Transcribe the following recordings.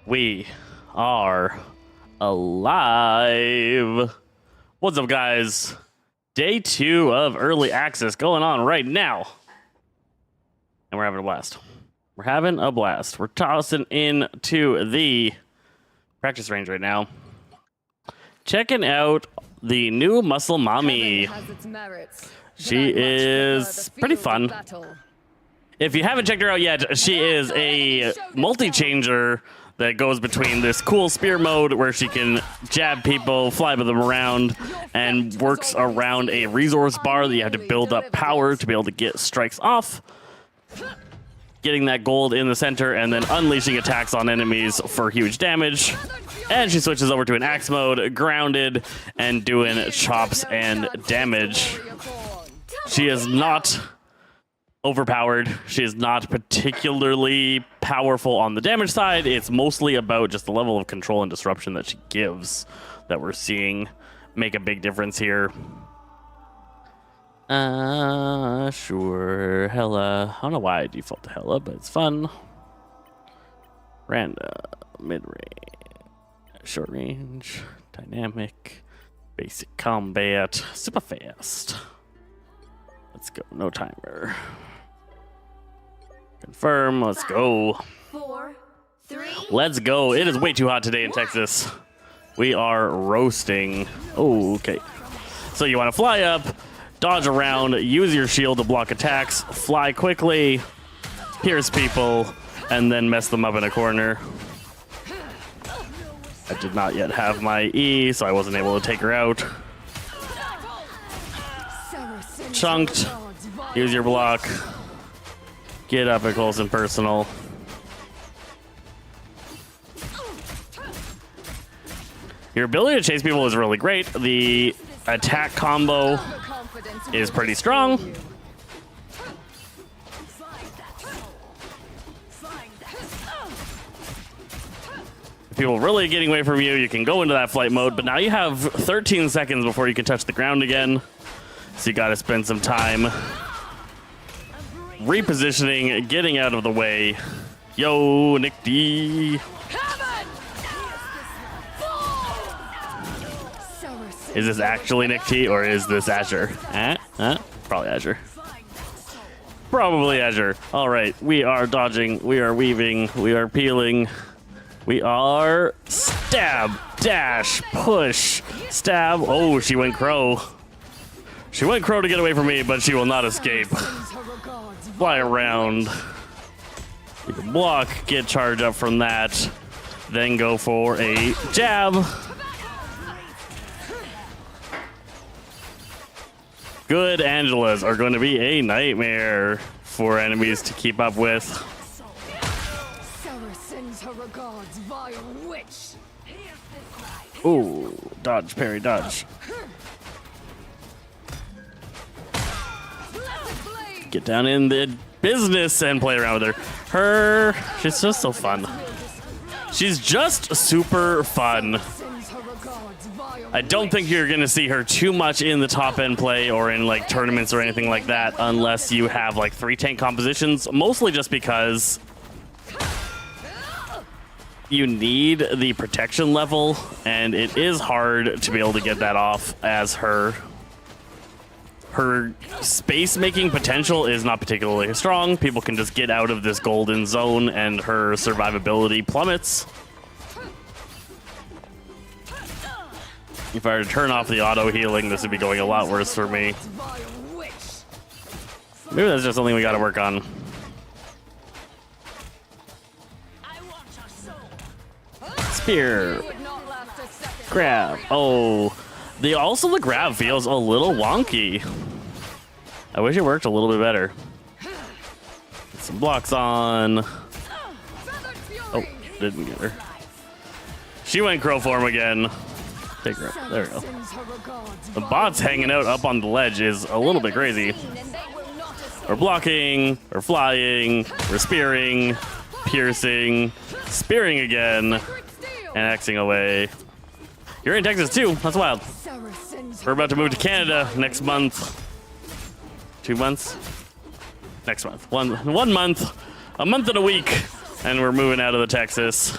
We are alive. What's up, guys? Day 2 of early access going on right now. And we're having a blast. We're having a blast. We're tossing into the practice range right now. Checking out the new Muscle Mommy. She is pretty fun. If you haven't checked her out yet, she is a multi-changer that goes between this cool spear mode where she can jab people, fly with them around, and works around a resource bar that you have to build up power to be able to get strikes off, getting that gold in the center, and then unleashing attacks on enemies for huge damage. And she switches over to an axe mode, grounded, and doing chops and damage. She is not overpowered. She is not particularly powerful on the damage side. It's mostly about just the level of control and disruption that she gives that we're seeing make a big difference here. Sure. Hella. I don't know why I default to Hella, but it's fun. Random, mid-range, short range, dynamic, basic combat, super fast. Let's go. No timer. Confirm. Let's go. 4, 3. Let's go. It is way too hot today in Texas. We are roasting. Oh, okay. So you want to fly up, dodge around, use your shield to block attacks, fly quickly, pierce people, and then mess them up in a corner. I did not yet have my E, so I wasn't able to take her out. Chunked. Use your block. Get up and close and personal. Your ability to chase people is really great. The attack combo is pretty strong. If people really getting away from you, you can go into that flight mode, but now you have 13 seconds before you can touch the ground again. So you gotta spend some time repositioning, getting out of the way. Yo, Nick D. Is this actually Nick T or is this Azure? Probably Azure. Probably Azure. All right, we are dodging, we are weaving, we are peeling. We are stab, dash, push, stab. Oh, she went crow. She went crow to get away from me, but she will not escape. Fly around. You can block, get charge up from that, then go for a jab. Good Angelas are going to be a nightmare for enemies to keep up with. Ooh, dodge, parry, dodge. Get down in the business and play around with her. She's just so fun. She's just super fun. I don't think you're going to see her too much in the top end play or in like tournaments or anything like that unless you have like 3 tank compositions, mostly just because you need the protection level and it is hard to be able to get that off as her space making potential is not particularly strong. People can just get out of this golden zone and her survivability plummets. If I were to turn off the auto healing, this would be going a lot worse for me. Maybe that's just something we gotta work on. Spear. Grab. Oh. The grab feels a little wonky. I wish it worked a little bit better. Get some blocks on. Oh, didn't get her. She went crow form again. Take her out. There we go. The bot's hanging out up on the ledge is a little bit crazy. We're blocking, we're flying, we're spearing, piercing, spearing again, and Xing away. You're in Texas too. That's wild. We're about to move to Canada next month. 2 months? Next month. One month. A month and a week. And we're moving out of the Texas.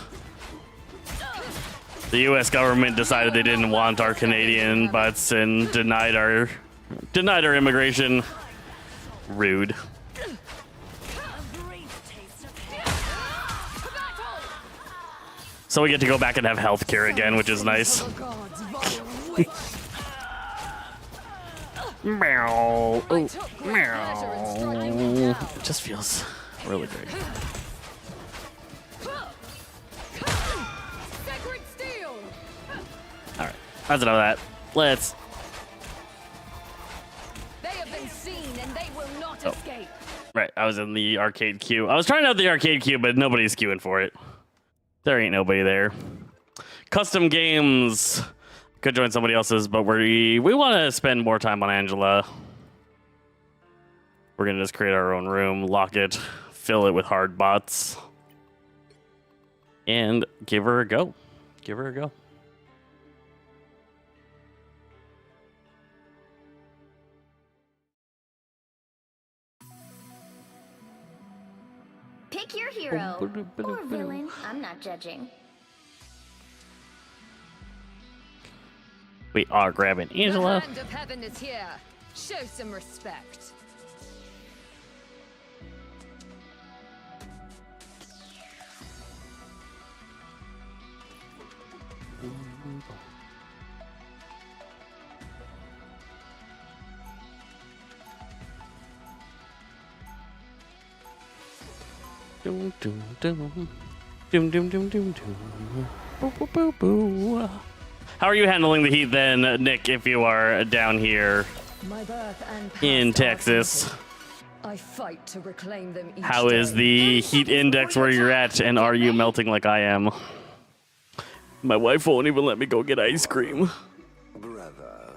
The U.S. government decided they didn't want our Canadian butts and denied our immigration. Rude. So we get to go back and have healthcare again, which is nice. Meow. Oh, meow. It just feels really great. All right, that's enough of that. Let's. They have been seen and they will not escape. Right, I was in the arcade queue. I was trying out the arcade queue, but nobody's queuing for it. There ain't nobody there. Custom games. Could join somebody else's, but we want to spend more time on Angela. We're gonna just create our own room, lock it, fill it with hard bots, and give her a go. Give her a go. Pick your hero or villain. I'm not judging. We are grabbing Angela. The hand of heaven is here. Show some respect. Doom, doom, doom. Doom, doom, doom, doom, doom. Boo, boo, boo, boo. How are you handling the heat then, Nick, if you are down here My birth and in past Texas? are I fight to reclaim them each How is day. the heat index where you're at, and are you melting like I am? My wife won't even let me go get ice cream. Brother,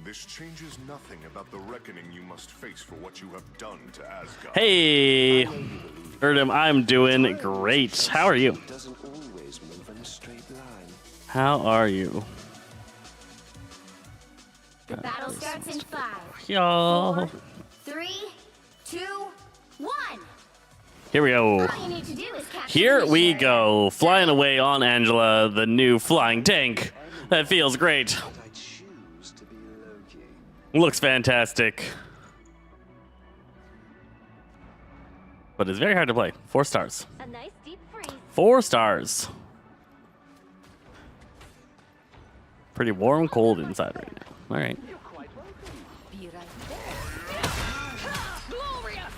this changes nothing about the reckoning you must face for what you have done to Asgard. Hey, Erdem, I'm doing great. How are you? Doesn't always move in a straight line. How are you? The battle starts in 5, Y'all. 4, 3, 2, 1. Here we go. All you need to do is capture Here the we mission. go. Flying away on Angela, the new flying tank. That feels great. But I choose to be Loki. Looks fantastic. But it's very hard to play. 4 stars. A nice deep freeze. 4 stars. Pretty warm, cold inside right now. All right. Be right there. Glorious!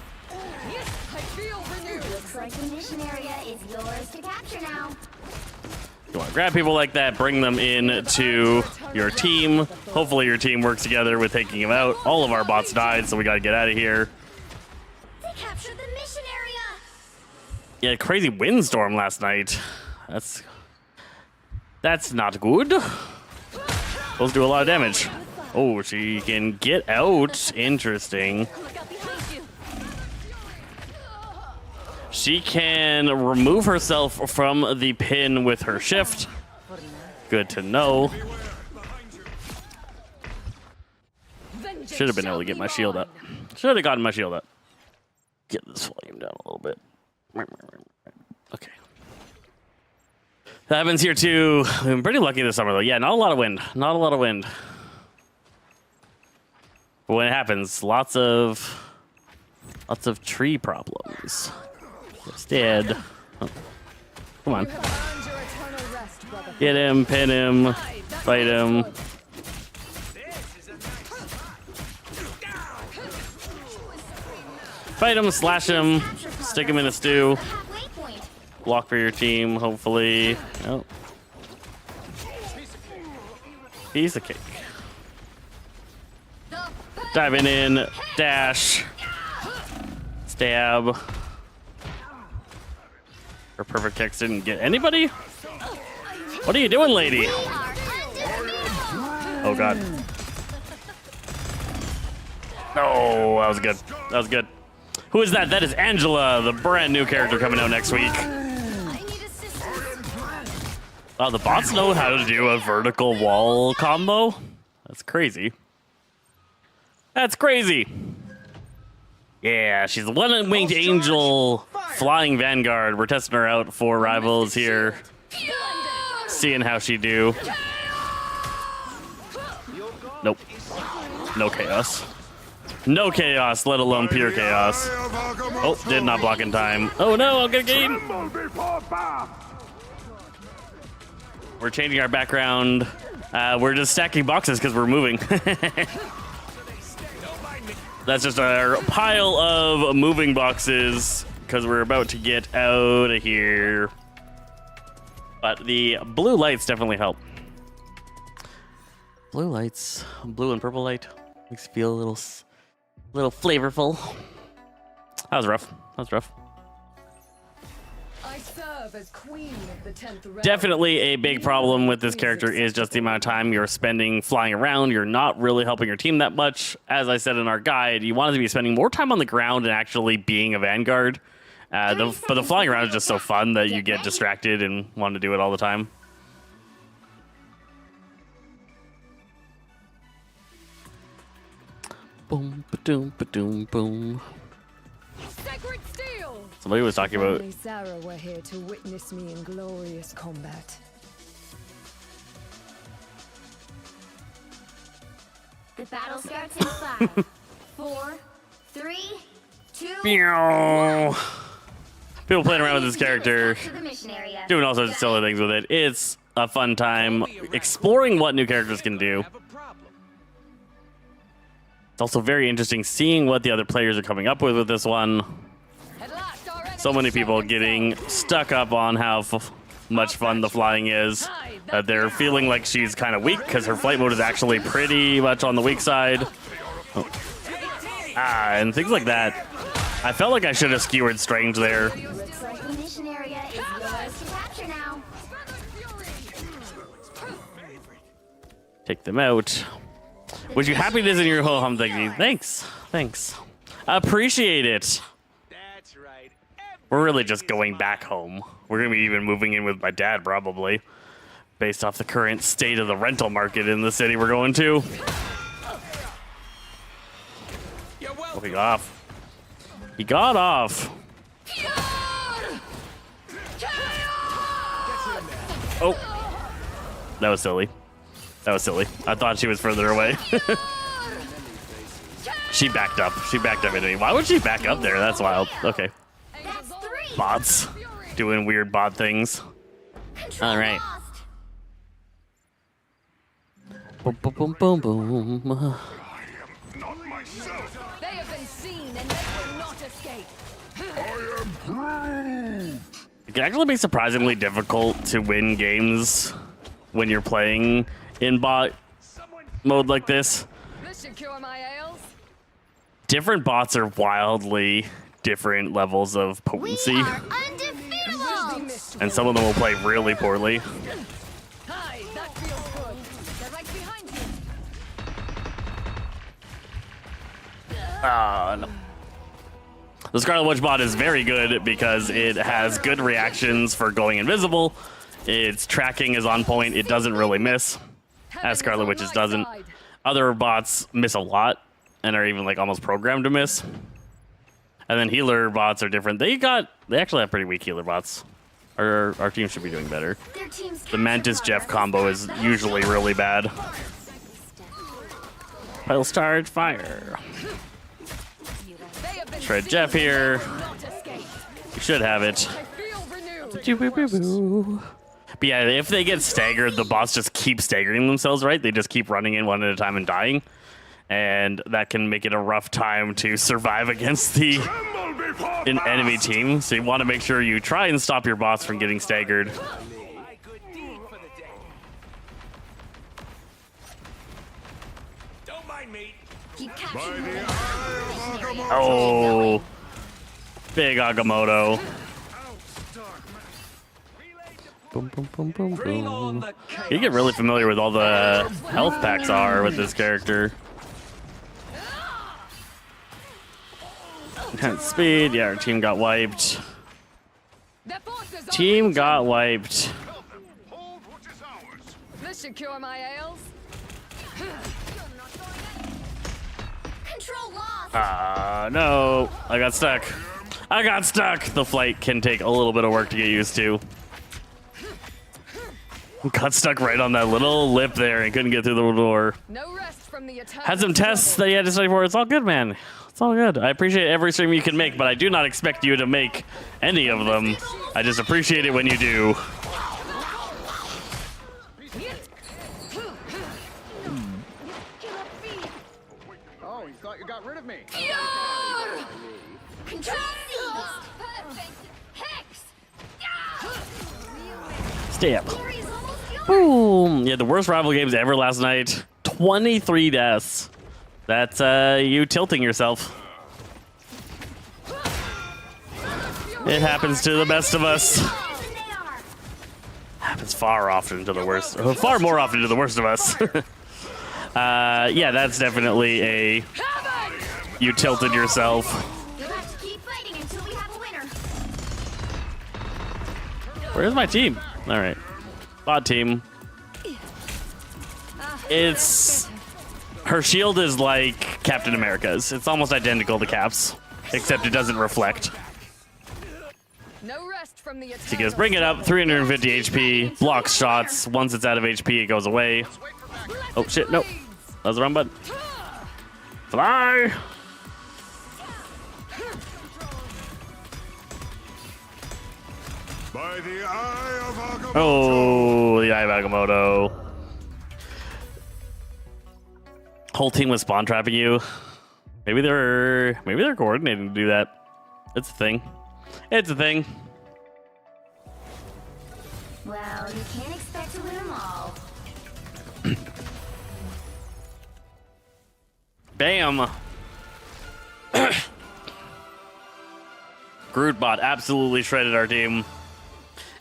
Yes, I feel renewed. Looks like the mission area is yours to capture now. You want to grab people like that, bring them into your team. Hopefully your team works together with taking them out. All of our bots died, so we got to get out of here. They captured the mission area. Yeah, crazy windstorm last night. That's not good. Those do a lot of damage. Oh, she can get out. Interesting. Look out behind you. She can remove herself from the pin with her shift. Good to know. Vengeance Should have been able shall to get be my shield up. mine. Should have gotten my shield up. Get this volume down a little bit. Okay. That happens here too. I'm pretty lucky this summer though. Yeah, not a lot of wind. Not a lot of wind. But when it happens, lots of tree problems. Instead, oh, come on, You have earned your eternal rest, brother. get him, pin him, fight him. Fight him, slash him, stick him in a stew. Halfway point. Block for your team, hopefully. Oh. Piece of cake. Diving in, dash, stab. Her perfect kicks didn't get anybody? What are you doing, lady? Oh, God. Oh, that was good. That was good. Who is that? That is Angela, the brand new character coming out next week. I need assistance. Oh, the bots know how to do a vertical wall combo? That's crazy. That's crazy. Yeah, she's the one-winged angel flying vanguard. We're testing her out for rivals here. seeing how she do. Nope. No chaos. No chaos, let alone pure chaos. Oh, did not block in time. Oh no, I'm gonna gain. We're changing our background. We're just stacking boxes because we're moving. That's just our pile of moving boxes because we're about to get out of here. But the blue lights definitely help. Blue lights, blue and purple light makes you feel a little flavorful. That was rough. That was rough. I serve as queen of the 10th realm. Definitely a big problem with this character is just the amount of time you're spending flying around. You're not really helping your team that much. As I said in our guide, you want to be spending more time on the ground and actually being a vanguard. But the flying around is just so fun that you get distracted and want to do it all the time. Boom, ba-doom, ba-doom, boom. Sacred steel. Somebody was talking about Only Sarah were here to witness me in glorious combat. The battle starts in 5, 4, 3, 2. Meow. People playing around with this character, To the mission area. doing all sorts of silly things with it. It's a fun time exploring what new characters can do. It's also very interesting seeing what the other players are coming up with this one. At last, our enemy So many people showing getting signs. stuck up on how much fun the flying is. They're feeling like she's kind of weak because her flight mode is actually pretty much on the weak side. Oh. And things like that. I felt like I should have skewered Strange there. Looks like the mission area is yours to capture now. Take them out. Was you happy this in your home? Thanks. Thanks. Appreciate it. That's right. We're really just going back home. We're going to be even moving in with my dad, probably. Based off the current state of the rental market in the city we're going to. Oh, he got off. He got off. Oh. That was silly. That was silly. I thought she was further away. She backed up. She backed up into me. Why would she back up there? That's wild. Okay. That's 3. Bots. Doing weird bot things. Control All right. lost. Boom, boom, boom, boom, boom. Not myself. They have been seen and they will not escape. It can actually be surprisingly difficult to win games when you're playing in bot mode like this. This should cure my ails. Different bots are wildly different levels of We potency, are undefeatable. and some of them will play really poorly. Hi, that feels good. They're right behind you. No. The Scarlet Witch bot is very good because it has good reactions for going invisible. Its tracking is on point. It doesn't really miss, as Scarlet Witch's doesn't. Other bots miss a lot and are even like almost programmed to miss. And then healer bots are different. They actually have pretty weak healer bots. Our team should be doing better. Their team's The Mantis Jeff combo is usually really bad. Pile charge fire. They have been Shred seen Jeff here. and they will not escape. You should have it. I feel renewed. But yeah, if they get staggered, the bots just keep staggering themselves, right? They just keep running in one at a time and dying. And that can make it a rough time to survive against an enemy team. So you want to make sure you try and stop your bots from getting staggered. My good deed for the day. Don't mind me. You captured the mission area. Oh, big Agamotto. Boom, boom, boom, boom, Bring on boom. the chaos. You get really familiar with all the health packs are with this character. Speed, yeah, our team got wiped. Their forces are Team legion. got wiped. Hold what is ours. This should cure my ails. Control lost. No, I got stuck. I got stuck. The flight can take a little bit of work to get used to. Got stuck right on that little lip there and couldn't get through the door. No rest from the attack. Had some tests that you had to study for. It's all good, man. It's all good. I appreciate every stream you can make, but I do not expect you to make any of them. I just appreciate it when you do. Oh, you thought you got rid of me? Stay up. Boom. Yeah, the worst rival games ever last night. 23 deaths. That's you tilting yourself. It happens to the best of us. Happens far often to the worst. Far more often to the worst of us. Yeah, that's definitely a you tilted yourself. You'll have to keep fighting until we have a winner. Where's my team? All right, bot team. It's her shield is like Captain America's. It's almost identical to Cap's, except it doesn't reflect. No rest from the attack. She goes, bring it up, 350 HP, blocks shots. Once it's out of HP, it goes away. Oh shit, nope. That was the wrong button. Fly! By the eye of Agamotto. Oh, the Eye of Agamotto. Whole team was spawn trapping you. Maybe they're coordinating to do that. It's a thing. It's a thing. Well, you can't expect to win them all. Bam. Grootbot absolutely shredded our team.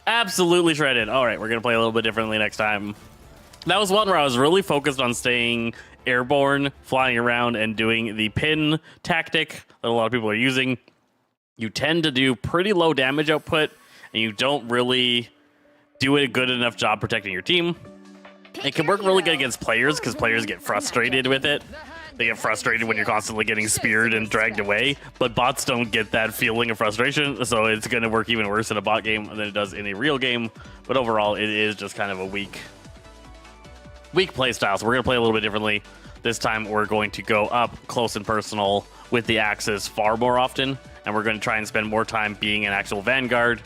Absolutely shredded. All right, we're going to play a little bit differently next time. That was one where I was really focused on staying airborne, flying around, and doing the pin tactic that a lot of people are using. You tend to do pretty low damage output, and you don't really do a good enough job protecting your team. It can work really good against players because players get frustrated with it. They get frustrated when you're constantly getting speared and dragged away, but bots don't get that feeling of frustration, so it's going to work even worse in a bot game than it does in a real game. But overall, it is just kind of a weak play style, so we're going to play a little bit differently. This time, we're going to go up close and personal with the Axis far more often, and we're going to try and spend more time being an actual Vanguard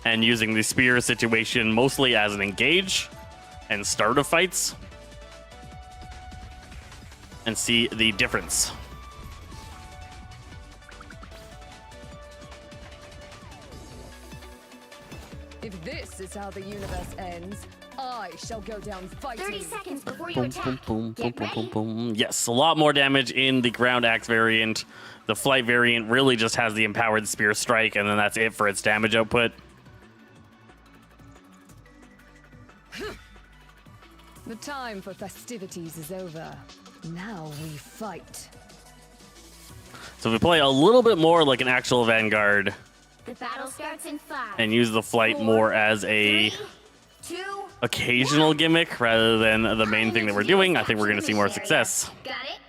and using the spear situation mostly as an engage and start of fights, and see the difference. If this is how the universe ends, I shall go down fighting. 30 seconds before you Boom, attack. boom, boom, boom, Get boom, boom, ready. boom. Yes, a lot more damage in the ground axe variant. The flight variant really just has the empowered spear strike, and then that's it for its damage output. The time for festivities is over. Now we fight. So if we play a little bit more like an actual Vanguard The battle starts in 5. and use the flight more as a 3, 2, occasional gimmick rather than the main thing that we're doing, I think we're going to see more success. Got it?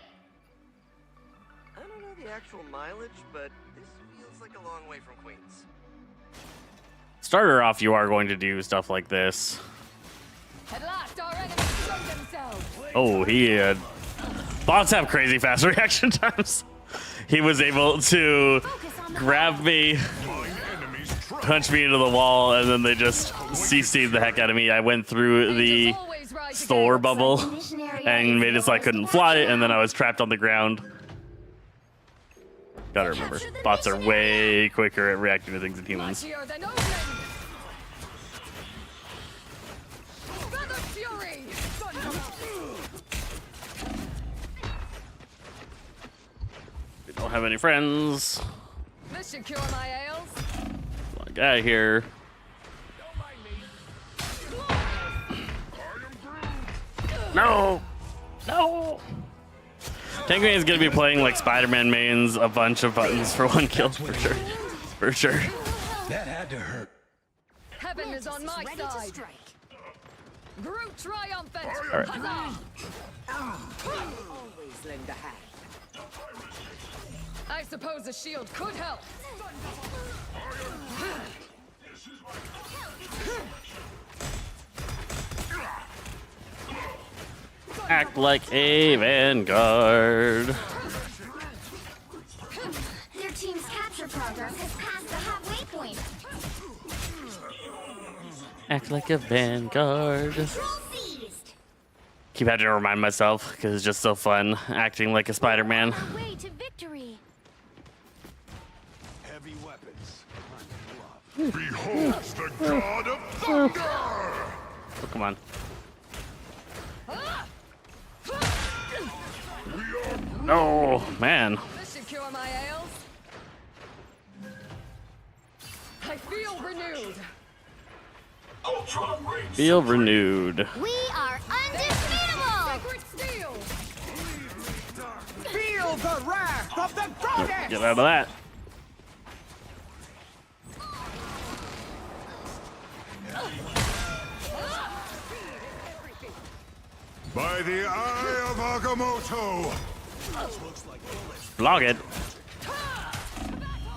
I don't know the actual mileage, but this feels like a long way from Queens. Starter off, you are going to do stuff like this. At last, our enemies show themselves. Oh, he had... Bots have crazy fast reaction times. He was able to grab me, punch me into the wall, and then they just CC'd the heck out of me. I went through the Angels always rise Thor again. bubble and made it so I couldn't fly, and then I was trapped on the ground. Gotta remember, bots are way quicker at reacting to things than humans. Mightier than Odin. Feather Fury. We don't have any friends. This should cure my ails. A guy here. No! No! Tanguy is gonna be playing like Spider-Man mains, a bunch of buttons for one kill for sure. For sure. That had to hurt. Heaven is on my Ready to side. strike. Groot triumphant. All right. Huzzah! Always lend a hand. I suppose a shield could help. Act like a vanguard. Their team's capture progress has passed the halfway point. Act like a vanguard. Control seized. Keep having to remind myself because it's just so fun acting like a Spider-Man. Our way to victory. Heavy weapons. Beholds the god of thunder! Oh, come on. Oh, man. This should cure my ails. I feel renewed. Feel renewed. We are undefeatable. Sacred steel. Feel the wrath of the goddess! Get out of that. By the eye of Agamotto! Block it.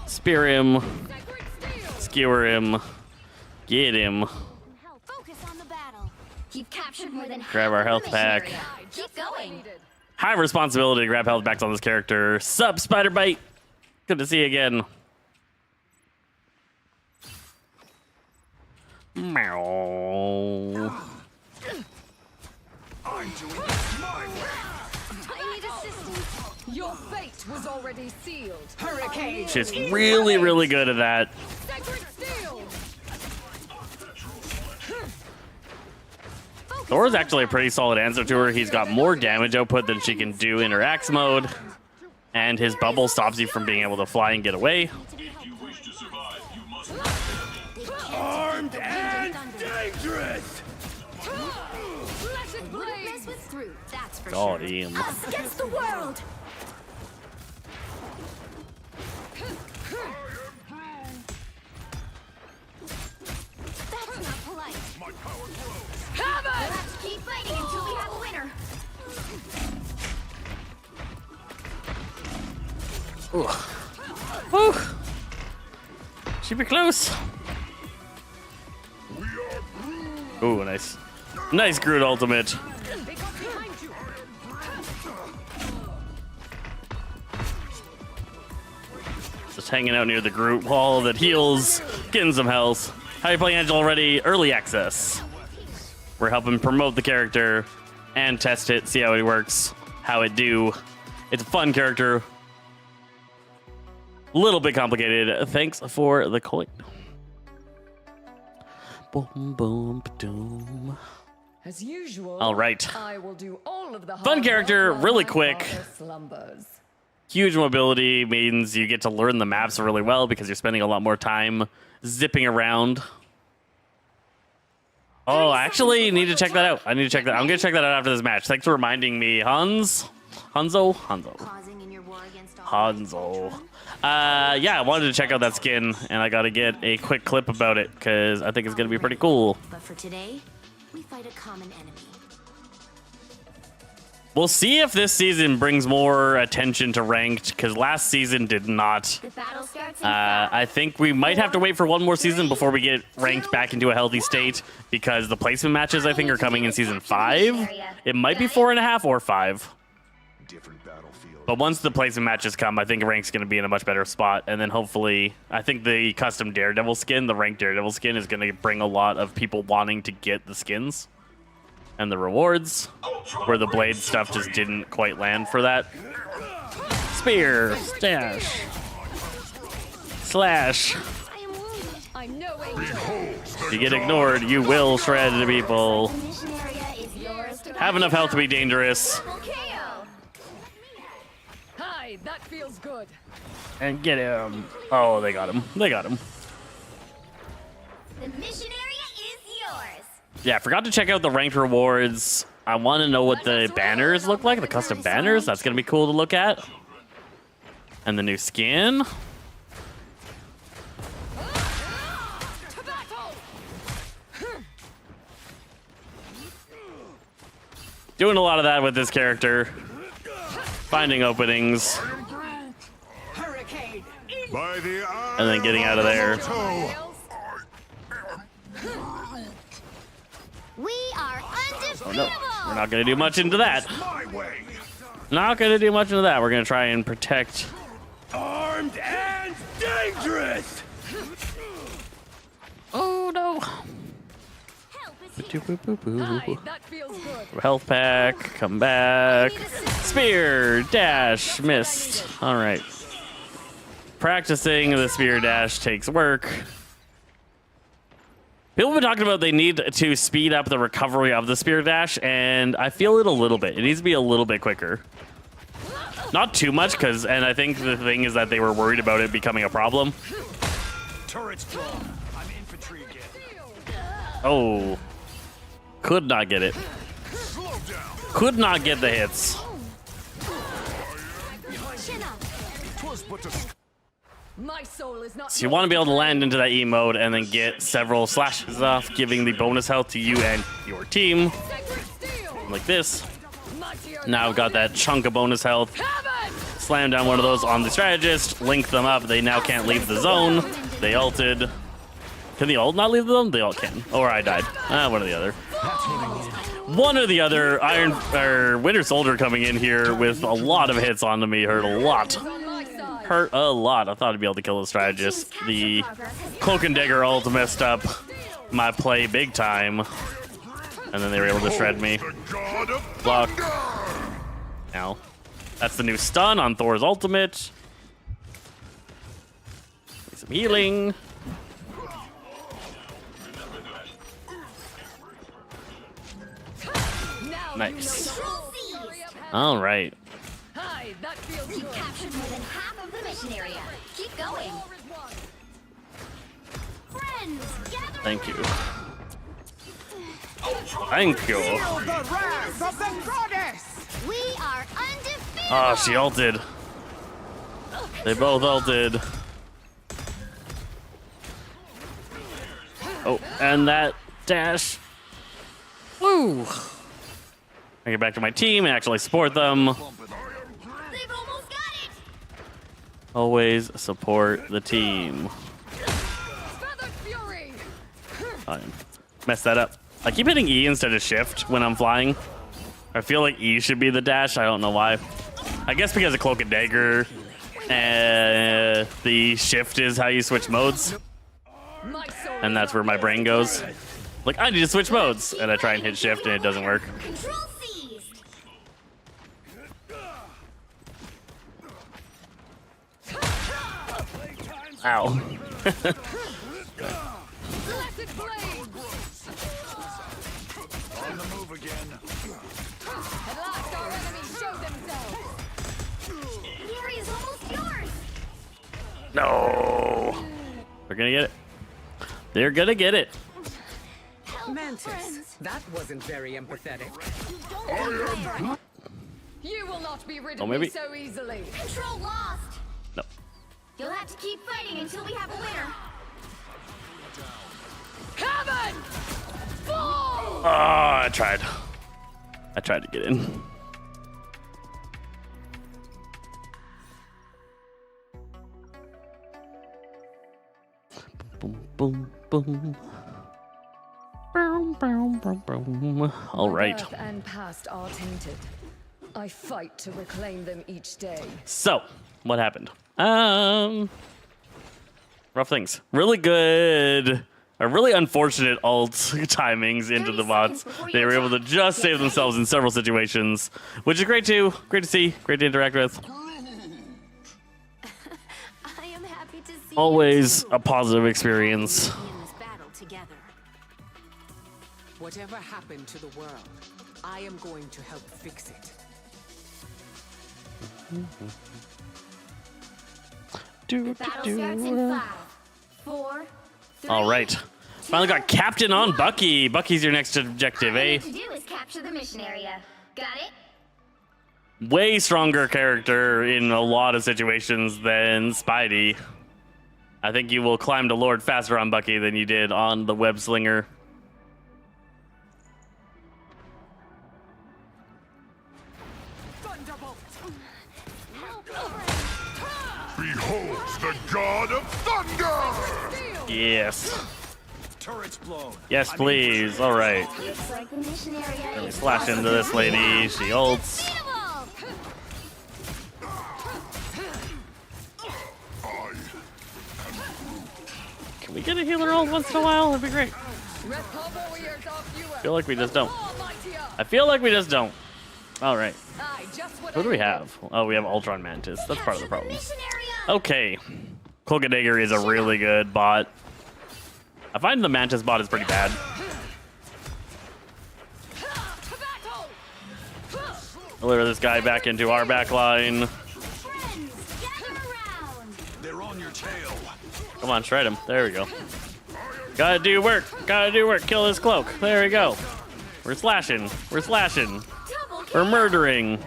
Spear him. Sacred steel. Skewer him. Get him. Focus on the battle. You've captured more than Grab our half health the pack. mission area. Keep going. Needed. High responsibility to grab health backs on this character. Sup, Spider Bite? Good to see you again. Meow. I need assistance. Your fate was already sealed. Hurricane! She's really, really good at that. Sacred steel. Thor's actually a pretty solid answer to her. He's got more damage output than she can do in her axe mode. And his bubble stops you from being able to fly and get away. Armed and Dangerous! Blessed wouldn't blade. mess with Groot, that's for God, sure. Ian. Us against the world. That's not polite. Have We'll it. have to keep fighting until we have a winner. Whew. Should be close. Ooh, nice. Nice Groot ultimate. They got behind you. Just hanging out near the Groot wall that heals, getting some health. How you playing Angel already? Early access. We're helping promote the character and test it, see how it works, how it do. It's a fun character. A little bit complicated. Thanks for the coin. Boom, boom, doom. As usual. All right. I will do all of the Fun hard character, work while really my quick. father slumbers. Huge mobility means you get to learn the maps really well because you're spending a lot more time zipping around. Oh, I actually need to check that out. I need to check that. I'm going to check that out after this match. Thanks for reminding me, Hanzo. Pausing in your war against all Hanzo. Yeah, I wanted to check out that skin, and I got to get a quick clip about it because I think it's going to be pretty cool. But for today, we fight a common enemy. We'll see if this season brings more attention to ranked because last season did not. The battle starts in I think we might have to wait for one more season before we get ranked back into a healthy state because the placement matches I think are coming in season 5. It might be 4.5 or 5. Different battlefield. But once the placement matches come, I think rank's going to be in a much better spot. And then hopefully, I think the custom Daredevil skin, the ranked Daredevil skin, is going to bring a lot of people wanting to get the skins and the rewards, where the blade stuff just didn't quite land for that. Spear, stash, slash. I am wounded. I'm no angel. If you get ignored, you will shred the people. The mission area is yours to Have enough health to be dangerous. Double KO. Hi, that feels good. And get him. Oh, they got him. They got him. The mission area is yours. Yeah, I forgot to check out the ranked rewards. I want to know what the banners look like, the custom banners. That's going to be cool to look at. And the new skin. To battle. Doing a lot of that with this character. Finding openings. Hurricane! By the eye And then getting out of there. Agamotto. We are undefeatable. Oh, no. We're not going to do much into that. My way. Not going to do much into that. We're going to try and protect. Armed and dangerous! Oh, no. Help is Boop, boop, boop, boop. Hi, that feels good. Health pack. Come back. Spear. Dash. Missed. All right. Practicing the spear dash takes work. People have been talking about they need to speed up the recovery of the spear dash, and I feel it a little bit. It needs to be a little bit quicker. Not too much, and I think the thing is that they were worried about it becoming a problem. Turret's drawn. I'm infantry again. Oh. Could not get it. Could not get the hits. chin up. My soul is not. So you want to be able to land into that E mode and then get several slashes off, giving the bonus health to you and your team. Sacred steel. Like this. Mightier Now I've got that chunk of bonus health. Heaven. Slam down one of those on the strategist. Link them up. They now can't leave the zone. They ulted. Can the ult not leave the zone? They all can. Or I died. One or the other. One or the other. Winter Soldier coming in here with a lot of hits onto me. Hurt a lot. On my side. Hurt a lot. I thought I'd be able to kill the strategist. The Cloak and Dagger ult messed up my play big time. And then they were able to shred me. Block. Now. That's the new stun on Thor's ultimate. Get some healing. Now Nice. You know. All right. Hi, that feels You good. captured more than half of the mission area. Keep going. Friends, gather Thank you. Thank you. Feel the wrath of the goddess! We are undefeated. Oh, she ulted. They both ulted. Oh, and that dash. Woo! I get back to my team and actually support them. They've almost got it. Always support the team. Feathered fury. Fine. Mess that up. I keep hitting E instead of shift when I'm flying. I feel like E should be the dash. I don't know why. I guess because of Cloak and Dagger. The shift is how you switch modes. My soul. And that's where my brain goes. Like, I need to switch modes. And I try and hit shift and it doesn't work. Control seized. Ow. Blessed flame. On the move again. At last our enemies show themselves. The area is almost yours. No. They're gonna get it. They're gonna get it. Help, Mantis, friends. that wasn't very empathetic. You will not be rid Oh, of maybe- me so easily. Control lost. No. You'll have to keep fighting until we have a winner. Heaven. Fall. Oh, I tried. I tried to get in. Boom, boom, boom. Boom, boom, boom, boom. All right. Birth and past are tainted. I fight to reclaim them each day. So, what happened? Rough things. Really good. Really unfortunate ult timings into the bots. They were able to just save themselves in several situations, which is great too. Great to see. Great to interact with. I am happy to see Always you a positive experience. in this battle together. Whatever happened to the world, I am going to help fix it. Battle starts in 5, 4, 3. All right. Finally got Captain on Bucky. Bucky's your next objective, All eh? you need to do is capture the mission area. Got it? Way stronger character in a lot of situations than Spidey. I think you will climb to Lord faster on Bucky than you did on the Web Slinger. Thunderbolt! Help, friends. Behold the god of thunder! Yes. Turret's blown. Yes, please. All right. Looks like the mission area Let me is slash into this lady. She ults. unbeatable. Can we get a healer ult once in a while? That'd be great. Red Paw Warriors off you. I feel like we just don't. Mightier. I feel like we just don't. All right. Aye, just what Who do I we needed. have? Oh, we have Ultron Mantis. That's part of the problem. Mission area. Okay. Kolgadegger is a really good bot. I find the Mantis bot is pretty bad. Deliver this guy back into our back line. Friends, gather around. They're on your tail. Come on, shred him. There we go. Gotta do work. Gotta do work. Kill his cloak. There we go. We're slashing. We're slashing. Double kill. We're murdering.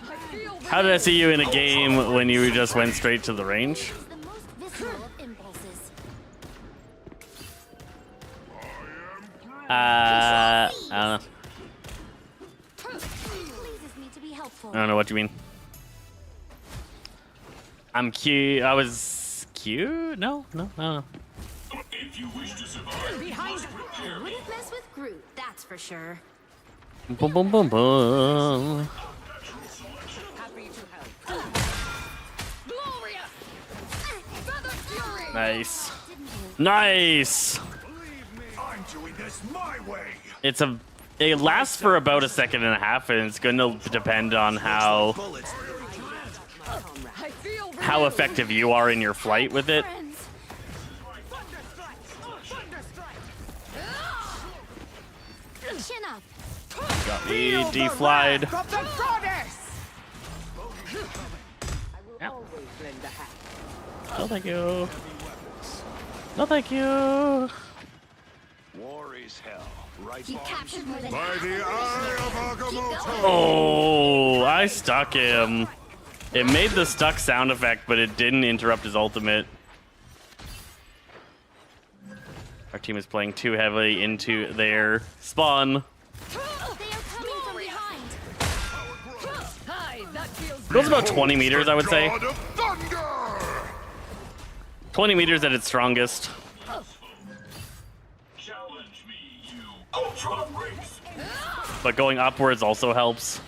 I feel How did I see you in a game when you just went straight to the range? The most visceral of impulses. I don't know. Pleases me to be helpful. I don't know what you mean. I'm cute. I was cute? No, I don't know. Wouldn't mess with Groot, that's for sure. Boom, boom, boom, boom. Happy to help. glorious. Feather fury. Nice. Nice. I'm doing this my way. It lasts for about a second and a half, and it's going to depend on how Bullets. I feel how effective you are in your flight with it. Friends. Chin up. Got me deflied. From the goddess! Ow. Always lend a hand. No, thank you. No, thank you. War is hell. Right, You Barnes? captured more than By half the of eye of the mission. Keep Agamotto! Oh, I stuck him. It made the stuck sound effect, but it didn't interrupt his ultimate. Our team is playing too heavily into their spawn. They are coming from behind. Hi, that feels Goes about 20 meters, I would say. God of Thunder! 20 meters at its strongest. Challenge me, you Ultron race. But going upwards also helps.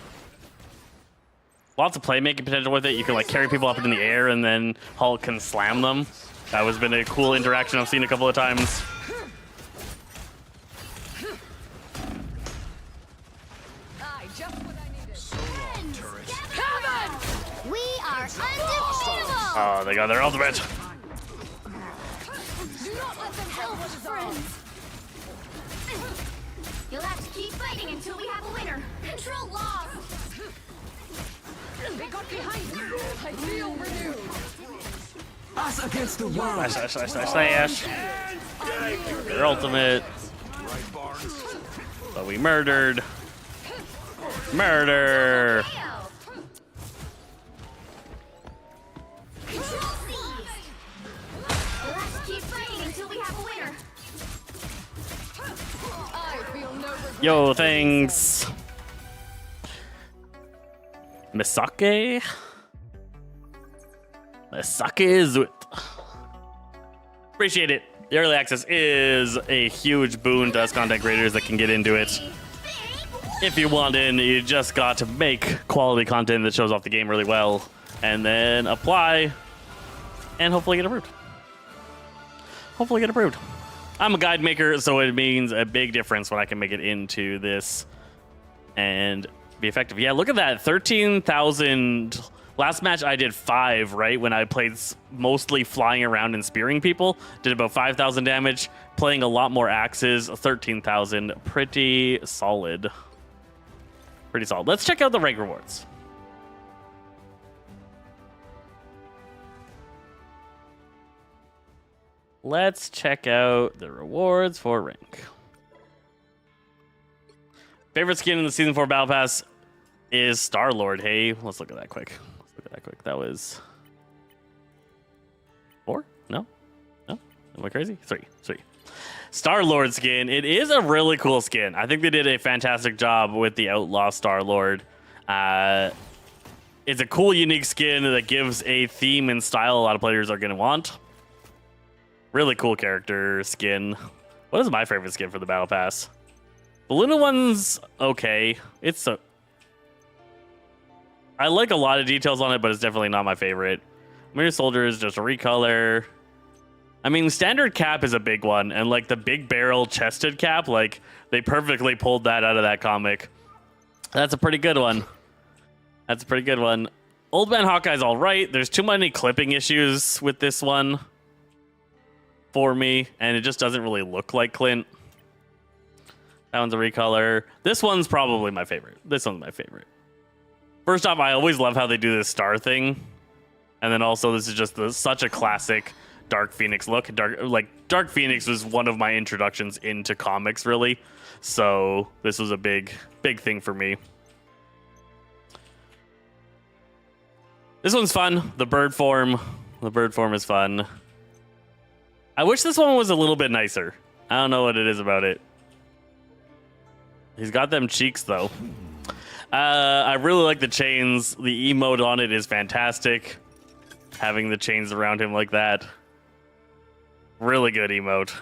Lots of playmaking potential with it. You can like carry people up in the air and then Hulk can slam them. That has been a cool interaction I've seen a couple of times. Aye, just what I needed. Friends, gather Heaven! around. We are undefeatable. Oh, they got their ultimate. Do not let them help us, friends. You'll have to keep fighting until we have a winner. Control lost. They got behind me. I feel renewed. Us against the world. Slash, slash, slash, slash, slash. Their ultimate. Right, Barnes? But we murdered. Murder. KO. Control seized. You'll have to keep fighting until we have a winner. I feel no regret. Yo, thanks. Misake? Misake is it. Appreciate it. The early access is a huge boon to us content creators that can get into it. If you want in, you just got to make quality content that shows off the game really well, and then apply, and hopefully get approved. Hopefully get approved. I'm a guide maker, so it means a big difference when I can make it into this and be effective. Yeah, look at that. 13,000. Last match I did 5, right? When I played mostly flying around and spearing people. Did about 5,000 damage. Playing a lot more axes. 13,000. Pretty solid. Pretty solid. Let's check out the rank rewards. Let's check out the rewards for rank. Favorite skin in the Season 4 Battle Pass is Star-Lord. Hey, let's look at that quick. Let's look at that quick. That was 4? No? No? Am I crazy? 3. Star-Lord skin. It is a really cool skin. I think they did a fantastic job with the Outlaw Star-Lord. It's a cool, unique skin that gives a theme and style a lot of players are going to want. Really cool character skin. What is my favorite skin for the Battle Pass? The Luna one's okay. I like a lot of details on it, but it's definitely not my favorite. Mirror Soldier is just a recolor. I mean, standard cap is a big one, and like the big barrel chested cap, like they perfectly pulled that out of that comic. That's a pretty good one. That's a pretty good one. Old Man Hawkeye's all right. There's too many clipping issues with this one for me, and it just doesn't really look like Clint. That one's a recolor. This one's probably my favorite. This one's my favorite. First off, I always love how they do this star thing. And then also, this is just such a classic Dark Phoenix look. Dark Phoenix was one of my introductions into comics, really. So this was a big thing for me. This one's fun. The bird form is fun. I wish this one was a little bit nicer. I don't know what it is about it. He's got them cheeks, though. I really like the chains. The emote on it is fantastic. Having the chains around him like that. Really good emote.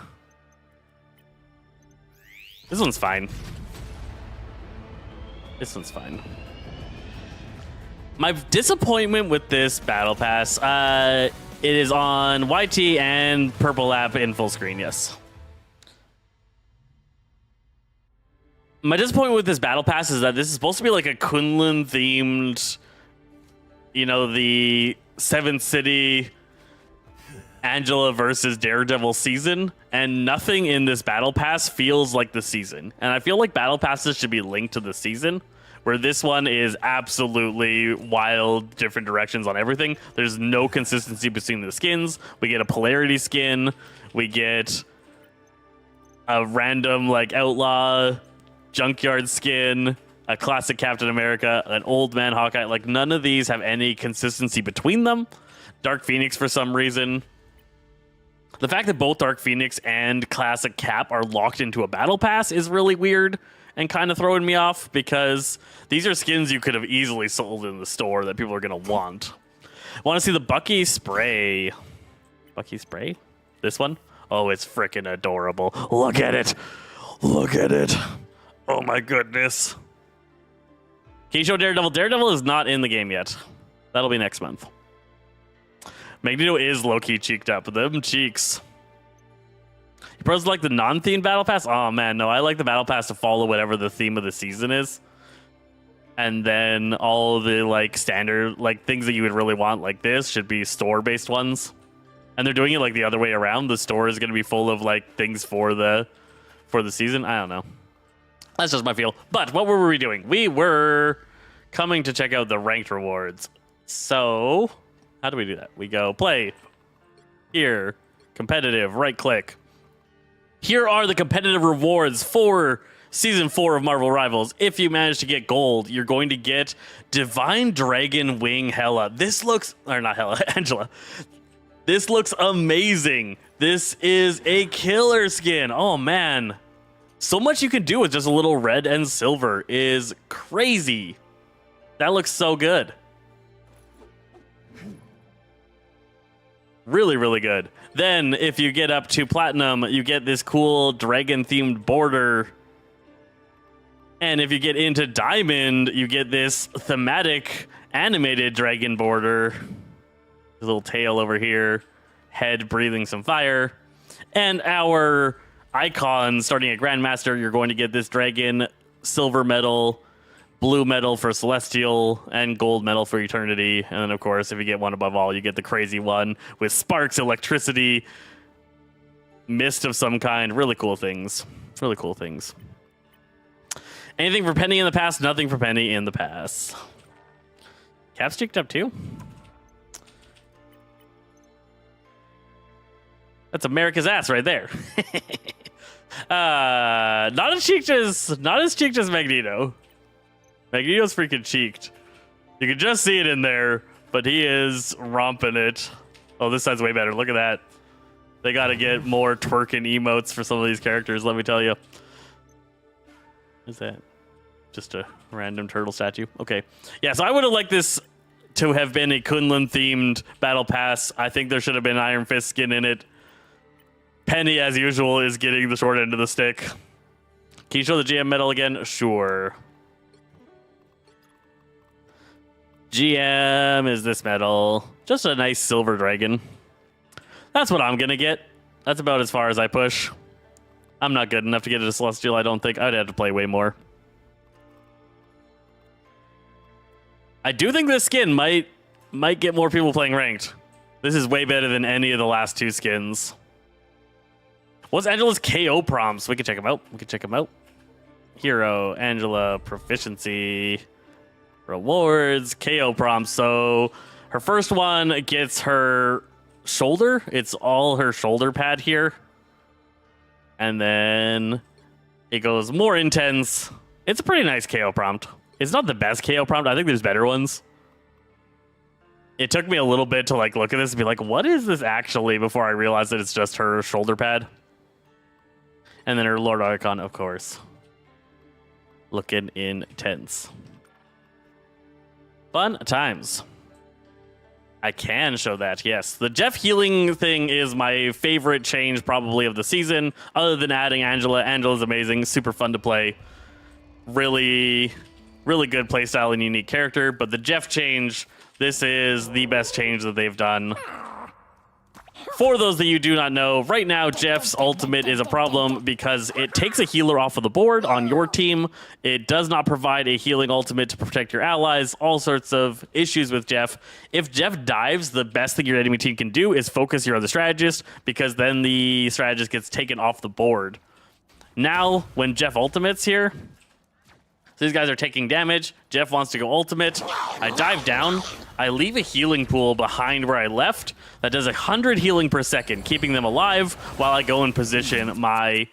This one's fine. This one's fine. My disappointment with this Battle Pass, it is on YT and Purple App in full screen, yes. My disappointment with this Battle Pass is that this is supposed to be like a Kunlun themed, you know, the Seven City Angela versus Daredevil season, and nothing in this Battle Pass feels like the season. And I feel like Battle Passes should be linked to the season, where this one is absolutely wild, different directions on everything. There's no consistency between the skins. We get a polarity skin. We get a random, like, outlaw junkyard skin, a classic Captain America, an old man Hawkeye. Like, none of these have any consistency between them. Dark Phoenix, for some reason. The fact that both Dark Phoenix and classic Cap are locked into a Battle Pass is really weird and kind of throwing me off, because these are skins you could have easily sold in the store that people are going to want. Want to see the Bucky spray? Bucky spray? This one? Oh, it's freaking adorable. Look at it. Look at it. Oh my goodness. Can you show Daredevil? Daredevil is not in the game yet. That'll be next month. Magneto is low-key cheeked up. Them cheeks. You pros like the non-themed Battle Pass? Oh man, no. I like the Battle Pass to follow whatever the theme of the season is. And then all the like standard like things that you would really want like this should be store-based ones. And they're doing it like the other way around. The store is going to be full of like things for the season. I don't know. That's just my feel. But what were we doing? We were coming to check out the ranked rewards. So how do we do that? We go play here, competitive, right click. Here are the competitive rewards for Season 4 of Marvel Rivals. If you manage to get gold, you're going to get Divine Dragon Wing Hela. This looks, or not Hela, Angela. This looks amazing. This is a killer skin. Oh man. So much you can do with just a little red and silver is crazy. That looks so good. Really, really good. Then, if you get up to Platinum, you get this cool dragon-themed border. And if you get into Diamond, you get this thematic animated dragon border. A little tail over here. Head breathing some fire. And our icon, starting at Grandmaster, you're going to get this dragon, silver medal, blue medal for Celestial, and gold medal for Eternity. And then, of course, if you get one above all, you get the crazy one with sparks, electricity, mist of some kind. Really cool things. Really cool things. Anything for Penny in the past? Nothing for Penny in the past. Cap's cheeked up too. That's America's ass right there. Not as cheeked as Magneto. Magneto's freaking cheeked. You can just see it in there, but he is romping it. Oh, this side's way better. Look at that. They got to get more twerking emotes for some of these characters, let me tell you. What's that? Just a random turtle statue? Okay. Yeah, so I would have liked this to have been a Kunlun-themed Battle Pass. I think there should have been Iron Fist skin in it. Penny, as usual, is getting the short end of the stick. Can you show the GM medal again? Sure. GM is this medal. Just a nice silver dragon. That's what I'm going to get. That's about as far as I push. I'm not good enough to get it a Celestial, I don't think. I'd have to play way more. I do think this skin might get more people playing ranked. This is way better than any of the last two skins. What's Angela's KO prompts? We can check them out. Hero, Angela, proficiency, rewards, KO prompts. So her first one gets her shoulder. It's all her shoulder pad here. And then it goes more intense. It's a pretty nice KO prompt. It's not the best KO prompt. I think there's better ones. It took me a little bit to look at this and be like, what is this actually, before I realized that it's just her shoulder pad. And then her Lord Archon, of course. Looking intense. Fun times. I can show that, yes. The Jeff healing thing is my favorite change probably of the season, other than adding Angela. Angela's amazing, super fun to play. Really, really good playstyle and unique character. But the Jeff change, this is the best change that they've done. For those that you do not know, right now Jeff's ultimate is a problem because it takes a healer off of the board on your team. It does not provide a healing ultimate to protect your allies. All sorts of issues with Jeff. If Jeff dives, the best thing your enemy team can do is focus your other strategist, because then the strategist gets taken off the board. Now, when Jeff ultimates here, so these guys are taking damage. Jeff wants to go ultimate. I dive down. I leave a healing pool behind where I left that does 100 healing per second, keeping them alive while I go and position my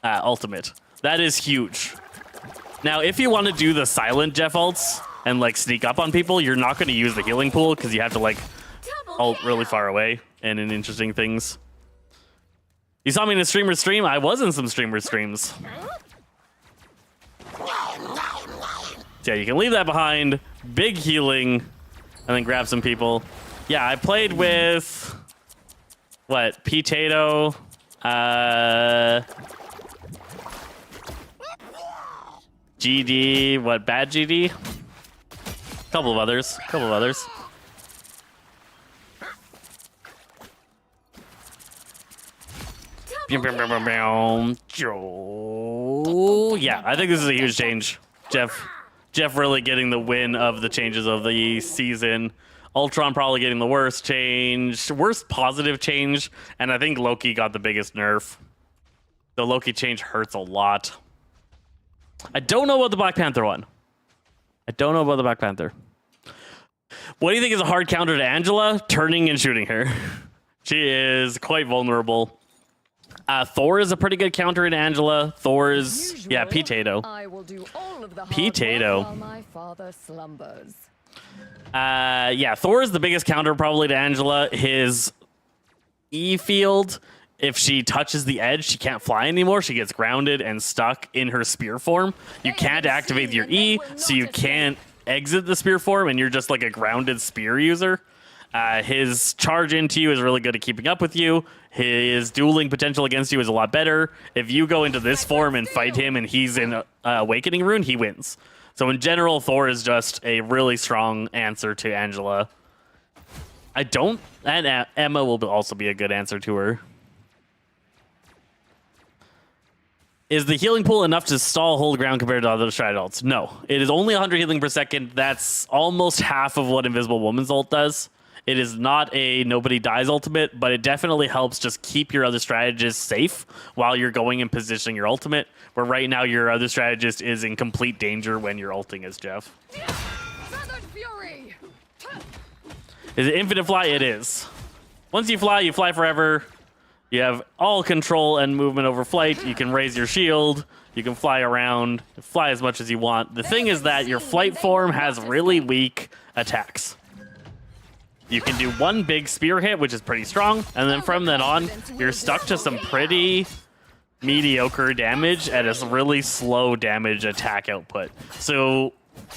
ultimate. That is huge. Now, if you want to do the silent Jeff ults and sneak up on people, you're not going to use the healing pool because you have to ult really far away and in interesting things. You saw me in a streamer's stream? I was in some streamer streams. So yeah, you can leave that behind. Big healing, and then grab some people. Yeah, I played with Potato, GD, Bad GD, couple of others. Yeah, I think this is a huge change. Jeff really getting the win of the changes of the season. Ultron probably getting the worst positive change, and I think Loki got the biggest nerf. The Loki change hurts a lot. I don't know about the Black Panther one. What do you think is a hard counter to Angela? Turning and shooting her. She is quite vulnerable. Thor is a pretty good counter to Angela. Thor's, yeah, Potato. I will do all of the hard Potato. work while my father slumbers. Yeah, Thor is the biggest counter probably to Angela. His E field, if she touches the edge, she can't fly anymore. She gets grounded and stuck in her spear form. You can't activate your E, so you can't exit the spear form, and you're just like a grounded spear user. His charge into you is really good at keeping up with you. His dueling potential against you is a lot better. If you go into this form and fight him and he's in Awakening Rune, he wins. So in general, Thor is just a really strong answer to Angela. And Emma will also be a good answer to her. Is the healing pool enough to stall hold ground compared to other strat ults? No. It is only 100 healing per second. That's almost half of what Invisible Woman's ult does. It is not a nobody dies ultimate, but it definitely helps just keep your other strategist safe while you're going and positioning your ultimate, where right now your other strategist is in complete danger when you're ulting as Jeff. Feathered Fury! Is it infinite fly? It is. Once you fly forever. You have all control and movement over flight. You can raise your shield. You can fly around, fly as much as you want. The thing is that your flight form has really weak attacks. You can do one big spear hit, which is pretty strong, and then from then on, you're stuck to some pretty mediocre damage at a really slow damage attack output. So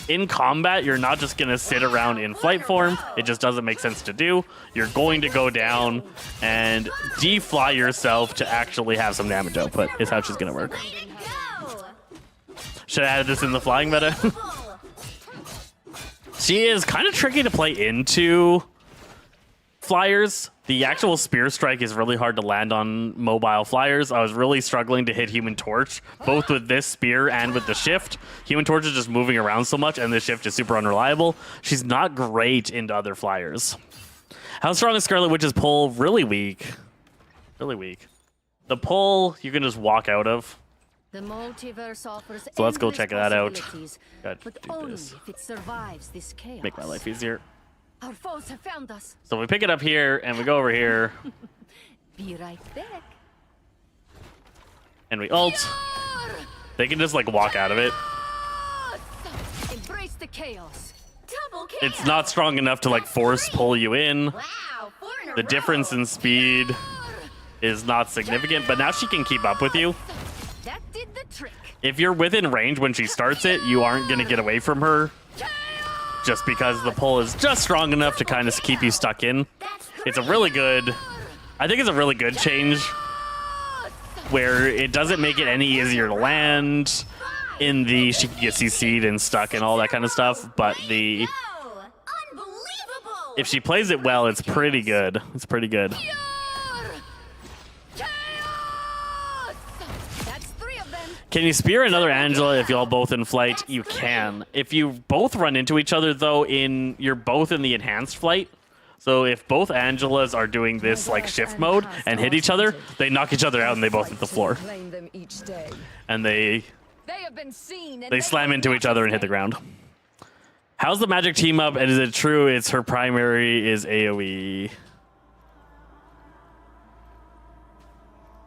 in combat, you're not just going to sit around in flight form. It just doesn't make sense to do. You're going to go down and defly yourself to actually have some damage output is how she's going to work. Way to go! Should have added this in the flying meta. She is kind of tricky to play into flyers. The actual spear strike is really hard to land on mobile flyers. I was really struggling to hit Human Torch, both with this spear and with the shift. Human Torch is just moving around so much, and the shift is super unreliable. She's not great into other flyers. How strong is Scarlet Witch's pull? Really weak. Really weak. The pull you can just walk out of. The multiverse offers So let's go endless check that out. possibilities, Gotta but do only this. if it survives this chaos. Make my life easier. Our foes have found us. So we pick it up here, and we go over here, Be right back. and we ult. They can just, like, walk out of it. Embrace the chaos. Double chaos. It's not strong enough to, like, force pull you in. Wow, 4 in a The row. difference in speed is not significant, but now she can keep up with you. That did the trick. If you're within range when she starts it, you aren't going to get away from her just because the pull is just strong enough to kind of keep you stuck in. It's a really good, I think it's a really good change where it doesn't make it any easier to land in the she can get CC'd and stuck and all that kind of stuff, but the Oh, unbelievable. if she plays it well, it's pretty good. It's pretty good. That's 3 of them. Can you spear another Angela if y'all both in flight? You can. If you both run into each other though, you're both in the enhanced flight. So if both Angelas are doing this like shift mode and hit each other, they knock each other out and they both hit the floor. Claim them each day. And they They have been seen. And they slam into each other and hit the ground. How's the magic team up? And is it true it's her primary is AoE?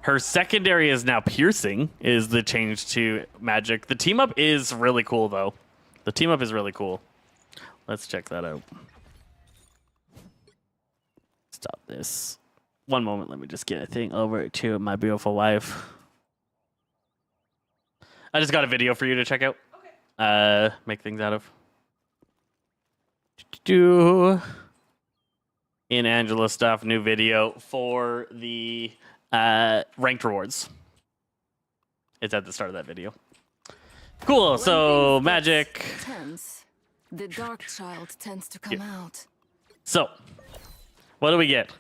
Her secondary is now piercing, is the change to magic. The team up is really cool, though. The team up is really cool. Let's check that out. Stop this. One moment, let me just get a thing over to my beautiful wife. I just got a video for you to check out. Make things out of. In Angela stuff, new video for the ranked rewards. It's at the start of that video. Cool. So magic. Tense. The dark child tends to come out. So what do we get?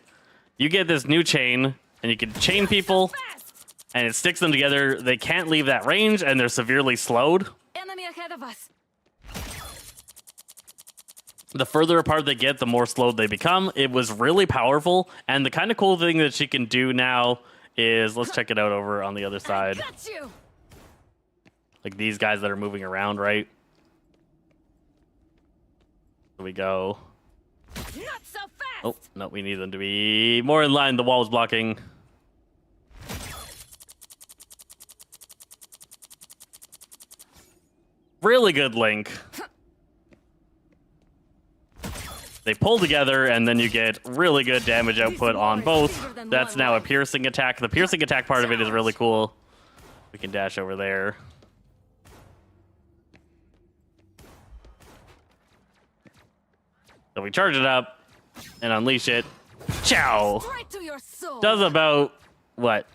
You get this new chain, and you can chain people, and it sticks them together. They can't leave that range, and they're severely slowed. Enemy ahead of us. The further apart they get, the more slowed they become. It was really powerful, and the kind of cool thing that she can do now is, let's check it out over on the other side. Got you. Like these guys that are moving around, right? Here we go. Not so fast. Oh, no, we need them to be more in line. The wall is blocking. Really good link. They pull together, and then you get really good damage output on both. That's now a piercing attack. The piercing attack part of it is really cool. We can dash over there. So we charge it up and unleash it. Ciao! Right to your soul. Does about, what?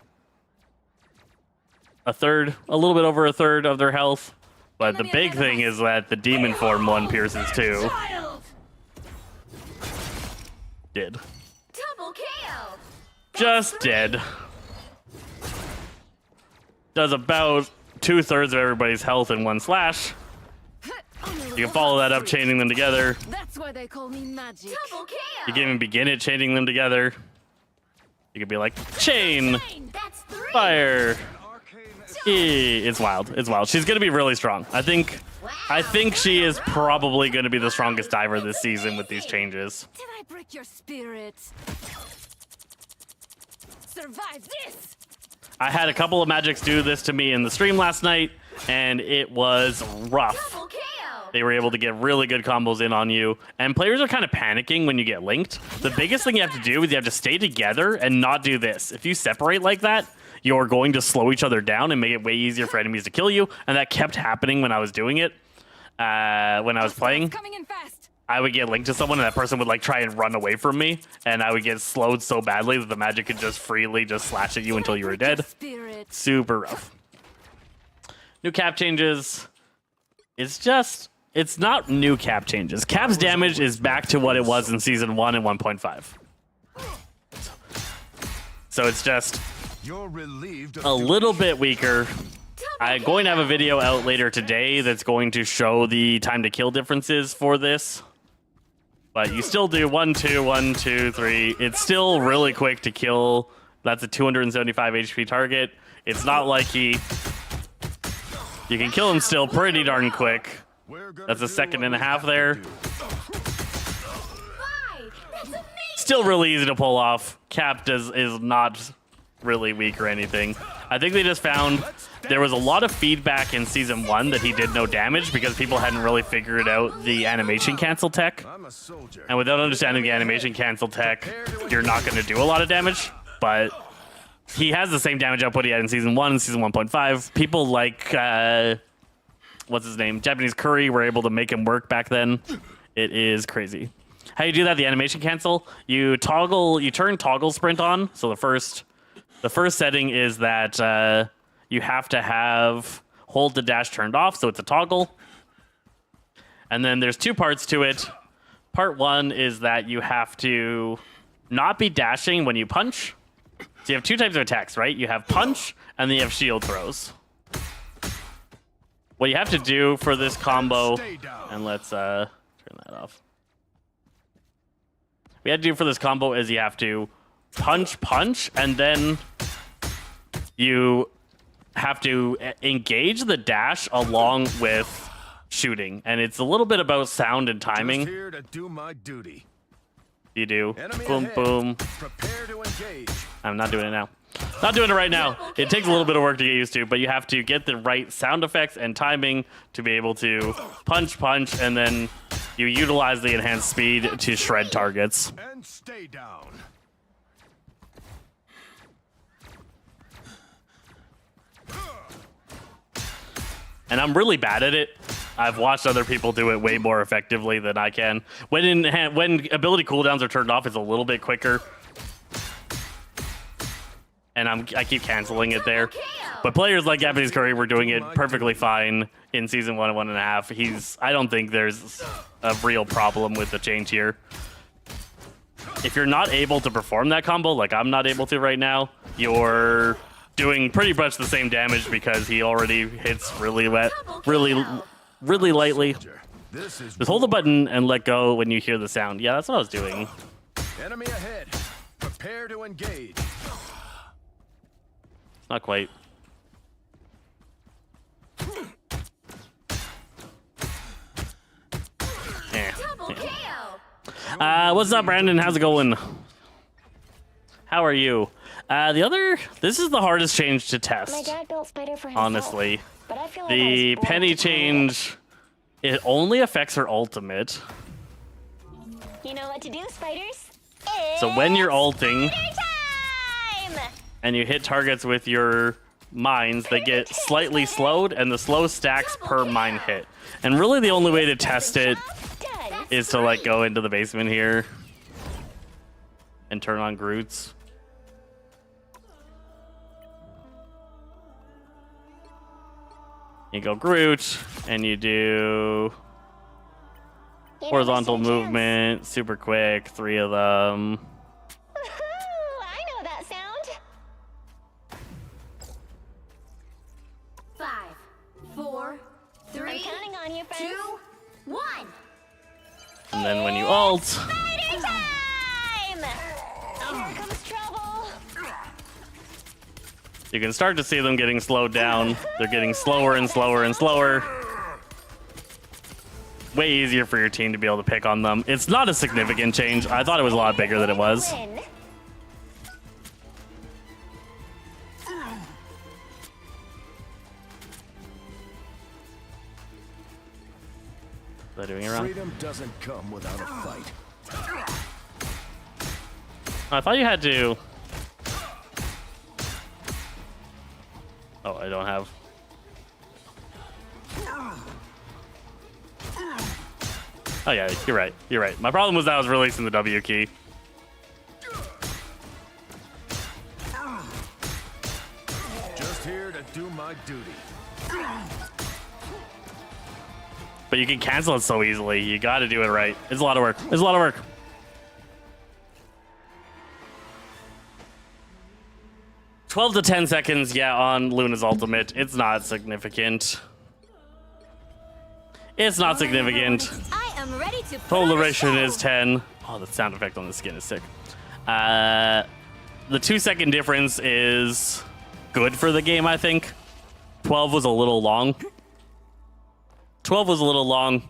A third? A little bit over a third of their health. But the big thing is that the demon form one pierces too. Child. Did. Double KO. Just dead. Does about 2/3 of everybody's health in one slash. You can follow that up, chaining them together. That's why they call me magic. Double KO. You can even begin it, chaining them together. You could be like, chain, That's 3. fire. It's wild. It's wild. She's gonna be really strong. I think she is probably gonna be the strongest diver this season with these changes. Did I break your spirit? Survive this. I had a couple of magics do this to me in the stream last night, and it was rough. Double KO. They were able to get really good combos in on you, and players are kind of panicking when you get linked. The biggest thing you have to do is you have to stay together and not do this. If you separate like that, you're going to slow each other down and make it way easier for enemies to kill you, and that kept happening when I was doing it. when I was playing, Coming in fast. I would get linked to someone and that person would like try and run away from me, and I would get slowed so badly that the magic could just freely just slash at you until you were dead. Spirit. Super rough. New cap changes. It's not new cap changes. Cap's damage is back to what it was in season 1 and 1.5. So it's just You're relieved of a little bit weaker. I'm going to have a video out later today that's going to show the time to kill differences for this. But you still do 1, 2, 1, 2, 3. It's still really quick to kill. That's a 275 HP target. It's not like you can kill him still pretty darn quick. That's a second and a half there. Why? That's amazing. Still really easy to pull off. Cap is not really weak or anything. I think they just found there was a lot of feedback in season 1 that he did no damage because people hadn't really figured out the animation cancel tech. I'm a soldier. And without understanding the animation cancel tech, you're not going to do a lot of damage. But he has the same damage output he had in season 1 and season 1.5. People like what's his name? Japanese Curry were able to make him work back then. It is crazy. How you do that, the animation cancel, you turn toggle sprint on. So the first setting is that you have to hold the dash turned off, so it's a toggle. And then there's 2 parts to it. Part 1 is that you have to not be dashing when you punch. So you have 2 types of attacks, right? You have punch, and then you have shield throws. What you have to do for this combo, and let's turn that off. What you have to do for this combo is you have to punch, and then you have to engage the dash along with shooting. And it's a little bit about sound and timing. Just here to do my duty. You do. Enemy Boom, ahead. boom. Prepare to engage. I'm not doing it now. Not doing it right now. It takes a little bit of work to get used to, but you have to get the right sound effects and timing to be able to punch, and then you utilize the enhanced speed to shred targets. And stay down. And I'm really bad at it. I've watched other people do it way more effectively than I can. When ability cooldowns are turned off, it's a little bit quicker. And I keep canceling it there. But players like Japanese Curry were doing it perfectly fine in season 1 and 1.5. I don't think there's a real problem with the change here. If you're not able to perform that combo, like I'm not able to right now, you're doing pretty much the same damage because he already hits really lightly. Just hold the button and let go when you hear the sound. Yeah, that's what I was doing. Enemy ahead. Prepare to engage. Not quite. Double KO. What's up, Brandon? How's it going? How are you? This is the hardest change to My test, dad built Spider for himself. honestly. But I feel like The I was born penny to play it. change, it only affects her ultimate. You know what to do, spiders? So when you're ulting Time! and you hit targets with your mines, they get slightly slowed, and the slow stacks per mine hit. And really the only way to test it Done. is to like go into the basement here and turn on Groots. You go Groot, and you do horizontal movement, super quick, 3 of them. Woohoo! I know that sound. 5, 4, 3, I'm counting on you, friends. 2, 1. And then when you ult, Spider time! Here comes trouble. you can start to see them getting slowed down. They're getting slower and slower and slower. Way easier for your team to be able to pick on them. It's not a significant change. I thought it was a lot bigger than it was. Win. Am I doing it wrong? Freedom doesn't come without a fight. I thought you had to. Oh, I don't have. Oh yeah, you're right. You're right. My problem was that I was releasing the W key. Just here to do my duty. But you can cancel it so easily. You got to do it right. It's a lot of work. It's a lot of work. "12 to 10 seconds, yeah, on Luna's ultimate. It's not significant. It's not significant. I am ready to put Total on a duration show. is 10. Oh, the sound effect on the skin is sick. The 2-second difference is good for the game, I think. 12 was a little long. 12 was a little long.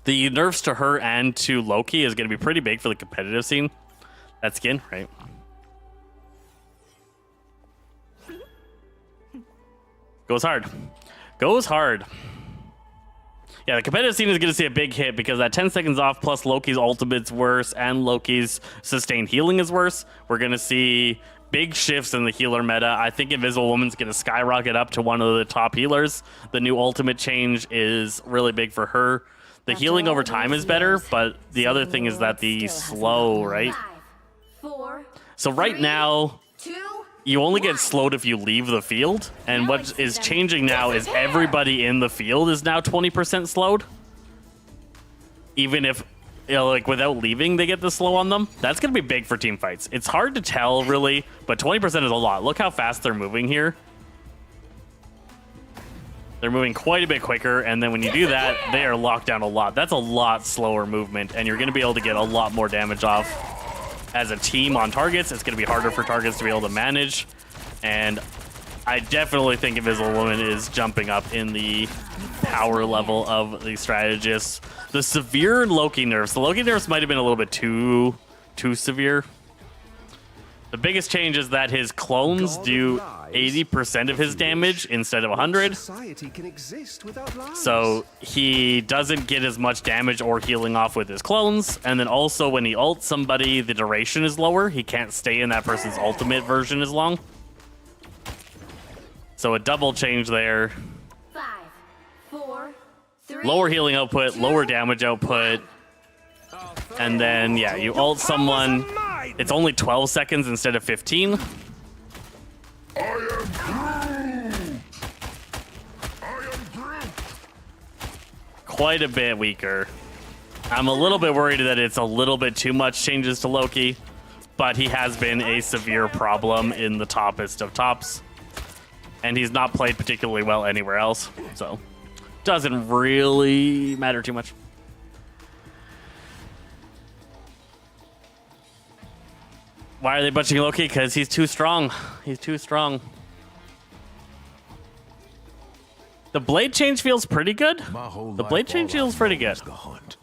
The nerfs to her and to Loki is going to be pretty big for the competitive scene. That skin, right? Goes hard. Goes hard. Yeah, the competitive scene is going to see a big hit because that 10 seconds off plus Loki's ultimate's worse and Loki's sustained healing is worse. We're going to see big shifts in the healer meta. I think Invisible Woman's going to skyrocket up to one of the top healers. The new ultimate change is really big for her. The healing over time is better, but the other thing is that the slow, right? 5, 4, So right 3, now, 2, you only get slowed if you leave the field, and what is changing now is everybody in the field is now 20% slowed. Even if, you know, like without leaving, they get the slow on them. That's going to be big for team fights. It's hard to tell, really, but 20% is a lot. Look how fast they're moving here. They're moving quite a bit quicker, and then when you do that, they are locked down a lot. That's a lot slower movement, and you're going to be able to get a lot more damage off. As a team on targets, it's going to be harder for targets to be able to manage. And I definitely think Invisible Woman is jumping up in the power level of the strategists. The severe Loki nerfs. The Loki nerfs might have been a little bit too severe. The biggest change is that his clones do 80% of his damage instead of 100. Society can exist without lies. So he doesn't get as much damage or healing off with his clones. And then also when he ults somebody, the duration is lower. He can't stay in that person's ultimate version as long. So a double change there. 5, 4, 3, Lower healing output, lower damage output. And then, yeah, you ult someone. It's only 12 seconds instead of 15. Quite a bit weaker. I'm a little bit worried that it's a little bit too much changes to Loki, but he has been a severe problem in the toppest of tops. And he's not played particularly well anywhere else, so doesn't really matter too much. Why are they bunching Loki? Because he's too strong. He's too strong. The blade change feels pretty good. The blade change feels pretty good. The hunt.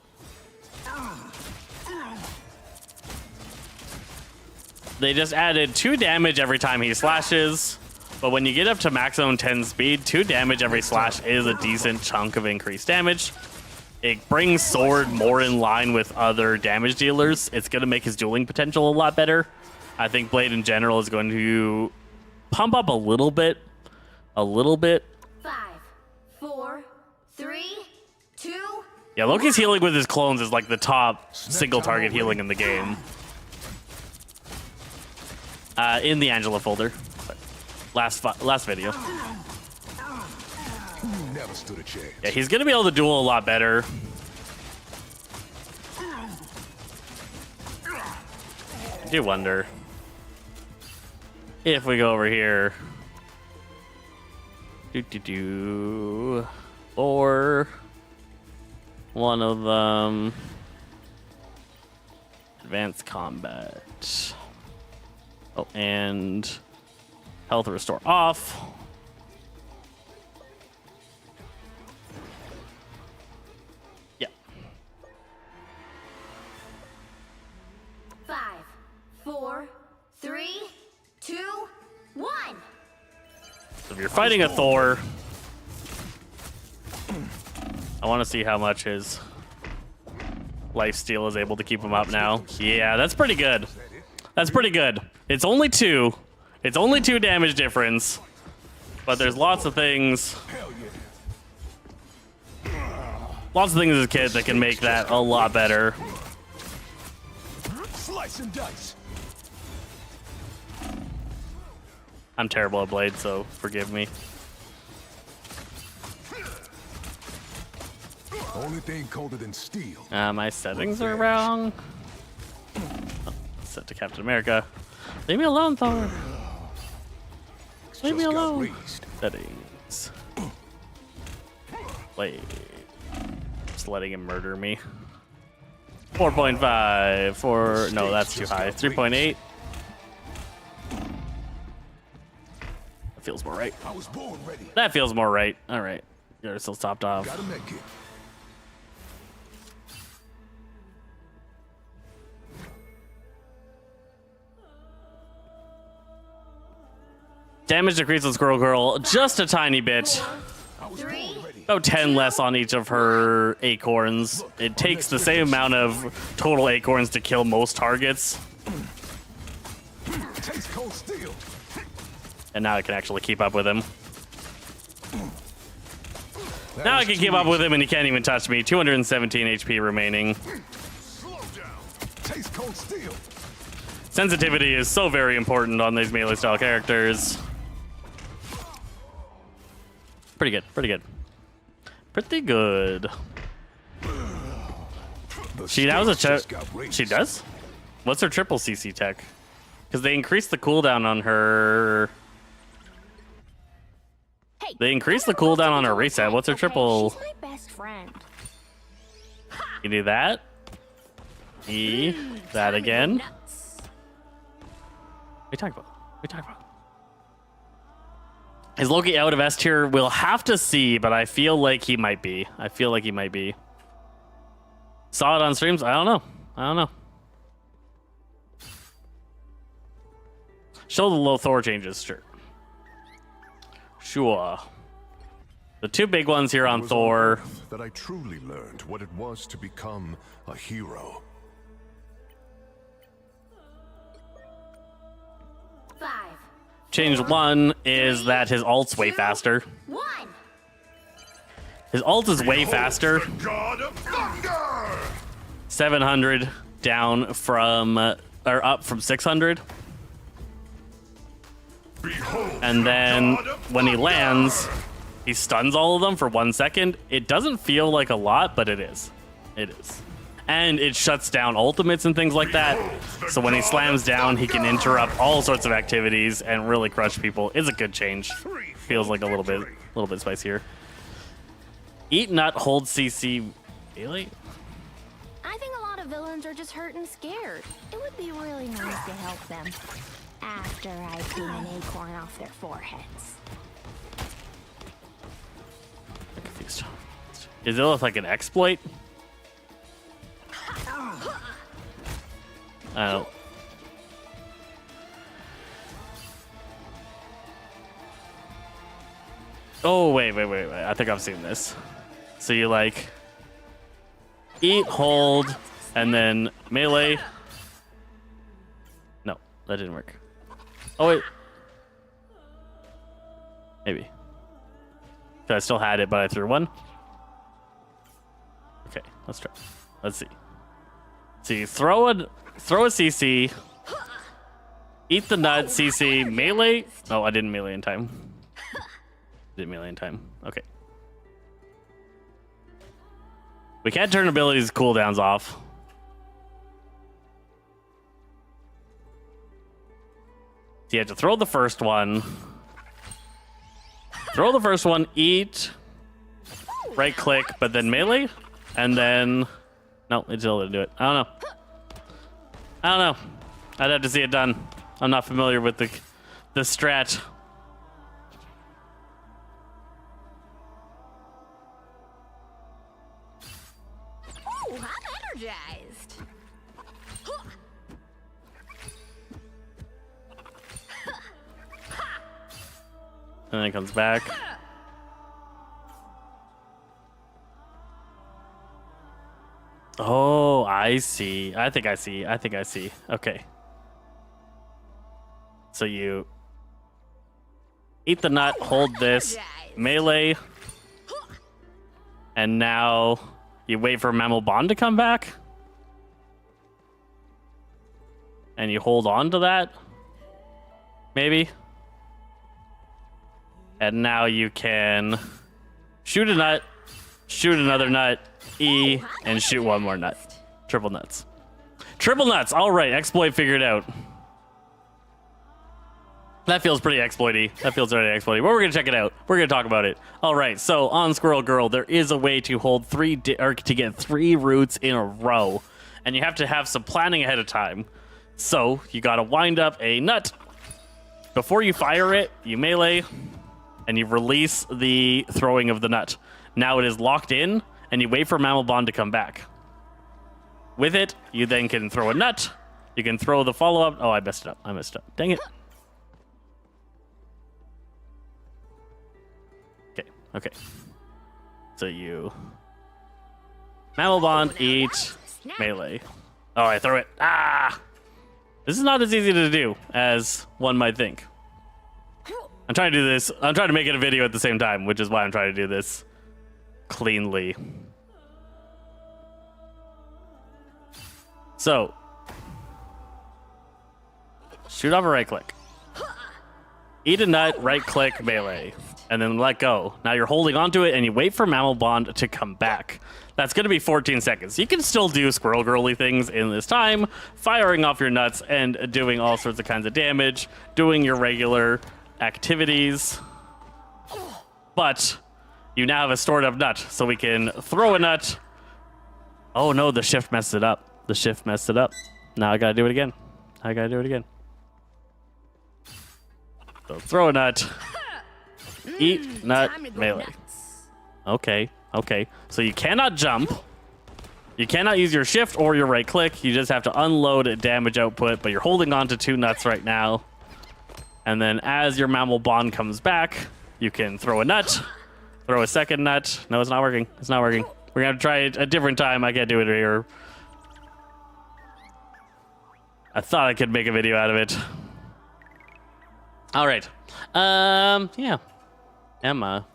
They just added 2 damage every time he slashes. But when you get up to maximum 10 speed, 2 damage every slash is a decent chunk of increased damage. It brings Sword more in line with other damage dealers. It's going to make his dueling potential a lot better. I think Blade in general is going to pump up a little bit. A little bit. 5, 4, 3, 2. Yeah, Loki's healing with his clones is like the top single target healing in the game. In the Angela folder. Last video. Never stood a chance. Yeah, he's going to be able to duel a lot better. I do wonder if we go over here. Or one of them. Advanced combat. Oh, and health restore off. Yeah. 5, 4, 3, 2, 1. So if you're fighting a Thor, I want to see how much his lifesteal is able to keep him up now. Yeah, that's pretty good. That's pretty good. It's only 2. It's only 2 damage difference. But there's lots of things. Lots of things as a kid that can make that a lot better. Slice and dice. I'm terrible at Blade, so forgive me. Only thing colder than steel. My settings are wrong. Oh, set to Captain America. Leave me alone, Thor. Leave me Just got alone. raised. Settings. Blade. Just letting him murder me. 4.5. 4. No, that's too high. 3.8. That feels more right. I was born ready. That feels more right. All right. You're still topped off. Got a med kit. Damage decreases Squirrel Girl just a tiny bit. I was 3, born ready. About 10 less on each of her acorns. It takes the same amount of total acorns to kill most targets. Taste cold steel. And now I can actually keep up with him. That Now I was can too keep up easy. with him and he can't even touch me. 217 HP remaining. Slow down. Taste cold steel. Sensitivity is so very important on these melee style characters. Pretty good, pretty good. Pretty good. The She now has a stakes just got raised. She does? What's her triple CC tech? Because they increased the cooldown on her. Hey, They increased the cooldown on her reset. What's her triple? She's my best friend. You do that. That again. Nuts. What are you talking about? What are you talking about? Is Loki out of S tier? We'll have to see, but I feel like he might be. I feel like he might be. Saw it on streams? I don't know. I don't know. Show the low Thor changes, sure. Sure. The two big ones here on It was Thor. Earth that I truly learned what it was to become a hero. 5, Change one is that his ult's way faster. 1. His ult is way faster. God of Thunder! 700 down from, or up from 600. Behold, And then God of when he Thunder! lands, he stuns all of them for 1 second. It doesn't feel like a lot, but it is. It is. And it shuts down ultimates and things like that. So when he slams down, he can interrupt all sorts of activities and really crush people. It's a good change. Feels like a little bit spicier. Eat nut, hold CC. Really? I think a lot of villains are just hurt and scared. It would be really nice to help them after I clean an acorn off their foreheads. I'm confused. Is it like an exploit? I don't. Oh, wait. I think I've seen this. So you like eat, hold, and then melee. No, that didn't work. Oh, wait. Maybe. I still had it, but I threw one. Okay, let's try. Let's see. See, throw a CC. Eat the nut, CC, melee. Oh, I didn't melee in time. Didn't melee in time. Okay. We can't turn abilities cooldowns off. So you have to throw the first one. Throw the first one, eat, right click, but then melee, and then no, it still didn't do it. I don't know. I'd have to see it done. I'm not familiar with the strat. Oh, I'm energized. And then it comes back. Oh, I see. I think I see. Okay. So you eat the nut, hold this, melee, and now You wait for Mammal Bond to come back. And you hold on to that. Maybe. And now you can shoot a nut, shoot another nut, E, and shoot one more nut. Triple nuts. Triple nuts! Alright, exploit figured out. That feels pretty exploity. That feels very exploity. But we're gonna check it out. We're gonna talk about it. All right. So on Squirrel Girl, there is a way to hold or to get 3 roots in a row, and you have to have some planning ahead of time. So you gotta wind up a nut. Before you fire it, you melee, and you release the throwing of the nut. Now it is locked in, and you wait for Mammal Bond to come back. With it, you then can throw a nut. You can throw the follow-up. Oh, I messed it up. I messed it up. Dang it. Okay. So you Mammal Bond, eat, melee. Oh, I throw it. Ah! This is not as easy to do as one might think. I'm trying to do this. I'm trying to make it a video at the same time, which is why I'm trying to do this cleanly. So, shoot off a right click. Eat a nut, right click, melee. And then let go. Now you're holding onto it and you wait for Mammal Bond to come back. That's going to be 14 seconds. You can still do Squirrel Girly things in this time, firing off your nuts and doing all sorts of kinds of damage, doing your regular activities. But you now have a stored up nut, so we can throw a nut. Oh no, the shift messed it up. The shift messed it up. Now I got to do it again. So throw a nut. Eat, nut, melee. Okay. So you cannot jump. You cannot use your shift or your right click. You just have to unload damage output, but you're holding on to 2 nuts right now. And then as your Mammal Bond comes back, you can throw a nut, throw a second nut. No, it's not working. We're going to have to try it a different time. I can't do it here. I thought I could make a video out of it. All right. Yeah. Emma.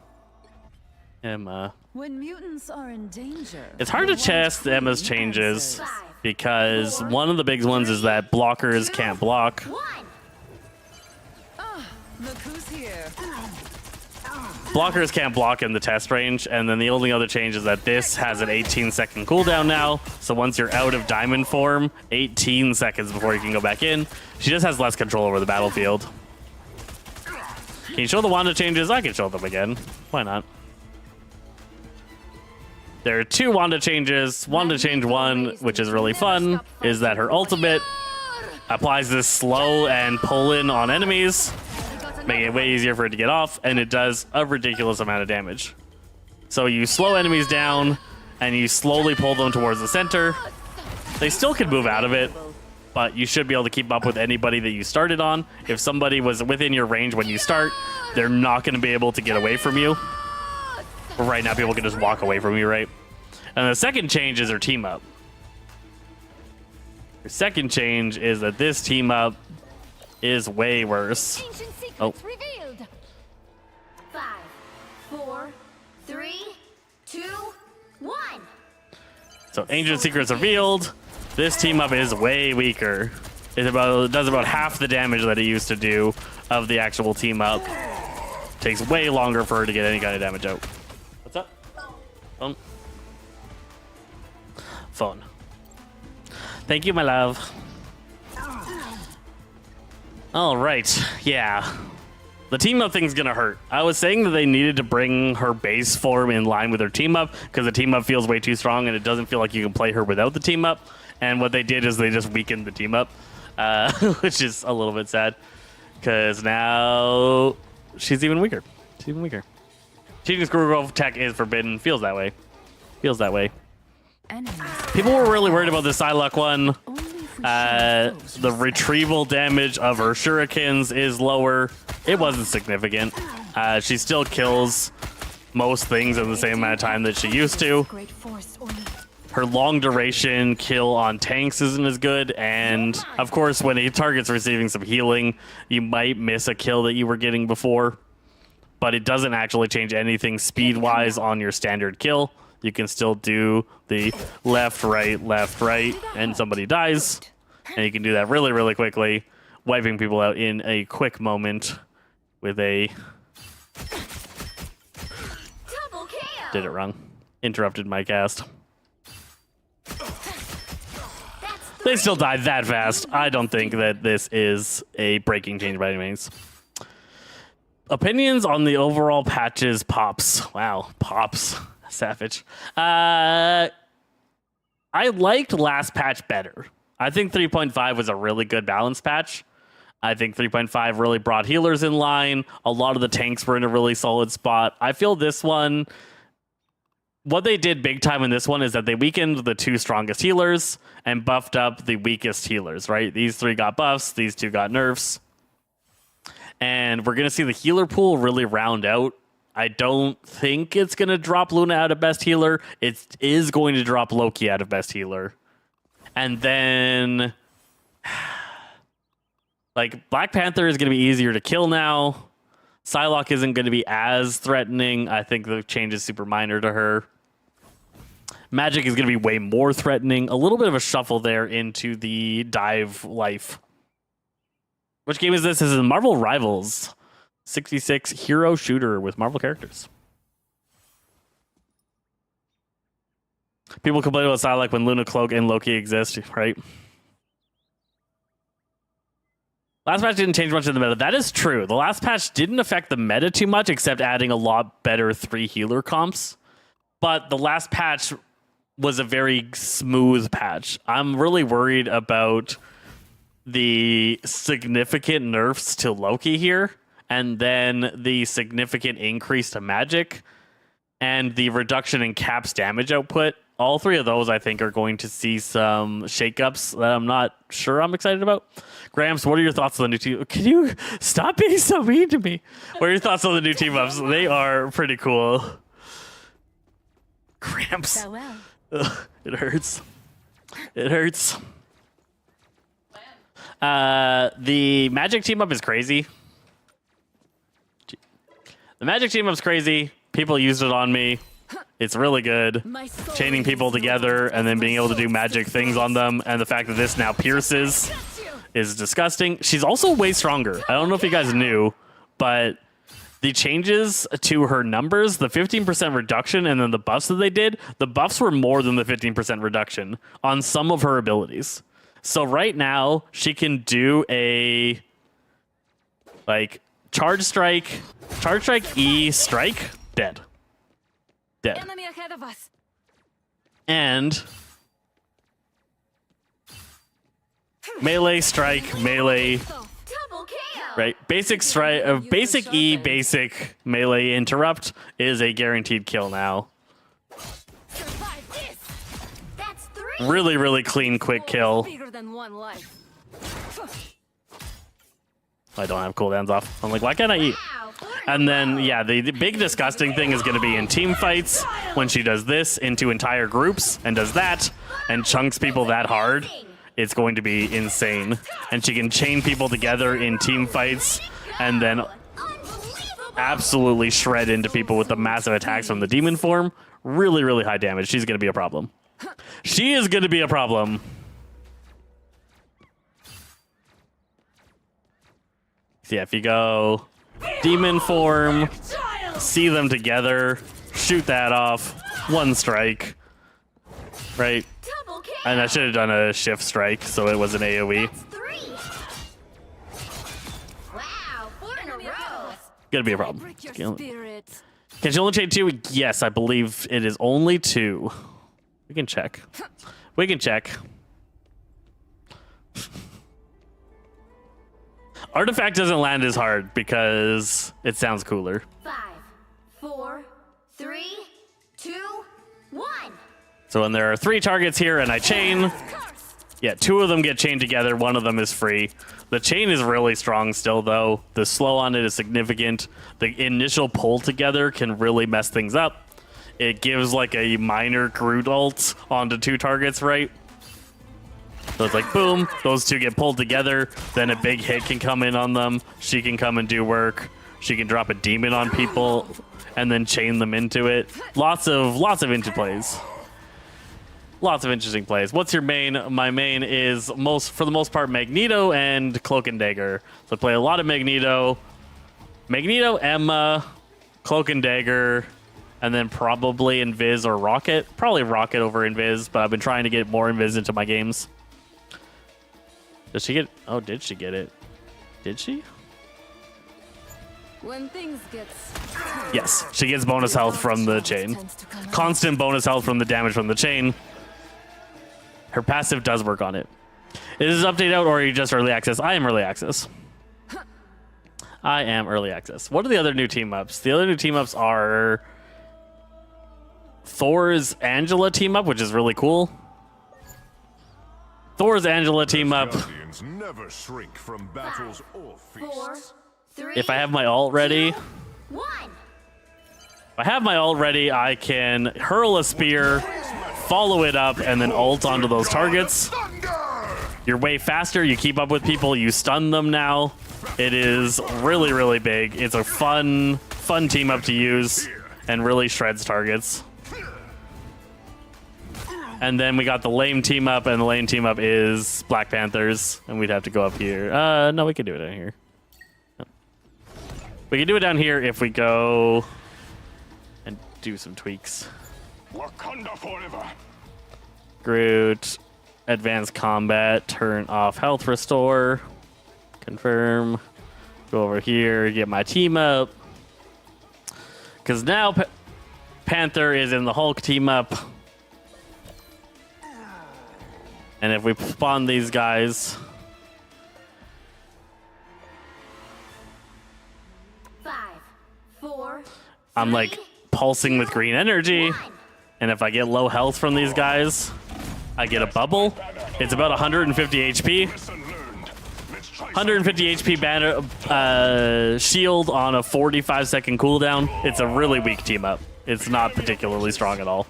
When mutants are in danger, It's hard to test Emma's changes because one of the big ones is that blockers can't block. look who's here. Blockers can't block in the test range, and then the only other change is that this has an 18-second cooldown now. So once you're out of diamond form, 18 seconds before you can go back in. She just has less control over the battlefield. Can you show the Wanda changes? I can show them again. Why not? There are 2 Wanda changes. Wanda change 1, which is really fun, is that her ultimate applies this slow and pull in on enemies, making it way easier for it to get off, and it does a ridiculous amount of damage. So you slow enemies down, and you slowly pull them towards the center. They still can move out of it, but you should be able to keep up with anybody that you started on. If somebody was within your range when you start, they're not going to be able to get away from you. But right now, people can just walk away from you, right? And the second change is her team up. Her second change is that this team up is way worse. Ancient secrets Oh. revealed. 5, 4, 3, 2, 1. So Ancient Secrets revealed. This team up is way weaker. It does about half the damage that it used to do of the actual team up. Takes way longer for her to get any kind of damage out. What's up? Phone. Thank you, my love. All right. Yeah. The team up thing's gonna hurt. I was saying that they needed to bring her base form in line with her team up because the team up feels way too strong and it doesn't feel like you can play her without the team up. And what they did is they just weakened the team up, which is a little bit sad because now she's even weaker. She's even weaker. Cheating Squirrel Girl tech is forbidden. Feels that way. People were really worried about the Psylocke one. The retrieval damage of her shurikens is lower. It wasn't significant. She still kills most things in the same amount of time that she used to. Her long duration kill on tanks isn't as good, and of course when a target's receiving some healing, you might miss a kill that you were getting before, but it doesn't actually change anything speed-wise on your standard kill. You can still do the left, right, and somebody dies. And you can do that really, really quickly, wiping people out in a quick moment with a... Double KO. Did it wrong. Interrupted my cast. They still died that fast. I don't think that this is a breaking change by any means. Opinions on the overall patches. Pops. Wow. Pops. Savage. I liked last patch better. I think 3.5 was a really good balanced patch. I think 3.5 really brought healers in line. A lot of the tanks were in a really solid spot. I feel this one... What they did big time in this one is that they weakened the 2 strongest healers and buffed up the weakest healers, right? These 3 got buffs, these 2 got nerfs. And we're going to see the healer pool really round out. I don't think it's going to drop Luna out of best healer. It is going to drop Loki out of best healer. And then... like, Black Panther is going to be easier to kill now. Psylocke isn't going to be as threatening. I think the change is super minor to her. Magic is going to be way more threatening. A little bit of a shuffle there into the dive life. Which game is this? This is Marvel Rivals. 66 hero shooter with Marvel characters. People complain about Psylocke when Luna, Cloak, and Loki exist, right? Last patch didn't change much in the meta. That is true. The last patch didn't affect the meta too much, except adding a lot better 3 healer comps. But the last patch was a very smooth patch. I'm really worried about the significant nerfs to Loki here, and then the significant increase to Magic, and the reduction in Cap's damage output. All 3 of those, I think, are going to see some shakeups that I'm not sure I'm excited about. Gramps, what are your thoughts on the new team? Can you stop being so mean to me? What are your thoughts on the new team ups? They are pretty cool. Gramps. Farewell. Ugh, it hurts. It hurts. The Magic team up is crazy. The Magic team up's crazy. People used it on me. It's really good. Chaining people together and then being able to do magic things on them. And the fact that this now pierces is disgusting. She's also way stronger. I don't know if you guys knew, but the changes to her numbers, the 15% reduction and then the buffs that they did, the buffs were more than the 15% reduction on some of her abilities. So right now, she can do a like charge strike E strike, dead. Dead. Enemy ahead of us. And melee strike, melee, Double KO. right? Basic strike, basic E, basic melee interrupt is a guaranteed kill now. Survive this. That's 3. Really, really clean, quick kill. Bigger than one life. I don't have cooldowns off. I'm like, why can't I eat? Wow. And then, yeah, the big disgusting thing is going to be in team fights when she does this into entire groups and does that and chunks people that hard. It's going to be insane. And she can chain people together in team fights and then absolutely shred into people with the massive attacks from the demon form. Really, really high damage. She's going to be a problem. She is going to be a problem. So yeah, if you go demon form, see them together, shoot that off, 1 strike, right? Double KO. And I should have done a shift strike so it was an AoE. That's 3. Wow, 4 in a row. Gonna be a problem. Break your spirit. Can she only chain 2? Yes, I believe it is only 2. We can check. We can check. Artifact doesn't land as hard because it sounds cooler. 5, 4, 3, 2, 1. So when there are 3 targets here and I chain, yeah, 2 of them get chained together, 1 of them is free. The chain is really strong still, though. The slow on it is significant. The initial pull together can really mess things up. It gives like a minor Groot ult onto 2 targets, right? So it's like, boom, those 2 get pulled together, then a big hit can come in on them. She can come and do work. She can drop a demon on people. and then chain them into it. Lots of interplays. Lots of interesting plays. What's your main? My main is for the most part Magneto and Cloak and Dagger. So I play a lot of Magneto, Emma, Cloak and Dagger, and then probably Invis or Rocket. Probably Rocket over Invis, but I've been trying to get more Invis into my games. Did she get? Oh, did she get it? Did she? When things get Yes, she gets bonus health from the chain. Constant bonus health from the damage from the chain. Her passive does work on it. Is this update out or are you just early access? I am early access. I am early access. What are the other new team ups? The other new team ups are Thor's Angela team up, which is really cool. Thor's Angela team up. Guardians never shrink from battles or 4, feasts. 3, If I have my ult ready, 1. if I have my ult ready, I can hurl a spear, follow it up, and then ult onto those targets. You're way faster. You keep up with people. You stun them now. It is really, really big. It's a fun team up to use and really shreds targets. And then we got the lame team up, and the lame team up is Black Panthers, and we'd have to go up here. No, we can do it down here. We can do it down here if we go and do some tweaks. Wakanda forever. Groot, advanced combat, turn off health restore, confirm, go over here, get my team up. Because now Panther is in the Hulk team up. And if we spawn these guys, 5, 4. I'm like pulsing with green energy. And if I get low health from these guys, I get a bubble. It's about 150 HP. 150 HP banner, shield on a 45-second cooldown. It's a really weak team up. It's not particularly strong at all.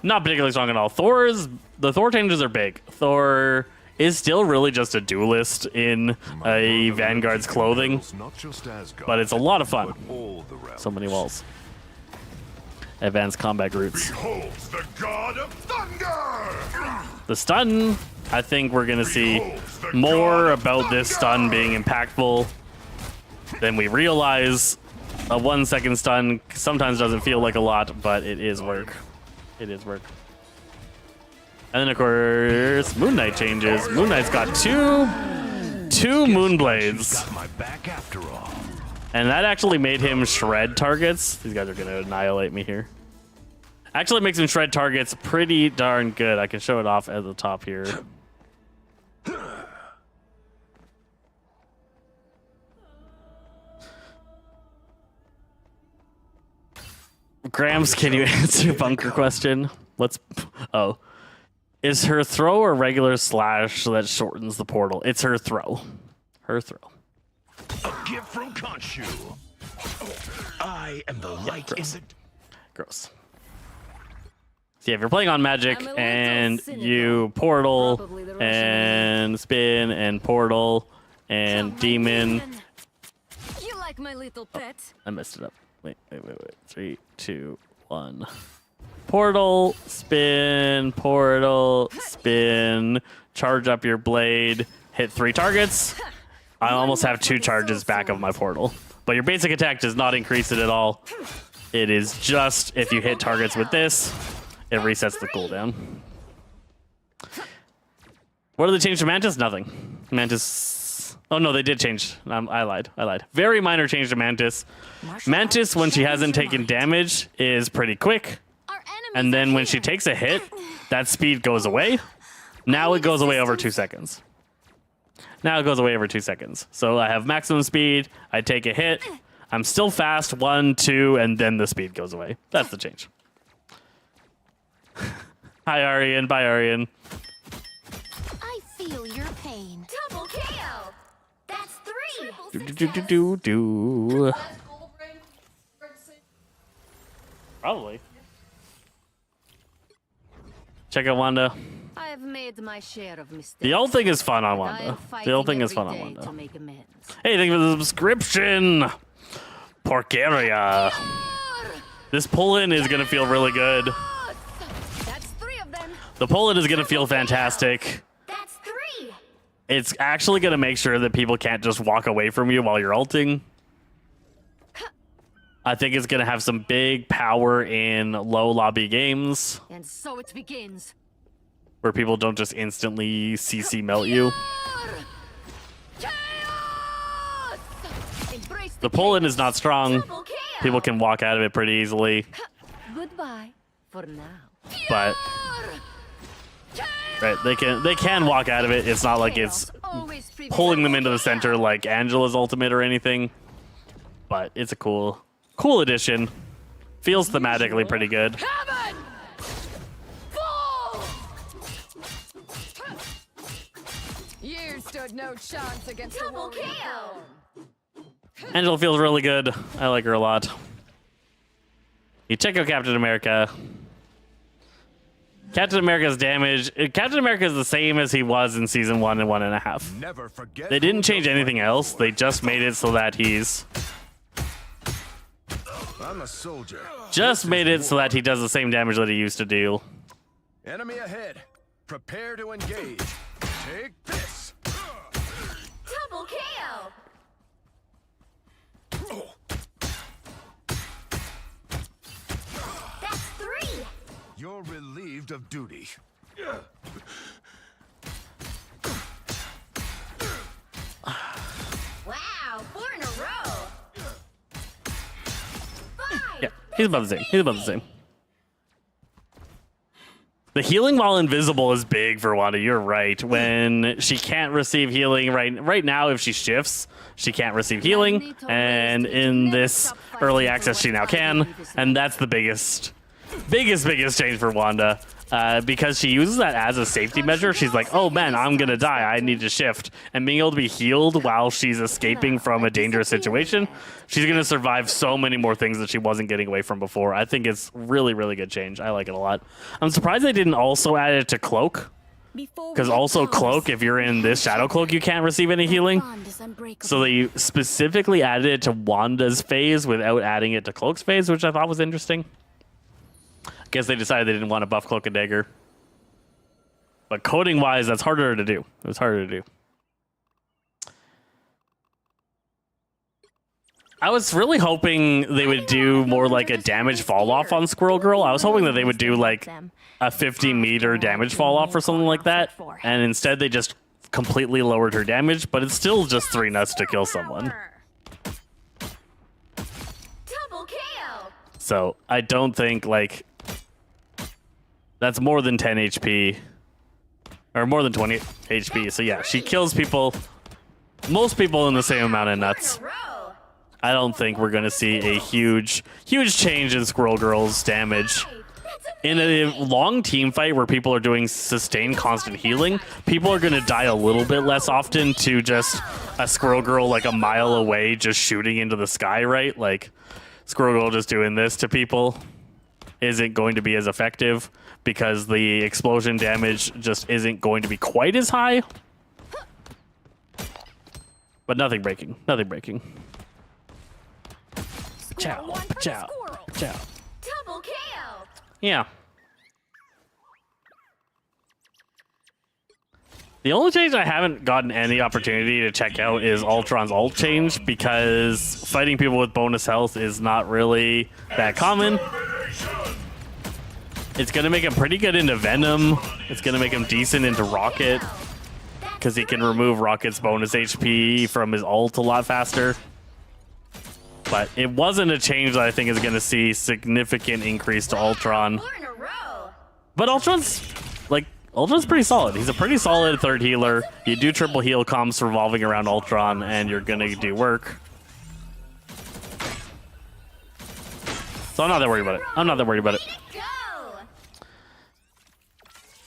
Not particularly strong at all. The Thor changes are big. Thor is still really just a duelist in a Vanguard's clothing, but it's a lot of fun. So many walls. Advanced combat groups. Beholds the god of thunder! The stun, I think we're going to see more about this stun being impactful than we realize. A 1 second stun sometimes doesn't feel like a lot, but it is work. It is work. And then, of course, Moon Knight changes. Moon Knight's got two Moonblades. My back after all. And that actually made him shred targets. These guys are going to annihilate me here. Actually makes him shred targets pretty darn good. I can show it off at the top here. Grams, can you answer bunker question? Oh. Is her throw or regular slash that shortens the portal? It's her throw. Her throw. A gift from Khonshu. I am the light in the... Gross. See, if you're playing on Magic I'm a little and cynical. you portal Probably the Russian and spin and portal and demon. You like my little pet? I messed it up. Wait. 3, 2, 1. Portal, spin, charge up your blade, hit 3 targets. I almost have 2 charges back of my portal. But your basic attack does not increase it at all. It is just if you hit targets with this, it resets the cooldown. What did they change to Mantis? Nothing. Mantis... Oh, no, they did change. I lied. Very minor change to Mantis. Mantis, when she hasn't taken damage, is pretty quick. And then when she takes a hit, that speed goes away. Now it goes away over 2 seconds. So I have maximum speed. I take a hit. I'm still fast. 1, 2, and then the speed goes away. That's the change. Hi, Arian. Bye, Arian. I feel your pain. Double KO. That's 3. Do. Probably. Check out Wanda. I've made my share of mistakes. The old thing is fun on Wanda. The old thing is fun on Wanda. Hey, thank you for the subscription. Porcaria. This pull-in is going to feel really good. That's 3 of them. The pull-in is going to feel fantastic. That's 3. It's actually going to make sure that people can't just walk away from you while you're ulting. I think it's going to have some big power in low lobby games And so it begins. where people don't just instantly CC melt you. Chaos! Embrace The pull-in is not strong. Double kill. People can walk out of it pretty easily, Goodbye for now. but right, they can walk out of it. It's not like it's Always pulling them into the center like Angela's ultimate or anything, but it's a cool addition. Feels thematically pretty good. Heaven! Fall! You stood no chance against Double a warrior. kill. Angela feels really good. I like her a lot. You check out Captain America. Captain America's damage. Captain America is the same as he was in season 1 and 1.5. Never forget. They didn't change anything else. They just made it so that I'm a soldier. he does the same damage that he used to do. Enemy ahead. Prepare to engage. Take this. Double kill. That's 3. You're relieved of duty. Wow, 4 in a row. 5. Yeah, he's about the same. He's about the same. The healing while invisible is big for Wanda. You're right. When she can't receive healing right now, if she shifts, she can't receive healing. And in this early access, she now can. And that's the biggest change for Wanda. Because she uses that as a safety measure. She's like, oh man, I'm gonna die. I need to shift. And being able to be healed while she's escaping from a dangerous situation, she's gonna survive so many more things that she wasn't getting away from before. I think it's really, really good change. I like it a lot. I'm surprised they didn't also add it to Cloak. Because also Cloak, if you're in this Shadow Cloak, you can't receive any healing. So they specifically added it to Wanda's phase without adding it to Cloak's phase, which I thought was interesting. I guess they decided they didn't want to buff Cloak and Dagger. But coding-wise, that's harder to do. It was harder to do. I was really hoping they would do more like a damage fall-off on Squirrel Girl. I was hoping that they would do like a 50-meter damage fall-off or something like that. And instead, they just completely lowered her damage. But it's still just 3 nuts to kill someone. Double kill. So I don't think like... That's more than 10 HP. Or more than 20 HP. So yeah, she kills people. Most people in the same amount of nuts. I don't think we're going to see a huge change in Squirrel Girl's damage. In a long team fight where people are doing sustained constant healing, people are going to die a little bit less often to just a Squirrel Girl like a mile away just shooting into the sky, right? Like, Squirrel Girl just doing this to people isn't going to be as effective because the explosion damage just isn't going to be quite as high. But nothing breaking. Nothing breaking. Ciao. Ciao. Ciao. Double kill. Yeah. The only change I haven't gotten any opportunity to check out is Ultron's ult change because fighting people with bonus health is not really that common. It's going to make him pretty good into Venom. It's going to make him decent into Rocket because he can remove Rocket's bonus HP from his ult a lot faster. But it wasn't a change that I think is going to see significant increase to Ultron. 4 in a row. But Ultron's pretty solid. He's a pretty solid third healer. You do triple heal comps revolving around Ultron, and you're going to do work. So I'm not that worried about it. I'm not that worried about it. Go.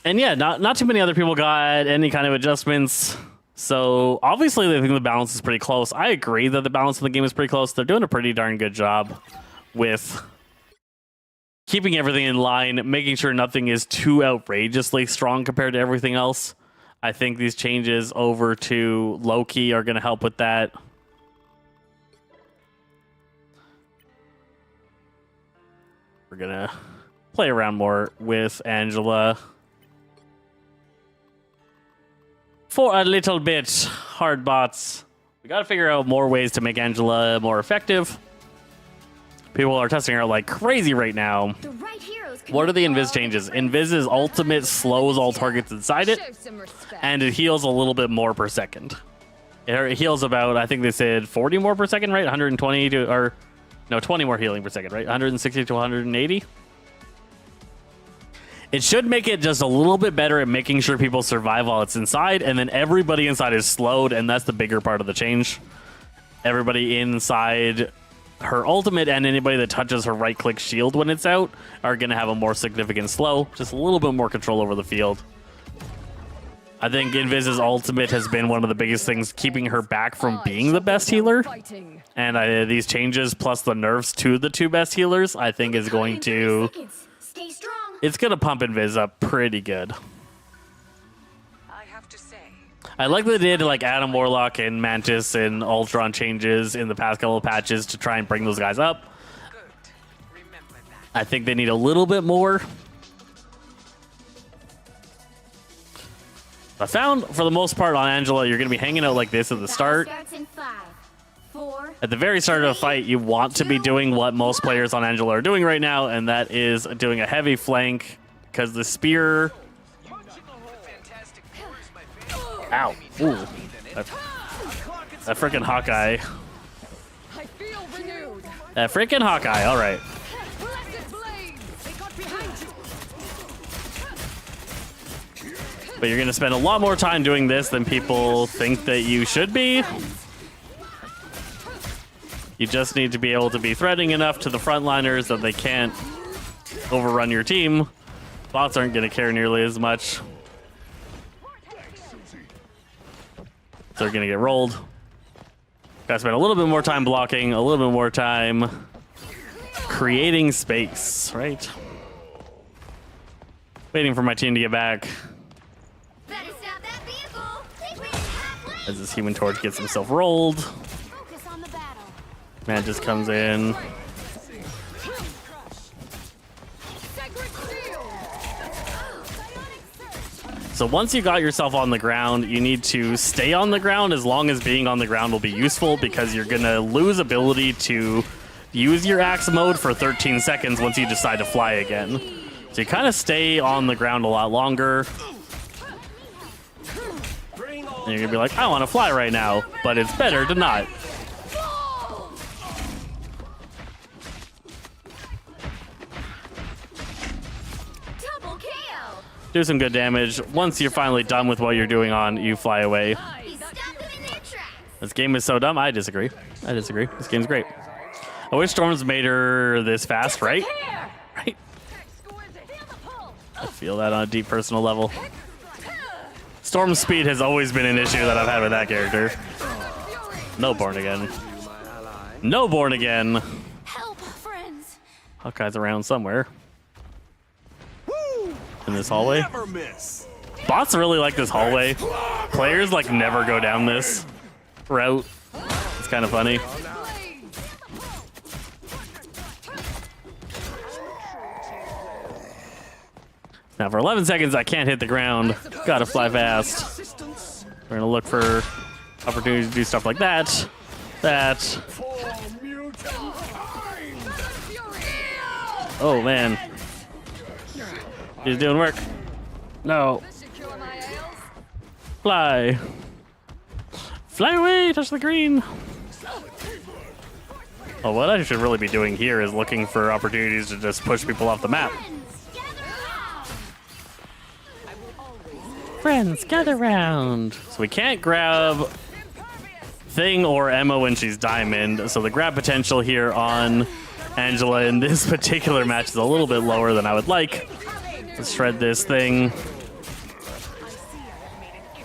And yeah, not too many other people got any kind of adjustments. So obviously they think the balance is pretty close. I agree that the balance of the game is pretty close. They're doing a pretty darn good job with keeping everything in line, making sure nothing is too outrageously strong compared to everything else. I think these changes over to Loki are going to help with that. We're going to play around more with Angela for a little bit. Hard bots. We got to figure out more ways to make Angela more effective. People are testing her like crazy right now. The right heroes can What are the make Invis changes? Invis's ultimate slows all targets inside it, Show some respect. and it heals a little bit more per second. It heals about, I think they said 40 more per second, right? 120 to, or no, 20 more healing per second, right? 160 to 180. It should make it just a little bit better at making sure people survive while it's inside, and then everybody inside is slowed, and that's the bigger part of the change. Everybody inside her ultimate and anybody that touches her right-click shield when it's out are going to have a more significant slow, just a little bit more control over the field. I think Invis's ultimate has been one of the biggest things keeping her back from being the best healer. Fighting. And these changes plus the nerfs to the two best healers, I think is going to... Stay strong. It's going to pump Invis up pretty good. I have to say, I like that they did like Adam Warlock and Mantis and Ultron changes in the past couple of patches to try and bring those guys up. good. Remember that. I think they need a little bit more. I found, for the most part, on Angela, you're going to be hanging out like this at the start. Starts in 5, 4. At the very start of a fight, you want to be doing what most players on Angela are doing right now, and that is doing a heavy flank, because the spear... Fantastic Four is my favorite. Ow. Ooh. That freaking Hawkeye. I feel renewed. That freaking Hawkeye, alright. Blessed blade. They got behind you. But you're going to spend a lot more time doing this than people think that you should be. You just need to be able to be threatening enough to the frontliners that they can't overrun your team. Bots aren't going to care nearly as much. So they're going to get rolled. Got to spend a little bit more time blocking, a little bit more time creating space, right? Waiting for my team to get back. Better stop that vehicle. Take me halfway. As this Human Torch gets himself rolled. Focus on the battle. Man just comes in. Sacred seal. So once you got yourself on the ground, you need to stay on the ground as long as being on the ground will be useful, because you're going to lose ability to use your axe mode for 13 seconds once you decide to fly again. So you kind of stay on the ground a lot longer. And you're going to be like, I want to fly right now, but it's better to not. Double KO. Do some good damage. Once you're finally done with what you're doing on, you fly away. He stopped them in their tracks. This game is so dumb. I disagree. I disagree. This game's great. I wish Storm's made her this fast, right? Right? I feel that on a deep personal level. Storm's speed has always been an issue that I've had with that character. No Born Again. No Born Again. Help, friends. Hawkeye's around somewhere. In this hallway. Never miss. Bots really like this hallway. Players like never go down this route. It's kind of funny. Now for 11 seconds, I can't hit the ground. Gotta fly fast. We're gonna look for opportunities to do stuff like that. Oh man. He's doing work. No. Secure my ails. Fly. Fly away, touch the green. Oh, what I should really be doing here is looking for opportunities to just push people off the map. Friends, gather round. So we can't grab Thing or Emma when she's diamond. So the grab potential here on Angela in this particular match is a little bit lower than I would like. Let's shred this thing.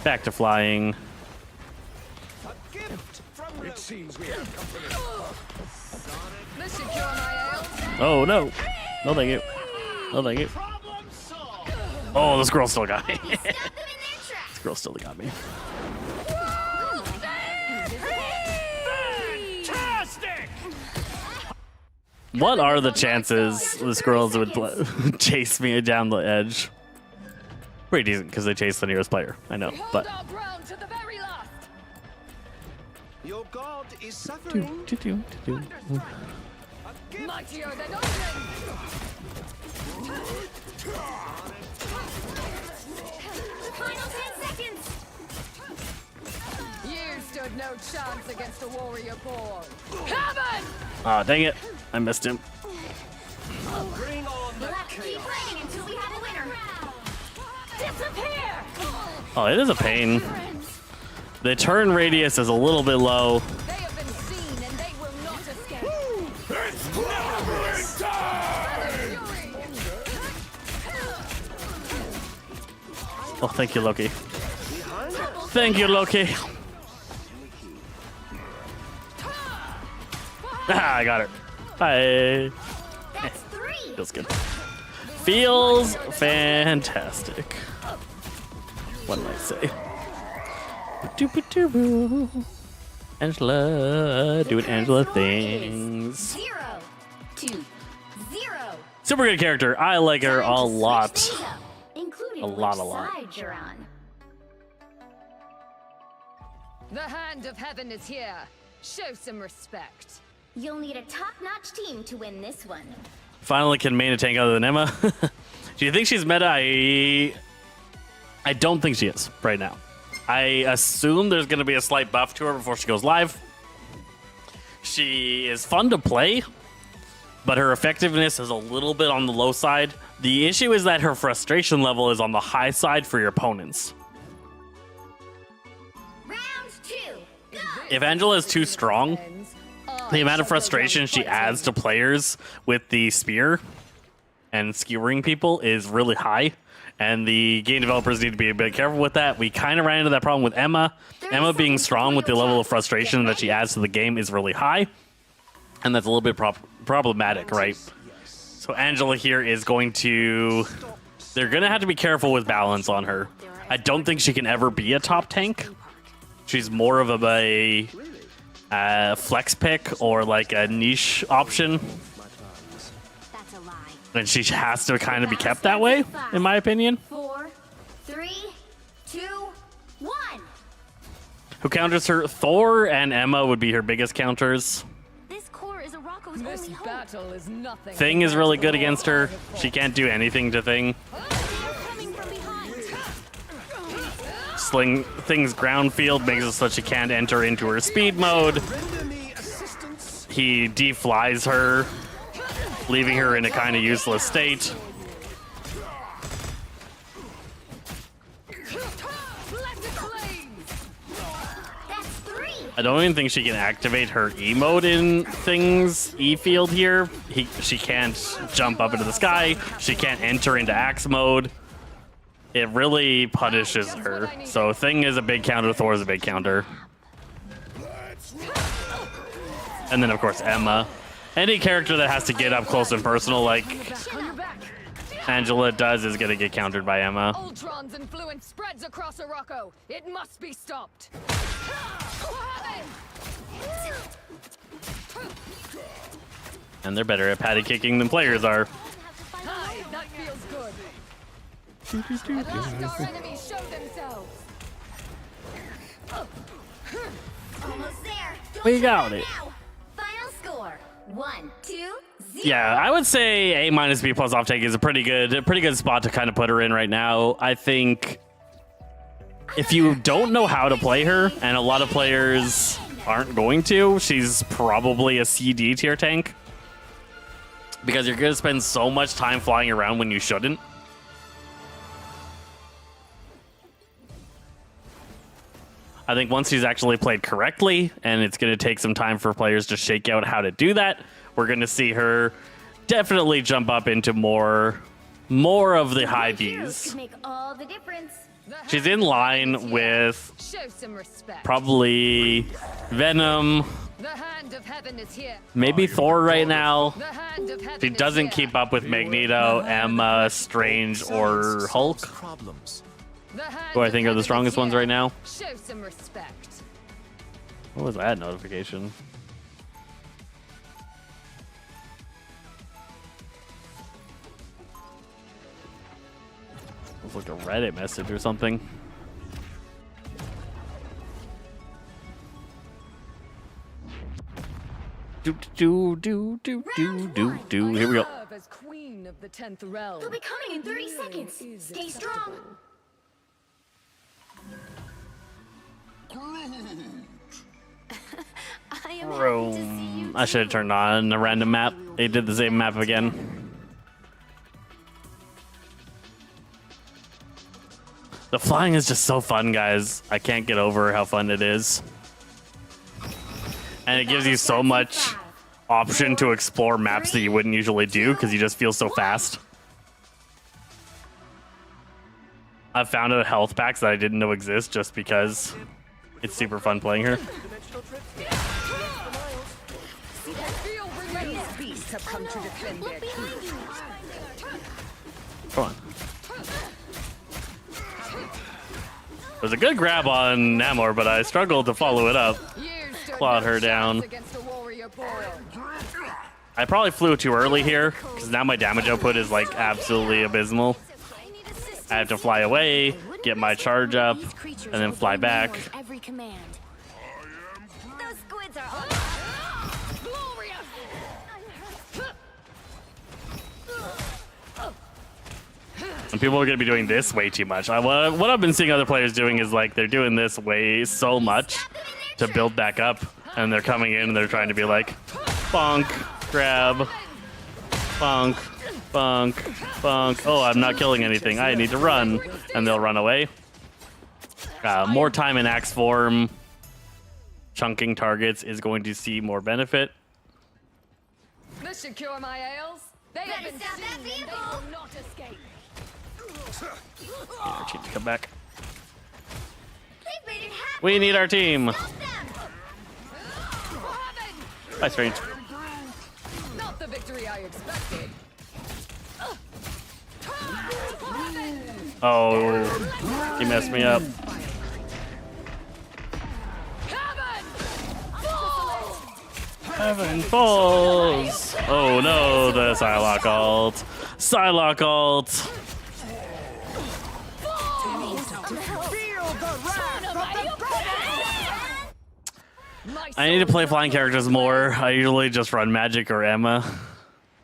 Back to flying. It seems we have company. Secure my ails. Oh no. No thank you. Oh, thank you. Oh, this girl still got me. Stop them in their tracks. This girl still got me. Fantastic! What are the chances this girl would chase me down the edge? Pretty decent because they chase the nearest player. I know, but. Hold our ground to the very last. Your god is suffering. Mightier than Odin. Final 10 seconds. You stood no chance against a warrior born. Heaven! Ah, dang it. I missed him. Bring on We'll the have to keep fighting until we have a winner. Disappear! Oh, it is a pain. The turn radius is a little bit low. They have been seen and they will not escape. It's clobbering time! Oh, thank you, Loki. Thank you, Loki. Ah, I got her. Bye. That's 3. Feels good. Feels fantastic. What did I say? Doo-ba-doo-boo. Angela, doing Angela things. 0 to 0. Super good character. I like her Time a to switch lot. things up, including A lot, which a lot. side you're on. The hand of heaven is here. Show some respect. You'll need a top-notch team to win this one. Finally can main a tank other than Emma. Do you think she's meta? I don't think she is right now. I assume there's going to be a slight buff to her before she goes live. She is fun to play, but her effectiveness is a little bit on the low side. The issue is that her frustration level is on the high side for your opponents. Round 2. Go! If Angela is too strong, the amount of frustration she adds to players with the spear and skewering people is really high. And the game developers need to be a bit careful with that. We kind of ran into that problem with Emma. Emma being strong with the level of frustration that she adds to the game is really high. And that's a little bit problematic, right? So Angela here is going to... They're going to have to be careful with balance on her. I don't think she can ever be a top tank. She's more of a flex pick or like a niche option. That's a lie. And she has to kind of be kept that way, in my opinion. 4, 3, 2, 1. Who counters her? Thor and Emma would be her biggest counters. This core is Arako's This only hope. battle is nothing. Thing is really good against her. She can't do anything to Thing. They're coming from behind. Sling Thing's ground field makes it so she can't enter into her speed mode. Render me assistance. He deflies her, leaving her in a kind of useless state. That's 3. I don't even think she can activate her E mode in Thing's E field here. She can't jump up into the sky. She can't enter into Axe mode. It really punishes her. So Thing is a big counter, Thor is a big counter. And then of course Emma. Any character that has to get up close and personal like Angela does is gonna get countered by Emma. Ultron's influence spreads across Arako. It must be stopped. And they're better at patty kicking than players are. Hi, that feels good. At last our enemies show themselves. Almost there. Don't We turn got back it. now. Final score. 1, 2, 0. Yeah, I would say A minus B plus off take is a pretty good spot to kind of put her in right now. I think if you don't know how to play her, and a lot of players aren't going to, she's probably a CD tier tank. Because you're going to spend so much time flying around when you shouldn't. I think once she's actually played correctly, and it's going to take some time for players to shake out how to do that, we're going to see her definitely jump up into more of the high Heroes Bs. could make all the difference. She's in line with Show some respect. probably Venom, The hand of heaven is here. Maybe Thor right now. The hand of heaven He is doesn't here. keep up with Magneto, Emma, Strange, or Hulk, Problems. The hand who I of think are heaven the is strongest ones here. right now. Show some respect. What was that notification? It was like a Reddit message or something. Do. Here we go. Serve as queen of the 10th realm. They'll be coming in 30 seconds. Stay strong. I am happy to see you. I should have turned on a random map. They did the same map again. The flying is just so fun, guys. I can't get over how fun it is. And it gives you so much option to explore maps that you wouldn't usually do because you just feel so fast. I've found out health packs that I didn't know exist just because it's super fun playing her. These beasts have come to defend their king. Come on. It was a good grab on Namor, but I struggled to follow it up. Clawed her down. I probably flew too early here because now my damage output is like absolutely abysmal. I have to fly away, get my charge up, and then fly back. Every command. Those squids are And people are going to be doing this way too much. What I've been seeing other players doing is like they're doing this way so much to build back up, and they're coming in and they're trying to be like, bonk, grab, bonk, bonk, bonk. Oh, I'm not killing anything. I need to run, and they'll run away. More time in axe form, chunking targets is going to see more benefit. This should cure my ails. They have been stop that seen and they evil. will not escape. Need our team to come back. They've made it happen. We need our team. Stop them. Bye, Strange. Not the victory I expected. Oh, he messed me up. Heaven falls. Oh no, the Psylocke ult. Psylocke ult. I need to play flying characters more. I usually just run Magic or Emma.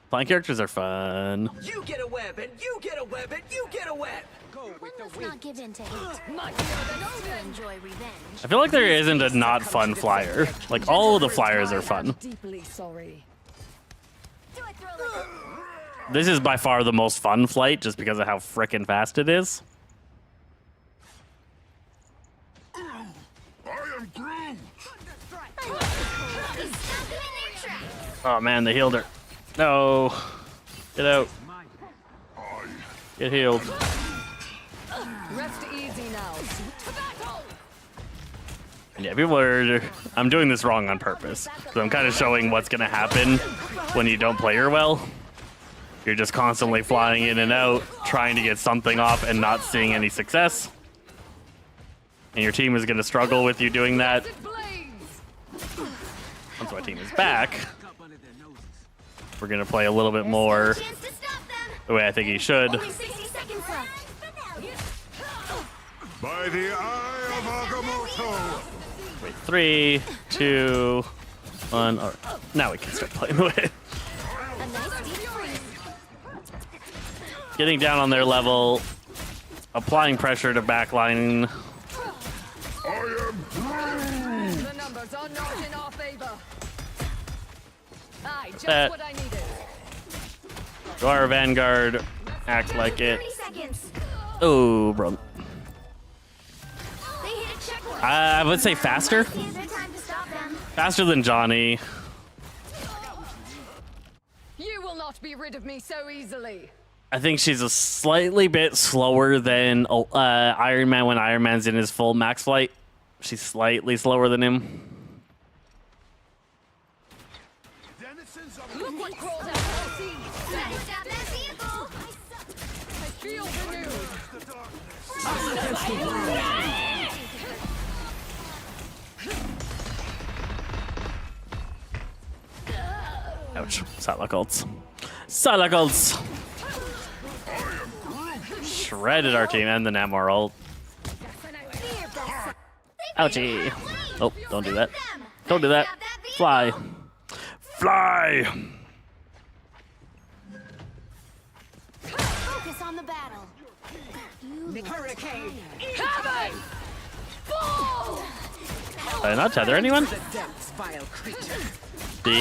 Flying characters are fun. You get a web, and you get a web, and you get a web. Let's not give in to hate. Mightier than Let's Odin. enjoy revenge. I feel like there isn't a not fun flyer. Like all of the flyers are fun. Deeply sorry. Do I throw like a... This is by far the most fun flight just because of how frickin' fast it is. I am Groot! Stop them in their tracks. Oh man, they healed her. No. Get out. Get healed. Rest easy now. To battle. And yeah, people are... I'm doing this wrong on purpose. So I'm kind of showing what's going to happen when you don't play her well. You're just constantly flying in and out, trying to get something off and not seeing any success. And your team is going to struggle with you doing that. Once my team is back, we're going to play a little bit more Chance to stop them. the way I think he should. Only 60 seconds left. By the eye of Agamotto! Wait, 3, 2, 1. All right. Now we can start playing the way. A nice deep freeze. Getting down on their level, applying pressure to backline. The numbers are not in our favor. Aye, just That- what I needed. To our Vanguard, act like it. 30 seconds. Oh, bro. They hit a checkpoint. I would say faster. Here's their time to stop them. Faster than Johnny. You will not be rid of me so easily. I think she's a slightly bit slower than Iron Man when Iron Man's in his full max flight. She's slightly slower than him. denizens of Look what crawled out of the sea. Stop that vehicle! I feel renewed. Ouch. Psylocke ults. Psylocke ults! Shredded our team and the Namor ult. Ouchie. Oh, don't do that. Don't do that. Fly. Fly! Focus on the battle. Hurricane. Heaven! Fall! Did I not tether anyone? The depths, vile creature. The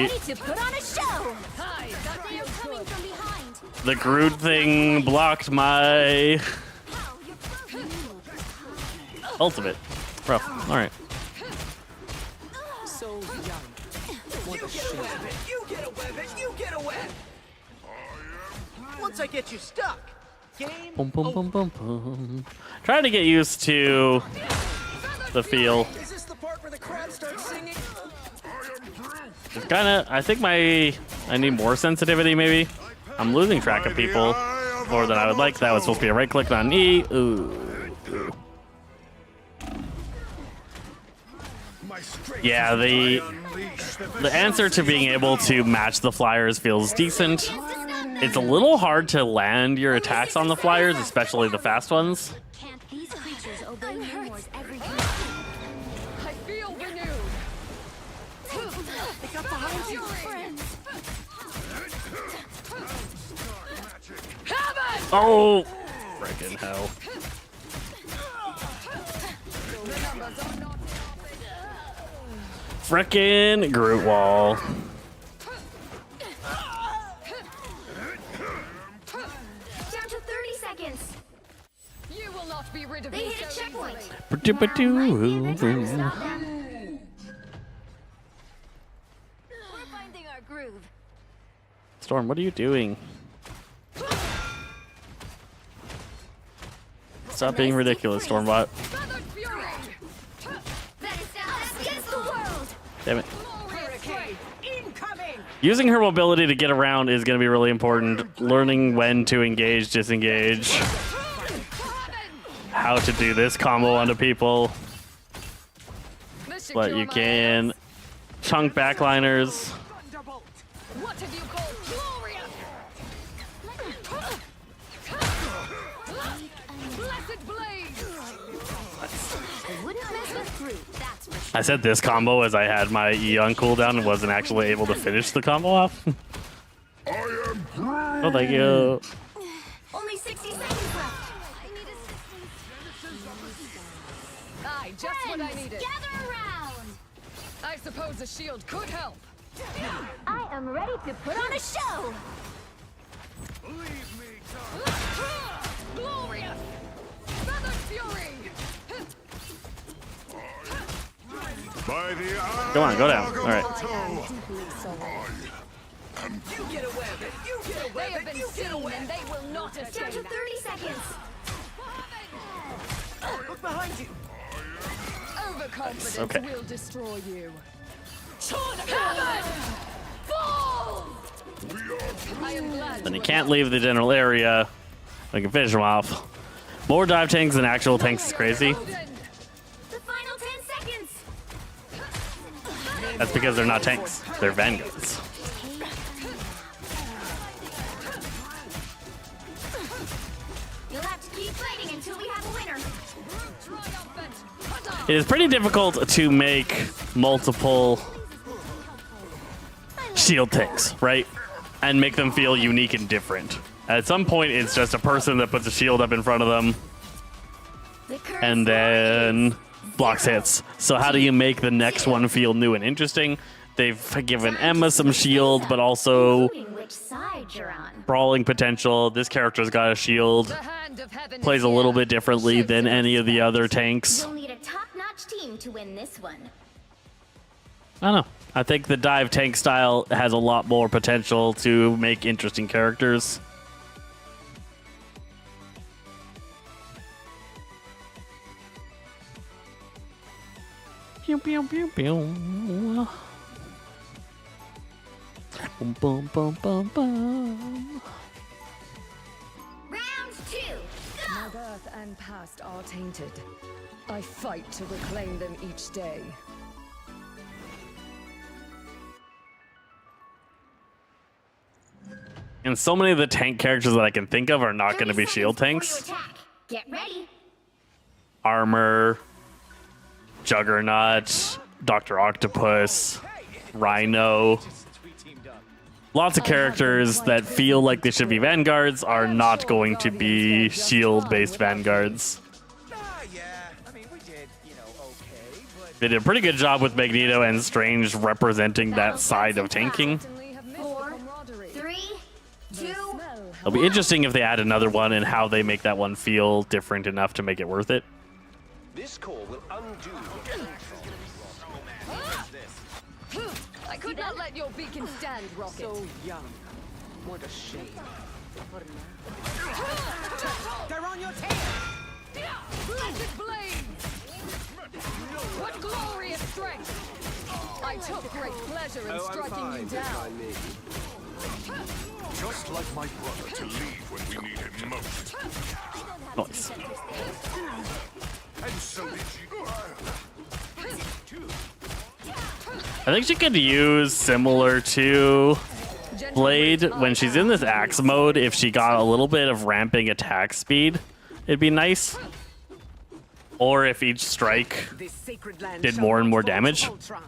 Ready to put on a show. Hi, that They're feels coming good. from behind. the Groot thing blocked my Wow, you're perfect. ultimate. Rough. Alright. So young. What a You get a shame. weapon! You get a weapon! You get a weapon! Once I get you stuck, game Boom, boom, boom, boom, boom. Trying to get used to the feel. Is this the part where the crowd starts singing? It's kind of. I think I need more sensitivity. Maybe I'm losing track of people more than I would like. That was supposed to be a right click on E. Ooh. Yeah, the answer to being able to match the flyers feels decent. It's a little hard to land your attacks on the flyers, especially the fast ones. Can't these creatures obey Namor's every command? I feel renewed. They got behind you, friends. Heaven! Oh, freaking hell! Frickin' Groot wall. Down to 30 seconds. You will not be rid of They me hit a so checkpoint. easily. Might be the time to stop them. We're finding our groove. Storm, what are you doing? Stop being ridiculous, Stormbot. Feathered fury! That is us against the world. Damn it. Hurricane. Incoming. Using her mobility to get around is going to be really important. Learning when to engage, disengage, how to do this combo onto people. This should But cure you my can ass. chunk backliners. Thunderbolt. What have you called glorious? Blessed blaze! I wouldn't mess with Groot, that's for sure. I said this combo as I had my E on cooldown and wasn't actually able to finish the combo off. Oh, thank you. Only 60 seconds left. I need assistance. Aye, just what I needed. Gather around. I suppose a shield could help. I am ready to put on a show. Glorious! Feathered fury! By the eye Go on, go down. of All right. Agamotto. You get a weapon! You get a They have weapon! been You get a seen and weapon! they will not Down escape. to 30 seconds. Look behind you! Overconfidence Okay. will destroy you. Heaven! Fall! I am glad Then to you can't leave the general area. I can finish them off. More dive tanks than actual tanks is crazy. The final 10 seconds. That's because they're not tanks. They're vanguards. You'll have to keep fighting until we have a winner. It is pretty difficult to make multiple shield tanks, right? And make them feel unique and different. At some point, it's just a person that puts a shield up in front of them The current and score then blocks hits. So how do you make the next one feel new and interesting? They've given Emma some shield, but also including which side you're on. brawling potential. This character's got a shield. The hand of heaven Plays is a little here. bit differently Shapes than it any of the other respect. tanks. You'll need a top-notch team to win this one. I don't know. I think the dive tank style has a lot more potential to make interesting characters. Pew, pew, pew, pew. Boom, boom, boom, boom, boom. Round 2. My birth and past are tainted. I fight to reclaim them each day. And so many of the tank characters that I can think of are not going to be 30 shield seconds tanks. before you attack. Get ready. Armor, Juggernaut, Dr. Octopus, Rhino. Lots of characters that feel like they should be vanguards are not going to be shield-based vanguards. Yeah, I mean, we did, okay, but They did a pretty good job with Magneto and Strange representing that side of tanking. Certainly have missed the 4, camaraderie. 3, 2. It'll be interesting if they add another one and how they make that one feel different enough to make it worth it. this core will undo I could not let your beacon stand, Rocket. So young. What a shame. They're on your tail! Blessed blades! What glorious strength! I took great pleasure in striking you down. Just like my brother to leave when we need him most. Nice. And so did you. I think she could use similar to Blade when she's in this axe mode. If she got a little bit of ramping attack speed, it'd be nice. Or if each strike This sacred land did shall more and not more fall to damage. Ultron.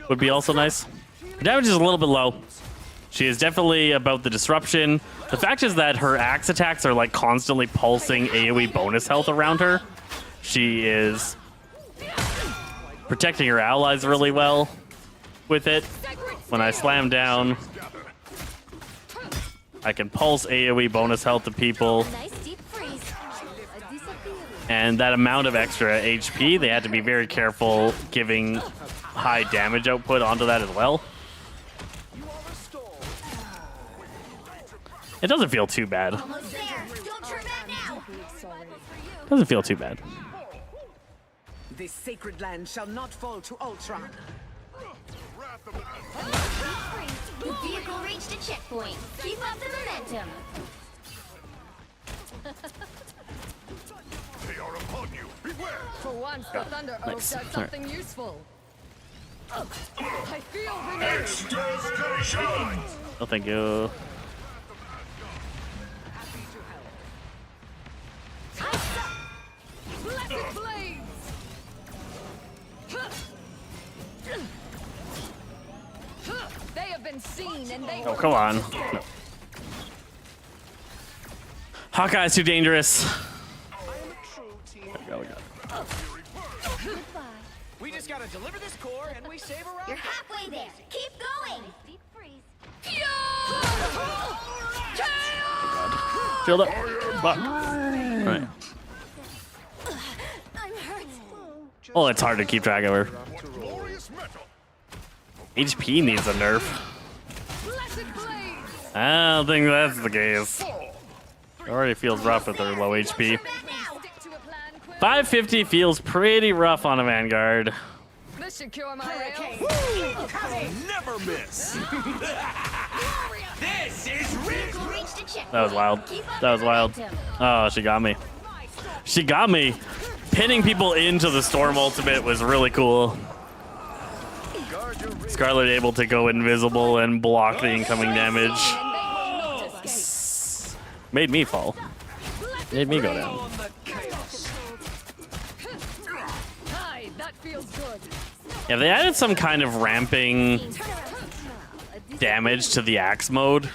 Would be also nice. Her damage is a little bit low. She is definitely about the disruption. The fact is that her axe attacks are like constantly pulsing AoE bonus health around her. She is protecting her allies really well with it. When I slam down, I can pulse AoE bonus health to people. Nice deep freeze. And that amount of extra HP, they had to be very careful giving high damage output onto that as well. It doesn't feel too bad. Almost there. Don't turn back now. Doesn't feel too bad. This sacred land shall not fall to Ultron. The vehicle reached a checkpoint. Keep up the momentum. They are upon you. Beware. For once, the Thunder Oak Nice. does All right. something useful. I feel renewed. Extermination! Oh, thank you. Blessed blades! They have been seen and they Oh, come on. No. Hawkeye's too dangerous. There we go. We just gotta deliver this core and we save a You're rocket. halfway there. Keep going. Deep freeze. Shield up. Fuck. Alright. I'm hurt. Oh, it's hard to keep track of her. Glorious metal. HP needs a nerf. Blessed blades! I don't think that's the case. It already feels rough with her low HP. Back now. Stick to a plan, Quill. 550 feels pretty rough on a Vanguard. This should cure my rails. Never miss. This is Vehicle reached a checkpoint. That was wild. Keep up That was the wild. momentum. Oh, she got me. She got me. Pinning people into the Storm ultimate was really cool. Scarlet able to go invisible and block the incoming damage. And they will not escape. Made me fall. Made me go down. On the chaos. Hi, that feels good. Yeah, they added some kind of ramping damage to the axe mode.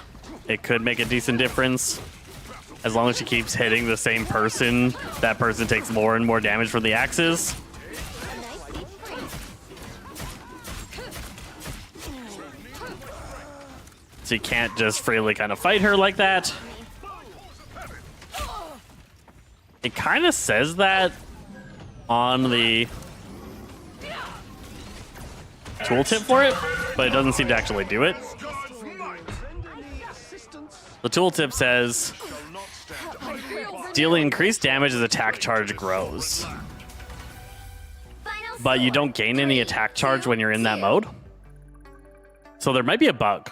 It could make a decent difference. As long as she keeps hitting the same person, that person takes more and more damage from the axes. Nice deep freeze. So you can't just freely kind of fight her like that. It kind of says that on the tooltip for it, but it doesn't seem to actually do it. The tooltip says dealing increased damage as attack charge grows, but you don't gain any attack charge when you're in that mode. So there might be a bug.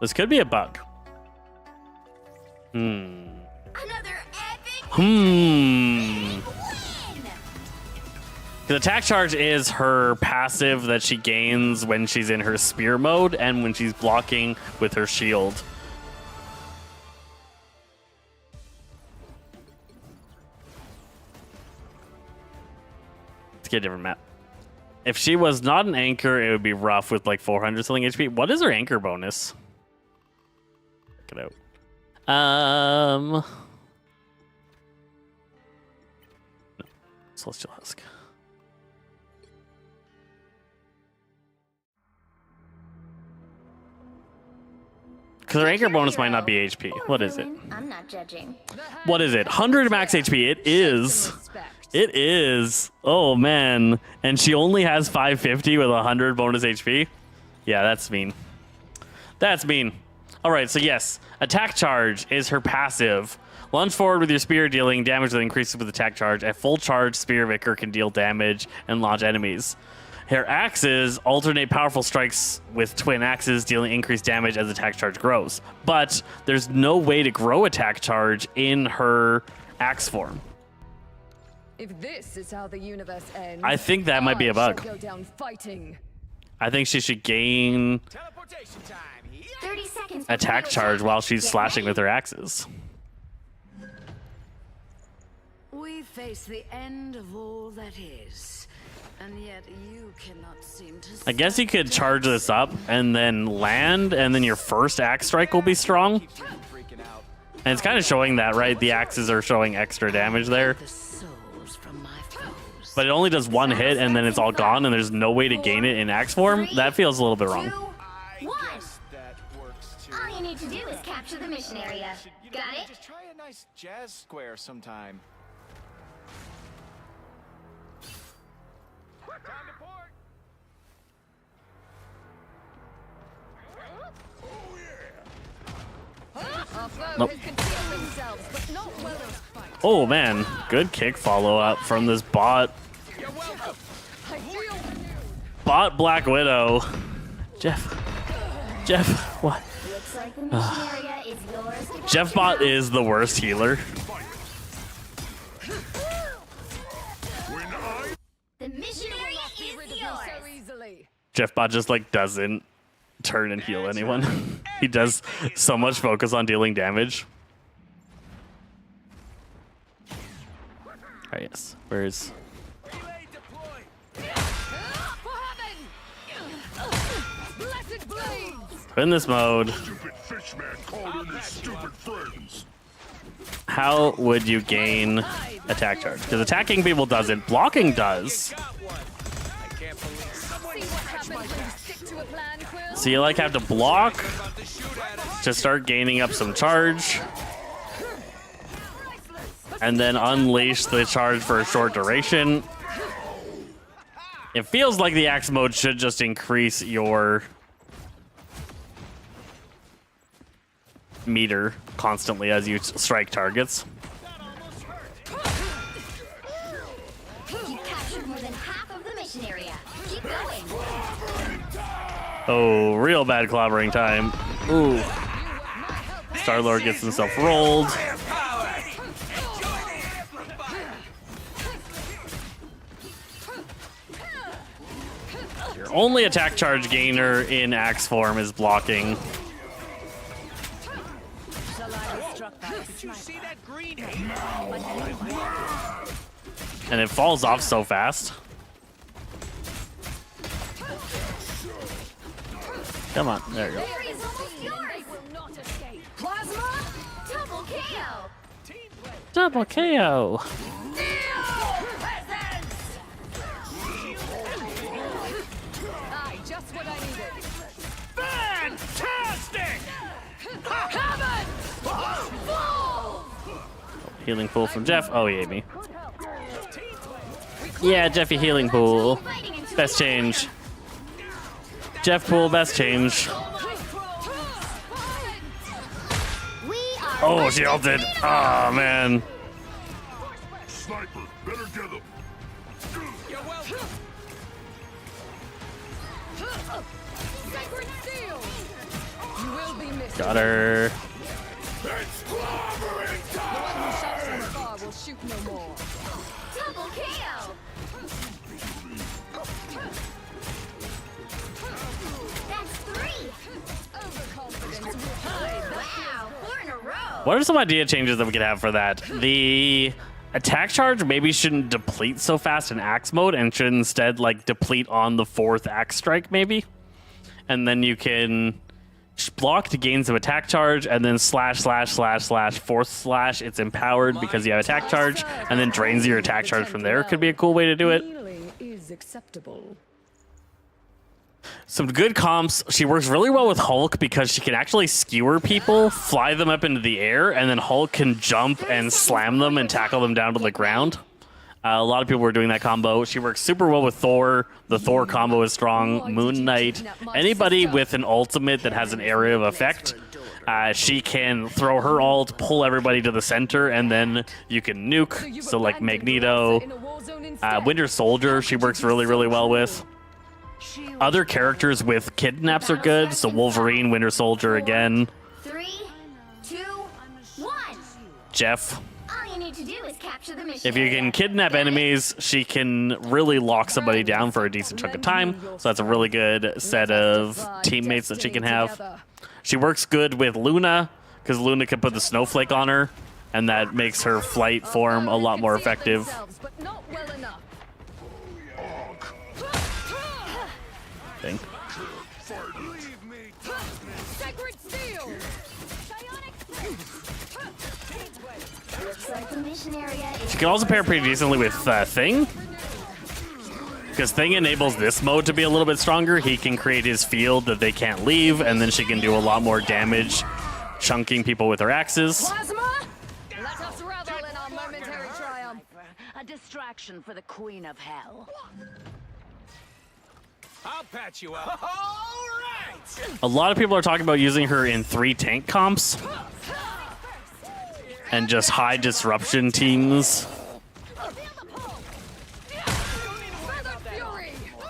This could be a bug. Another epic The attack charge is her passive that she gains when she's in her spear mode and when she's blocking with her shield. Let's get a different map. If she was not an anchor, it would be rough with like 400 something HP. What is her anchor bonus? Check it out. Celestial Husk. Because her anchor bonus might not be HP. What is it? I'm not judging. What is it? 100 max HP. It is. It is. Oh, man. And she only has 550 with 100 bonus HP? Yeah, that's mean. That's mean. All right, so yes. Attack charge is her passive. Lunge forward with your spear, dealing damage that increases with attack charge. At full charge, Spear Vicar can deal damage and launch enemies. Her axes alternate powerful strikes with twin axes, dealing increased damage as attack charge grows. But there's no way to grow attack charge in her axe form. If this is how the universe ends, I think that might be a bug. Go down fighting. I think she should gain 30 seconds. attack charge while she's slashing with her axes. We face the end of all that is, and yet you cannot seem to. I guess you could charge this up and then land, and then your first axe strike will be strong. And it's kind of showing that, right? The axes are showing extra damage there. The souls from my foes. But it only does one hit, and then it's all gone, and there's no way to gain it in axe form. That feels a little bit wrong. 2, 1. All you need to do is capture the mission area. Got it? Just try a nice jazz square sometime. Time to port. Our foe Nope. has concealed themselves, but not well as fight. Oh, man. Good kick follow-up from this bot. I feel renewed. Bot Black Widow. Jeff, what? Looks like the mission area is yours to Jeff Bot is the worst healer. The mission area Be rid is of me yours. so easily. Jeff Bot just like doesn't turn and heal anyone. He does so much focus on dealing damage. Alright, yes. Where's Relay deployed. For heaven! Blessed blades! in this mode? Stupid fish man called in his stupid friends. How would you gain attack charge? Because attacking people doesn't. Blocking does. Got one. I can't believe someone See what happens when you stick to a plan, Quill? So you like have to block about to shoot at us. to start gaining up some charge, and then unleash the charge for a short duration. It feels like the axe mode should just increase your meter constantly as you strike targets. You captured more than half of the mission area. Keep going. Oh, real bad clobbering time. Ooh. Star-Lord gets himself rolled. Your only attack charge gainer in axe form is blocking. Did you see that green haze? And it falls off so fast. Come on, there you go. Area is almost yours. Will not escape. Plasma, double KO. Double KO. Aye, just what I needed. Fantastic! Heaven! Healing pool from Jeff. Oh, he ate me. Yeah, Jeffy healing pool. Best change. Jeff pool, best change. We are Oh, she ulted. Oh, man. Sniper, better get him. You're welcome. Sacred seal! You will be Got her. Will shoot no more. Double KO. That's 3. Overconfidence will hide. Wow, 4 in a row. What are some idea changes that we could have for that? The attack charge maybe shouldn't deplete so fast in axe mode and should instead like deplete on the 4th axe strike maybe. And then you can block to gain some attack charge and then slash, 4th slash. It's empowered because you have attack charge and then drains your attack charge from there. Could be a cool way to do it. Healing is acceptable. Some good comps. She works really well with Hulk because she can actually skewer people, fly them up into the air, and then Hulk can jump and slam them and tackle them down to the ground. A lot of people were doing that combo. She works super well with Thor. The Thor combo is strong. Moon Knight. Anybody with an ultimate that has an area of effect, she can throw her ult, pull everybody to the center, and then you can nuke. So like Magneto, Winter Soldier, she works really, really well with. Other characters with kidnaps are good. So Wolverine, Winter Soldier again. 3, 2, 1. Jeff. All you need to do is capture the mission. If you can kidnap enemies, she can really lock somebody down for a decent chunk of time. So that's a really good set of teammates that she can have. She works good with Luna because Luna can put the snowflake on her, and that makes her flight form a lot more effective. But not well enough. Thing. Sacred steel. Looks like the mission area is She can also pair pretty decently with Thing. Because Thing enables this mode to be a little bit stronger. He can create his field that they can't leave, and then she can do a lot more damage chunking people with her axes. Plasma. Let us revel in our momentary triumph. A distraction for the Queen of Hell. I'll patch you up. All right. A lot of people are talking about using her in 3 tank comps and just high disruption teams.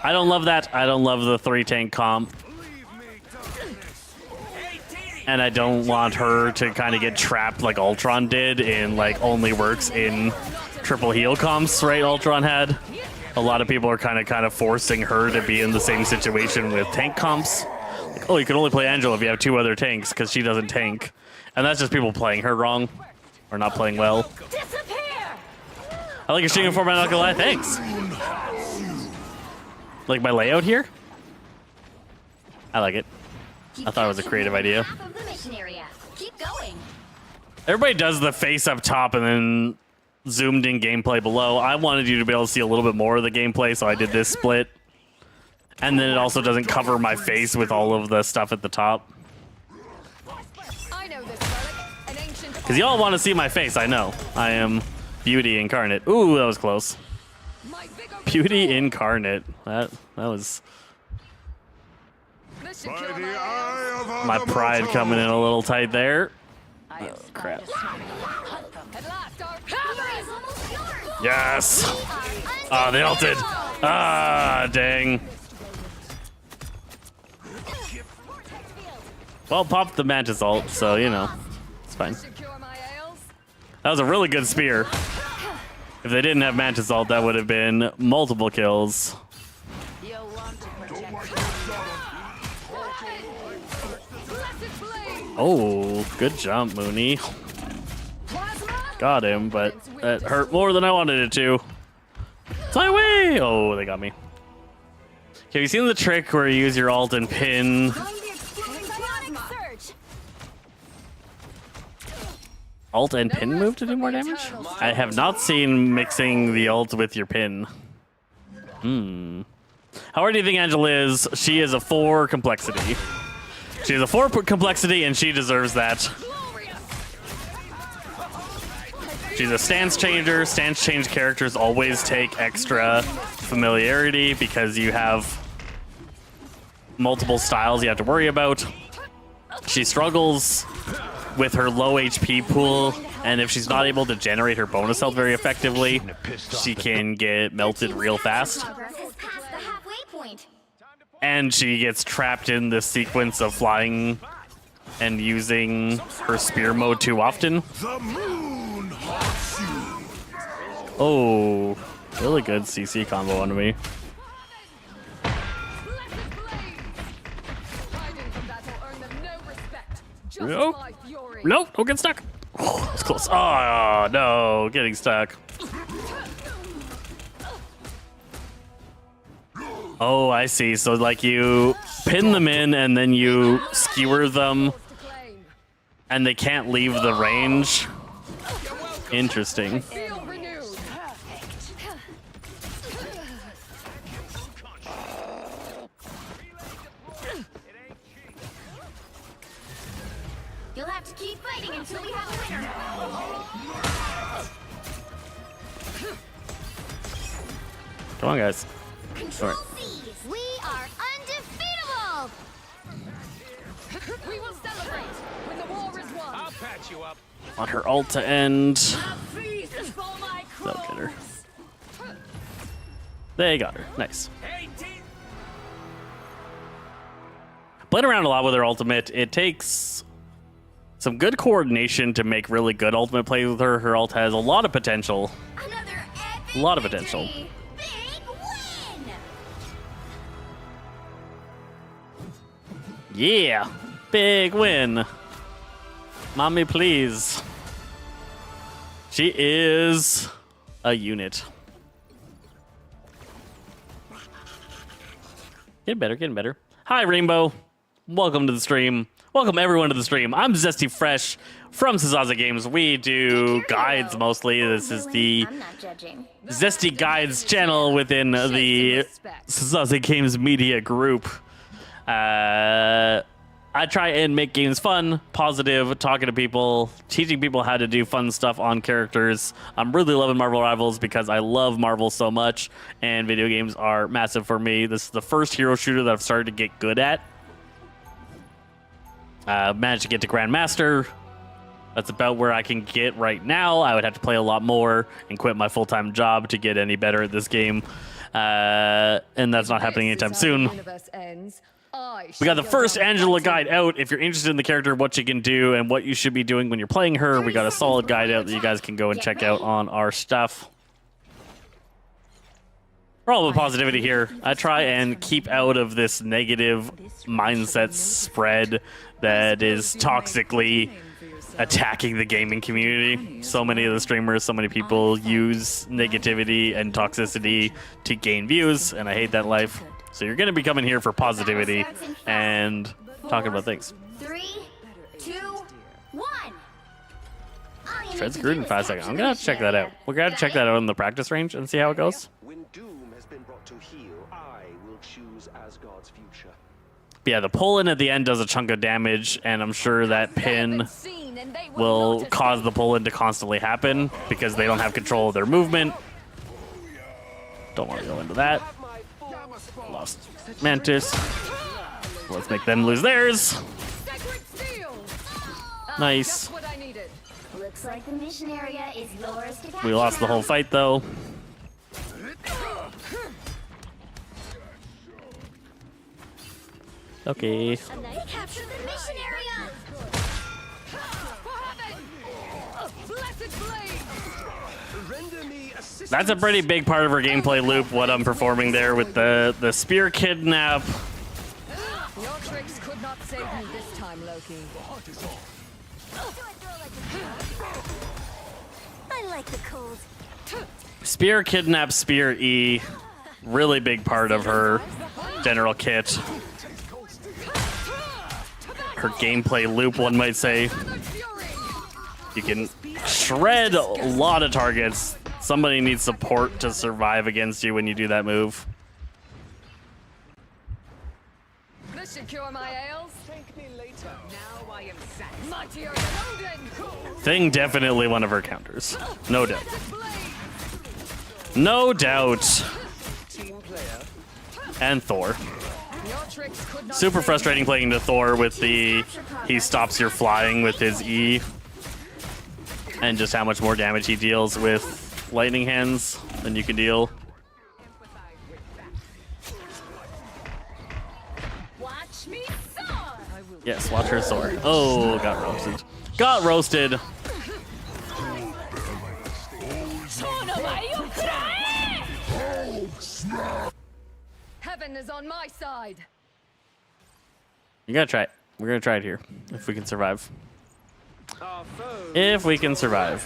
I don't love that. I don't love the 3 tank comp. And I don't want her to kind of get trapped like Ultron did in like only works in triple heal comps, right? Ultron had. A lot of people are kind of forcing her to be in the same situation with tank comps. Like, oh, you can only play Angela if you have 2 other tanks because she doesn't tank. And that's just people playing her wrong or not playing well. disappear. I like your streaming format, not gonna lie. Thanks. Like my layout here? I like it. I thought it was a creative idea. Half of the mission area. Keep going. Everybody does the face up top and then zoomed in gameplay below. I wanted you to be able to see a little bit more of the gameplay, so I did this split. And then it also doesn't cover my face with all of the stuff at the top. I know this relic, an ancient. Because y'all want to see my face, I know. I am beauty incarnate. Ooh, that was close. My vigor Beauty incarnate. That was This should By kill the my ass. eye of my pride coming in a little tight there. I have crap. At last, our Victory is almost yours. Yes! Ah, they ulted. Ah, dang. Well, popped the Mantis ult, so, you know, it's fine. Secure my ails. That was a really good spear. If they didn't have Mantis ult, that would have been multiple kills. You'll want to protect Blessed blade. Oh, good jump, Mooney. Plasma. Got him, but that hurt more than I wanted it to. Fly away! Oh, they got me. Have you seen the trick where you use your ult and pin ult and pin move to do more damage? I have not seen mixing the ult with your pin. How hard do you think Angela is? She is a 4 complexity. She is a 4 complexity, and she deserves that. She's a stance changer. Stance change characters always take extra familiarity because you have multiple styles you have to worry about. She struggles with her low HP pool, and if she's not able to generate her bonus health very effectively, she can get melted real fast. Progress has passed the halfway point. And she gets trapped in this sequence of flying and using her spear mode too often. The moon haunts you. Oh, really good CC combo on me. Blessed blade! Hiding from that will earn them no respect. Just Nope. my fury. Nope, don't get stuck. Oh, it's close. Oh, no, getting stuck. Oh, I see. So, like, you pin them in and then you skewer them To claim. and they can't leave the range. Interesting. Feel renewed. You'll have to keep fighting until we have a winner. Come on, guys. Control C. We are undefeatable. We will celebrate when the war is won. I'll patch you up. Want her ult to end. Feast for my They'll get her. They got her. Nice. Playing around a lot with her ultimate. It takes some good coordination to make really good ultimate plays with her. Her ult has a lot of potential. Another epic A lot of potential. victory. Big win. Yeah. Big win. Mommy, please. She is a unit. Getting better, getting better. Hi, Rainbow. Welcome to the stream. Welcome everyone to the stream. I'm Zesty Fresh from Sazaza Games. We do guides mostly. This is the I'm not judging. Zesty Guides channel within the Sazaza Games media group. I try and make games fun, positive, talking to people, teaching people how to do fun stuff on characters. I'm really loving Marvel Rivals because I love Marvel so much, and video games are massive for me. This is the first hero shooter that I've started to get good at. Managed to get to Grandmaster. That's about where I can get right now. I would have to play a lot more and quit my full-time job to get any better at this game. And that's not happening anytime soon. We got the first Angela guide out. If you're interested in the character, what you can do, and what you should be doing when you're playing her, we got a solid guide out that you guys can go and check out on our stuff. We're all about positivity here. I try and keep out of this negative mindset spread that is toxically attacking the gaming community. So many of the streamers, so many people use negativity and toxicity to gain views, and I hate that life. So you're going to be coming here for positivity and talking about things. 3, 2, 1. Tread's screwed in 5 seconds. I'm going to have to check that out. We're going to check that out in the practice range and see how it goes. When doom has been brought to heel, I will choose Asgard's future. Yeah, the pull-in at the end does a chunk of damage, and I'm sure that pin will cause the pull-in to constantly happen because they don't have control of their movement. Don't want to go into that. Lost Mantis. Let's make them lose theirs. Nice. Looks like the mission area is yours to capture. We lost the whole fight, though. Okay. Capture the mission area. That's a pretty big part of her gameplay loop, what I'm performing there with the spear kidnap. Your tricks could not save me this time, Loki. I like the cold. Spear kidnap, spear E. Really big part of her general kit. Her gameplay loop, one might say. You can shred a lot of targets. Somebody needs support to survive against you when you do that move. This should cure my ails. Thank me later. Now I am satisfied. Mightier than Odin. Thing definitely one of her counters. No doubt. No doubt. Team player. And Thor. Your tricks could not Super save frustrating playing to Thor with the he stops your flying with his E. And just how much more damage he deals with lightning hands than you can deal. Watch me soar. I will Yes, watch her soar. Oh, got roasted. Got roasted. Heaven is on my side. You gotta try it. We're gonna try it here. If we can survive. If we can survive.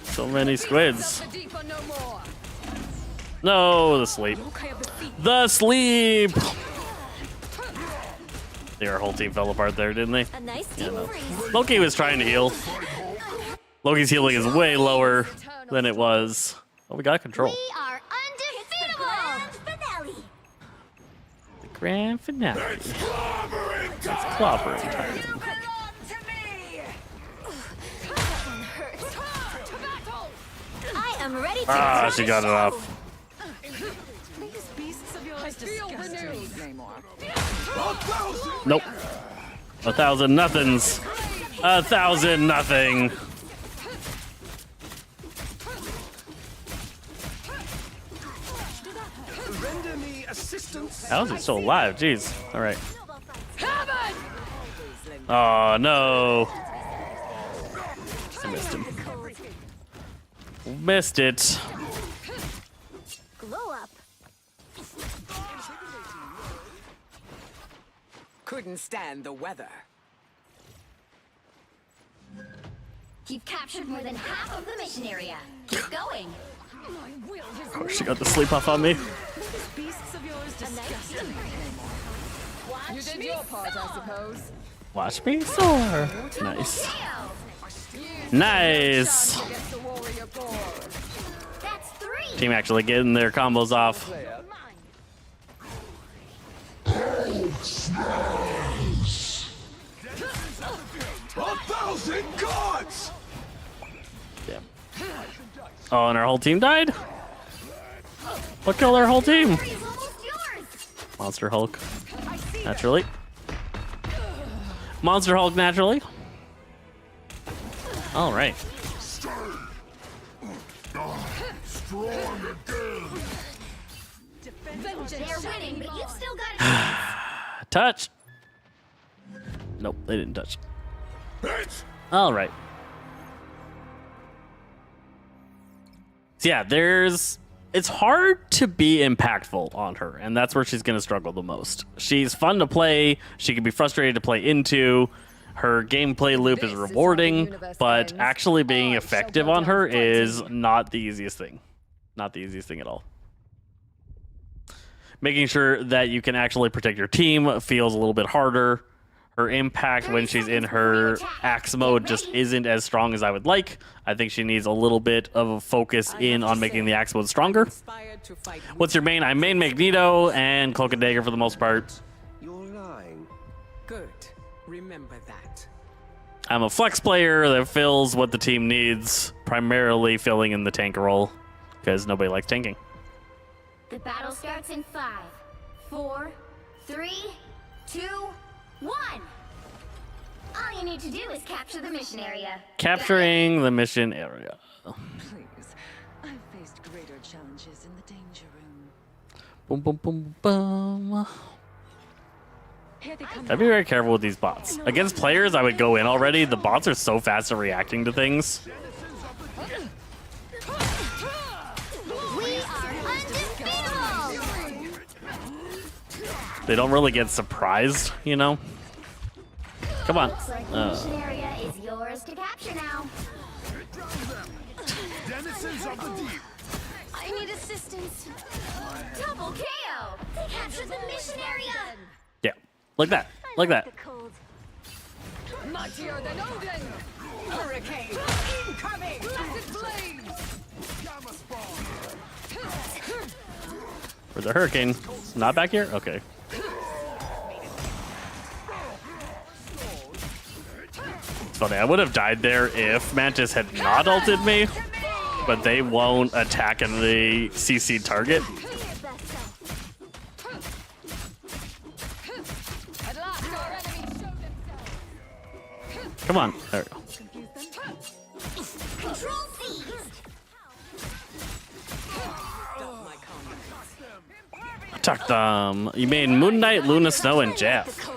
So many squids. No, the sleep. The sleep! Their whole team fell apart there, didn't they? A nice Yeah, team no. freeze. Loki was trying to heal. Loki's healing is way lower than it was. Oh, we got control. We are undefeatable. The grand finale. It's clobbering time. I am ready to Ah, she got it off. These beasts of yours disgust me, Namor. Nope. 1,000 nothings. 1,000 nothing. Render me assistance. How is it still alive? Jeez. All right. Oh no. I missed him. Missed it. glow up. Couldn't stand the weather. You've captured more than half of the mission area. Keep going. Of course, she got the sleep off on me. These beasts of yours disgust me. You did your part, I suppose. Watch me soar. Nice. Nice. Against the warrior boar. That's 3. Team actually getting their combos off. A thousand gods! Yeah. Oh, and our whole team died? What killed our whole team? Almost yours. Monster Hulk. Naturally. Monster Hulk, naturally. All right. They're winning, but you've still got a Touch. Nope, they didn't touch. All right. So yeah, it's hard to be impactful on her, and that's where she's going to struggle the most. She's fun to play. She can be frustrated to play into. Her gameplay loop is rewarding, but actually being effective on her is not the easiest thing. Not the easiest thing at all. Making sure that you can actually protect your team feels a little bit harder. Her impact when she's in her axe mode just isn't as strong as I would like. I think she needs a little bit of a focus in on making the axe mode stronger. What's your main? I main Magneto and Cloak and Dagger for the most part. You're lying. Good. Remember that. I'm a flex player that fills what the team needs, primarily filling in the tank role, because nobody likes tanking. The battle starts in 5, 4, 3, 2, 1. All you need to do is capture the mission area. Capturing the mission area. Please, I've faced greater challenges in the danger room. Boom, boom, boom, boom. Here they come. I'd be very careful with these bots. Against players, I would go in already. The bots are so fast at reacting to things. We are undefeatable. They don't really get surprised, you know? Come on. Looks like the mission area is yours to capture now. Denizens of the deep. I need assistance. Double KO. They captured the mission area. Yeah, like that. Like that. Mightier than Odin. Hurricane incoming. Blessed blaze. Where's the hurricane? Not back here? Okay. It's funny, I would have died there if Mantis had not ulted me, but they won't attack in the CC target. At last our enemies show themselves. Come on. There we go. Control seized. Tuck them. You made Moon Knight, Luna Snow, and Jeff.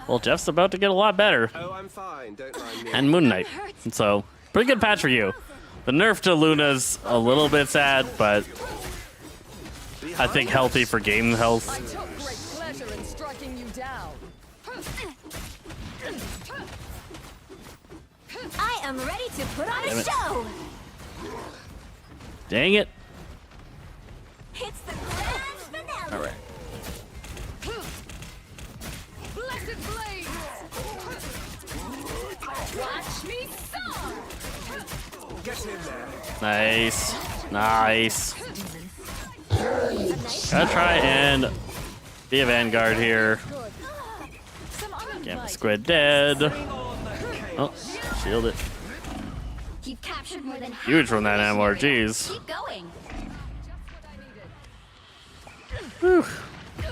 Well, Jeff's about to get a lot better. Oh, I'm fine. Don't mind me. And Moon Knight. So, pretty good patch for you. The nerf to Luna's a little bit sad, but I think healthy for game health. I took great pleasure in striking you down. I am ready to put on a show. Dang it. It's the grand finale. All right. Blessed blades! Watch me soar! Get in there. Nice. Nice. Gotta try and be a Vanguard here. Some Gamma unlight. Squid dead. Oh, shield it. You've captured more than half Huge from that the Namor, area. jeez. Keep going. Whew.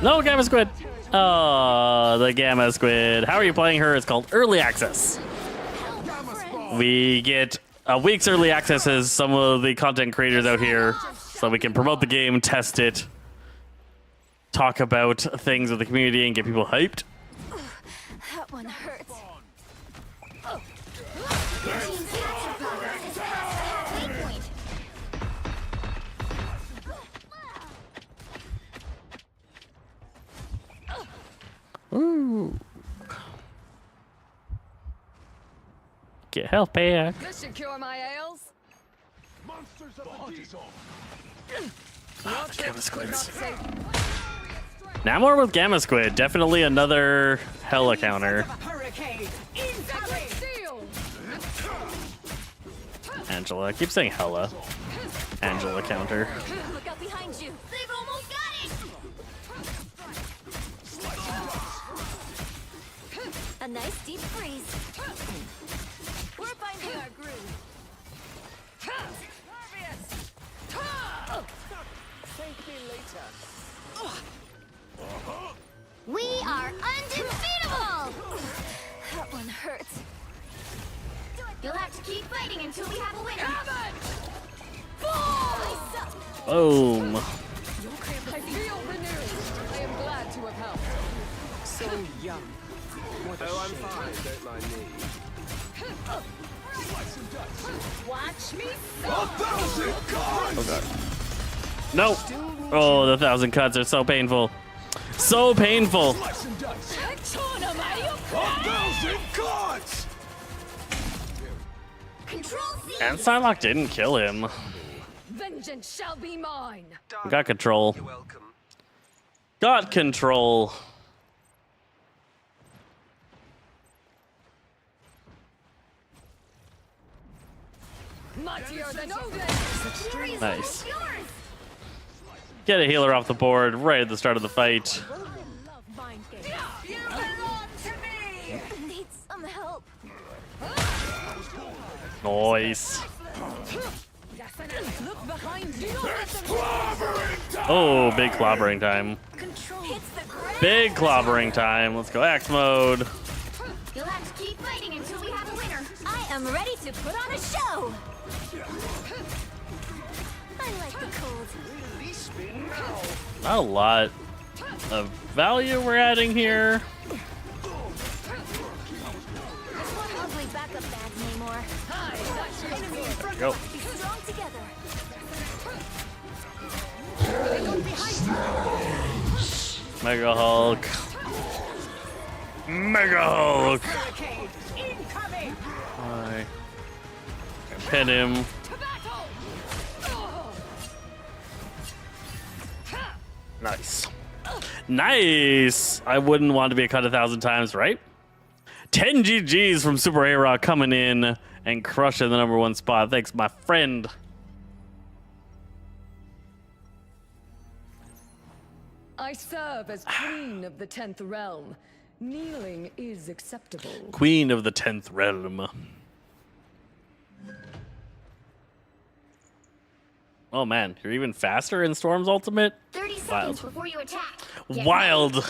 No Gamma Squid. Oh, the Gamma Squid. How are you playing her? It's called Early Access. We get a week's early access as some of the content creators out here, so we can promote the game, test it, talk about things with the community, and get people hyped. That one hurts. Your team's capture progress is past the halfway point. Ooh. Get health back. This should cure my ails. Monsters of the deep. Gamma Squids. Safe. Namor with Gamma Squid. Definitely another Hella counter. Hurricane Sacred steel! Angela. I keep saying Hella. Angela counter. Look out behind you. They've almost got it. A nice deep freeze. We're finding our groove. We are undefeatable! That one hurts. You'll have to keep fighting until we have a winner. Boom. I feel renewed. I am glad to have helped. so young. Oh, I'm fine. Don't mind me. Watch me Oh god. No. Oh, the 1,000 cuts are so painful. So painful. Control C. And Psylocke didn't kill him. Vengeance shall be mine. Got control. You're welcome. Got control. Mightier than Odin. Nice. Get a healer off the board right at the start of the fight. You belong to me. Need some help. Nice. Look behind you. Oh, big clobbering time. Control. Hits the ground. Big clobbering time. Let's go axe mode. You'll have to keep fighting until we have a winner. I am ready to put on a show. I like the cold. Not a lot of value we're adding here. Ugly backup bag, Namor. Enemy in front Go. of us. Be strong together. Mega Hulk. Mega Hulk. Hurricane incoming. I pin him. To battle. Nice. Nice. I wouldn't want to be cut 1,000 times, right? 10 GGs from Super A-Rock coming in and crushing the #1 spot. Thanks, my friend. I serve as queen of the 10th realm. Kneeling is acceptable. Queen of the 10th realm. Oh man, you're even faster in Storm's ultimate? 30 seconds Wild. before you attack. Get Wild.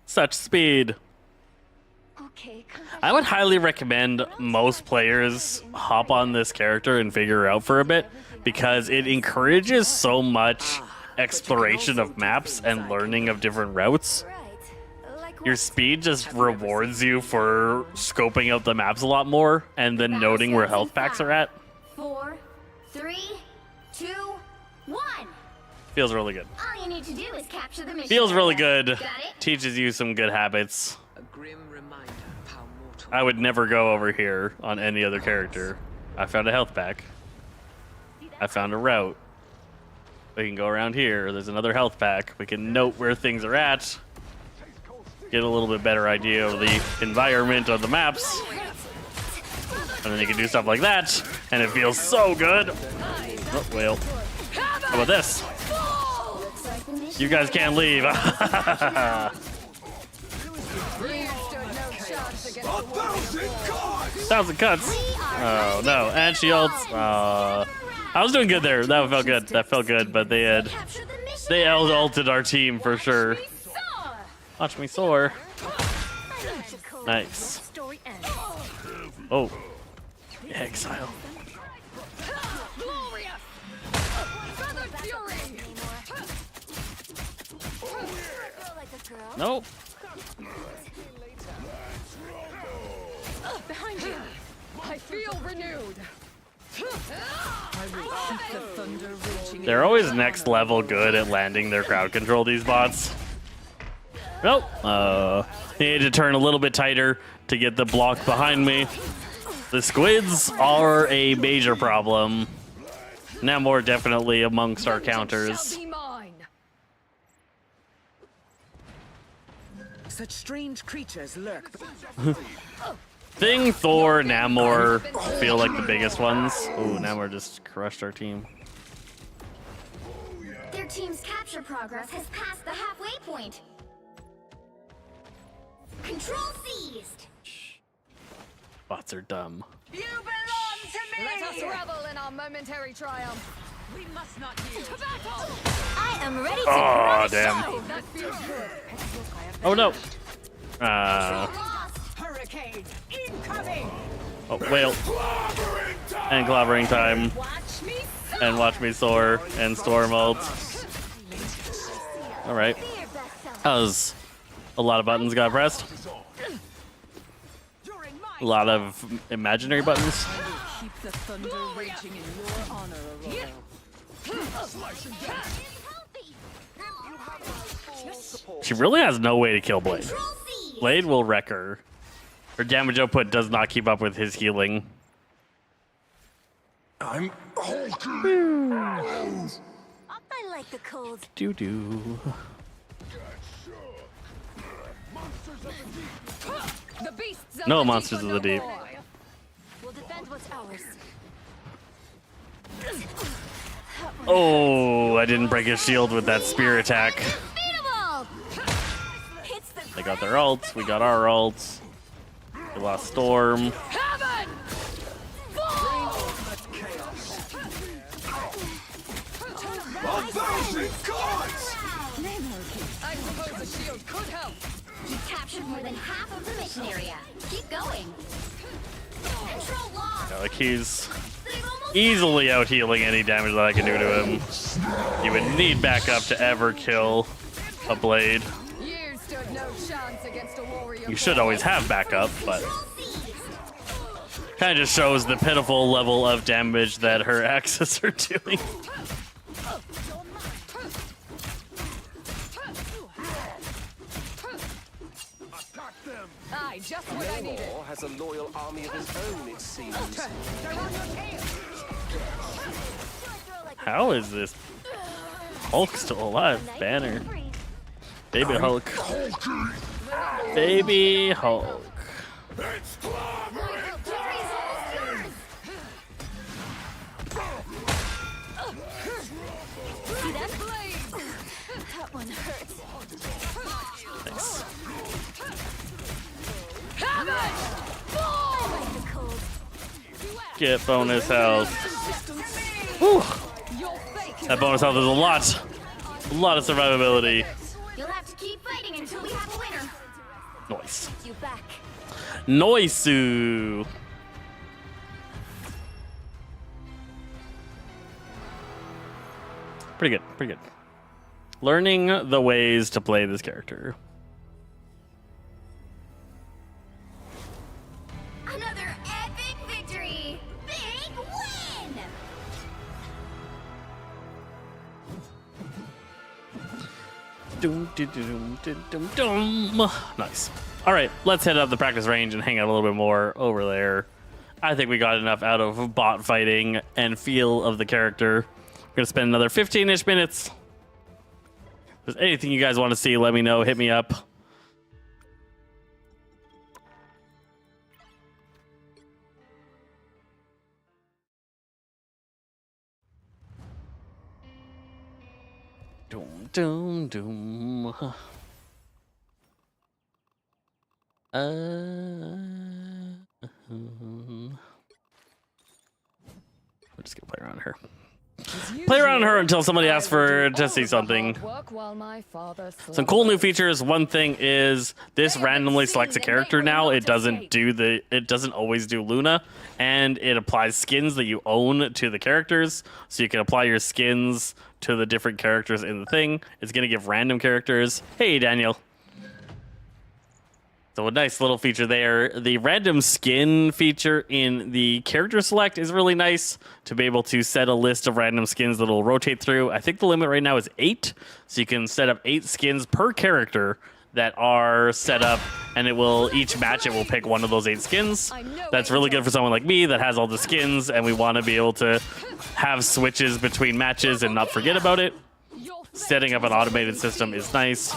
Such speed. Okay, I would highly recommend most players hop on this character and figure her out for a bit because it encourages so much exploration of maps and learning of different routes, your speed just rewards you for scoping out the maps a lot more and then noting where health packs are at. 4, 3, 2, 1. Feels really good. All you need to do is capture the mission. Feels really good. Got it? Teaches you some good habits. A grim reminder of how mortal. I would never go over here on any other character. I found a health pack. I found a route. We can go around here. There's another health pack. We can note where things are at. Get a little bit better idea of the environment of the maps. And then you can do stuff like that. And it feels so good. Oh, well. How about this? You guys can't leave. Thousand cuts. Oh no, and she ults. I was doing good there. That felt good. That felt good. But they ulted our team for sure. Watch me soar. Nice. Oh, exile. Nope. Behind you. I feel renewed. They're always next level good at landing their crowd control, these bots. Nope. Need to turn a little bit tighter to get the block behind me. The squids are a major problem. Namor definitely amongst our counters. Such strange creatures lurk. Thing, Thor, Namor feel like the biggest ones. Ooh, Namor just crushed our team. Their team's capture progress has passed the halfway point. Control seized. Bots are dumb. You belong to me. Let us revel in our momentary triumph. We must not yield. To battle. I am ready to Oh, crush. damn. That feels good. Oh, no. Hurricane incoming. Oh, whale. And clobbering time. Watch me. And watch me soar. And storm ult. Alright. That was a lot of buttons got pressed. A lot of imaginary buttons. Keep the thunder raging in your honor, Aurora. She really has no way to kill Blade. Blade will wreck her. Her damage output does not keep up with his healing. I'm I like the cold. Doo-doo. The beasts of No the monsters deep of the are no deep. more. We'll defend what's ours. Oh, I didn't break his shield with that spear attack. Unbeatable! It's the They got their ults. We got our ults. We lost Storm. Heaven! I suppose the shield could help. You've captured more than half of the mission area. Keep going. Control lost. Yeah, like he's They've almost easily out healing any damage that I can do to him. You would need backup to ever kill a Blade. You stood no chance against a warrior. You should always have backup, but kind of just shows the pitiful level of damage that her axes are doing. Aye, just what I needed. Namor has a loyal army of his own, it seems. They're on your tail. How is this Hulk still alive? Banner. Baby Hulk. Baby Hulk. see that blaze. That one hurts. Nice. I like the cold. Get bonus health. Whew. That bonus health is a lot. A lot of survivability. You'll have to keep fighting until we have a winner. Nice. You back. Noisu. Pretty good. Pretty good. Learning the ways to play this character. Another epic victory! Big win! Nice. All right, let's head up the practice range and hang out a little bit more over there. I think we got enough out of bot fighting and feel of the character. We're going to spend another 15-ish minutes. If there's anything you guys want to see, let me know. Hit me up. Doom, doom, doom. We're just gonna play around her. Play around her until somebody asks for to see something. Some cool new features. One thing is this randomly selects a character now. It doesn't always do Luna, and it applies skins that you own to the characters. So you can apply your skins to the different characters in the thing. It's gonna give random characters. Hey, Daniel. So a nice little feature there. The random skin feature in the character select is really nice to be able to set a list of random skins that will rotate through. I think the limit right now is 8. So you can set up 8 skins per character that are set up, and it will each match it will pick one of those 8 skins. That's really good for someone like me that has all the skins and we want to be able to have switches between matches and not forget about it. Setting up an automated system is nice.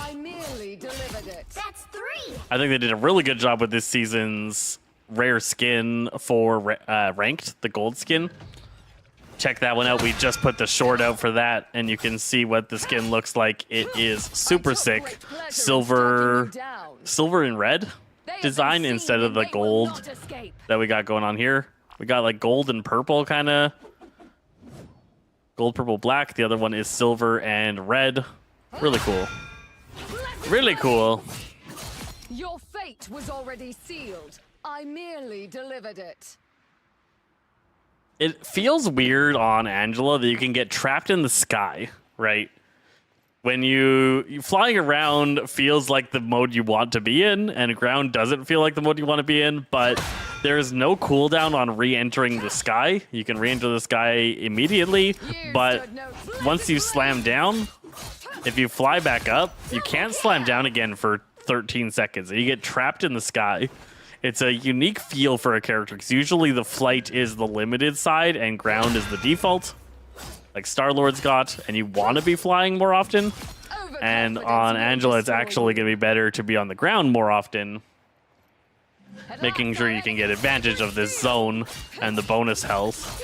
That's 3! I think they did a really good job with this season's rare skin for ranked, the gold skin. Check that one out. We just put the short out for that, and you can see what the skin looks like. It is super sick. Silver and red design instead of the gold that we got going on here. We got like gold and purple kind of. Gold, purple, black. The other one is silver and red. Really cool. Really cool. Your fate was already sealed. I merely delivered it. It feels weird on Angela that you can get trapped in the sky, right? When you flying around feels like the mode you want to be in, and ground doesn't feel like the mode you want to be in, but there's no cooldown on re-entering the sky. You can re-enter the sky immediately, but once you slam down, if you fly back up, you can't slam down again for 13 seconds. You get trapped in the sky. It's a unique feel for a character because usually the flight is the limited side and ground is the default, like Star-Lord's got, and you want to be flying more often. And on Angela, it's actually going to be better to be on the ground more often, making sure you can get advantage of this zone and the bonus health.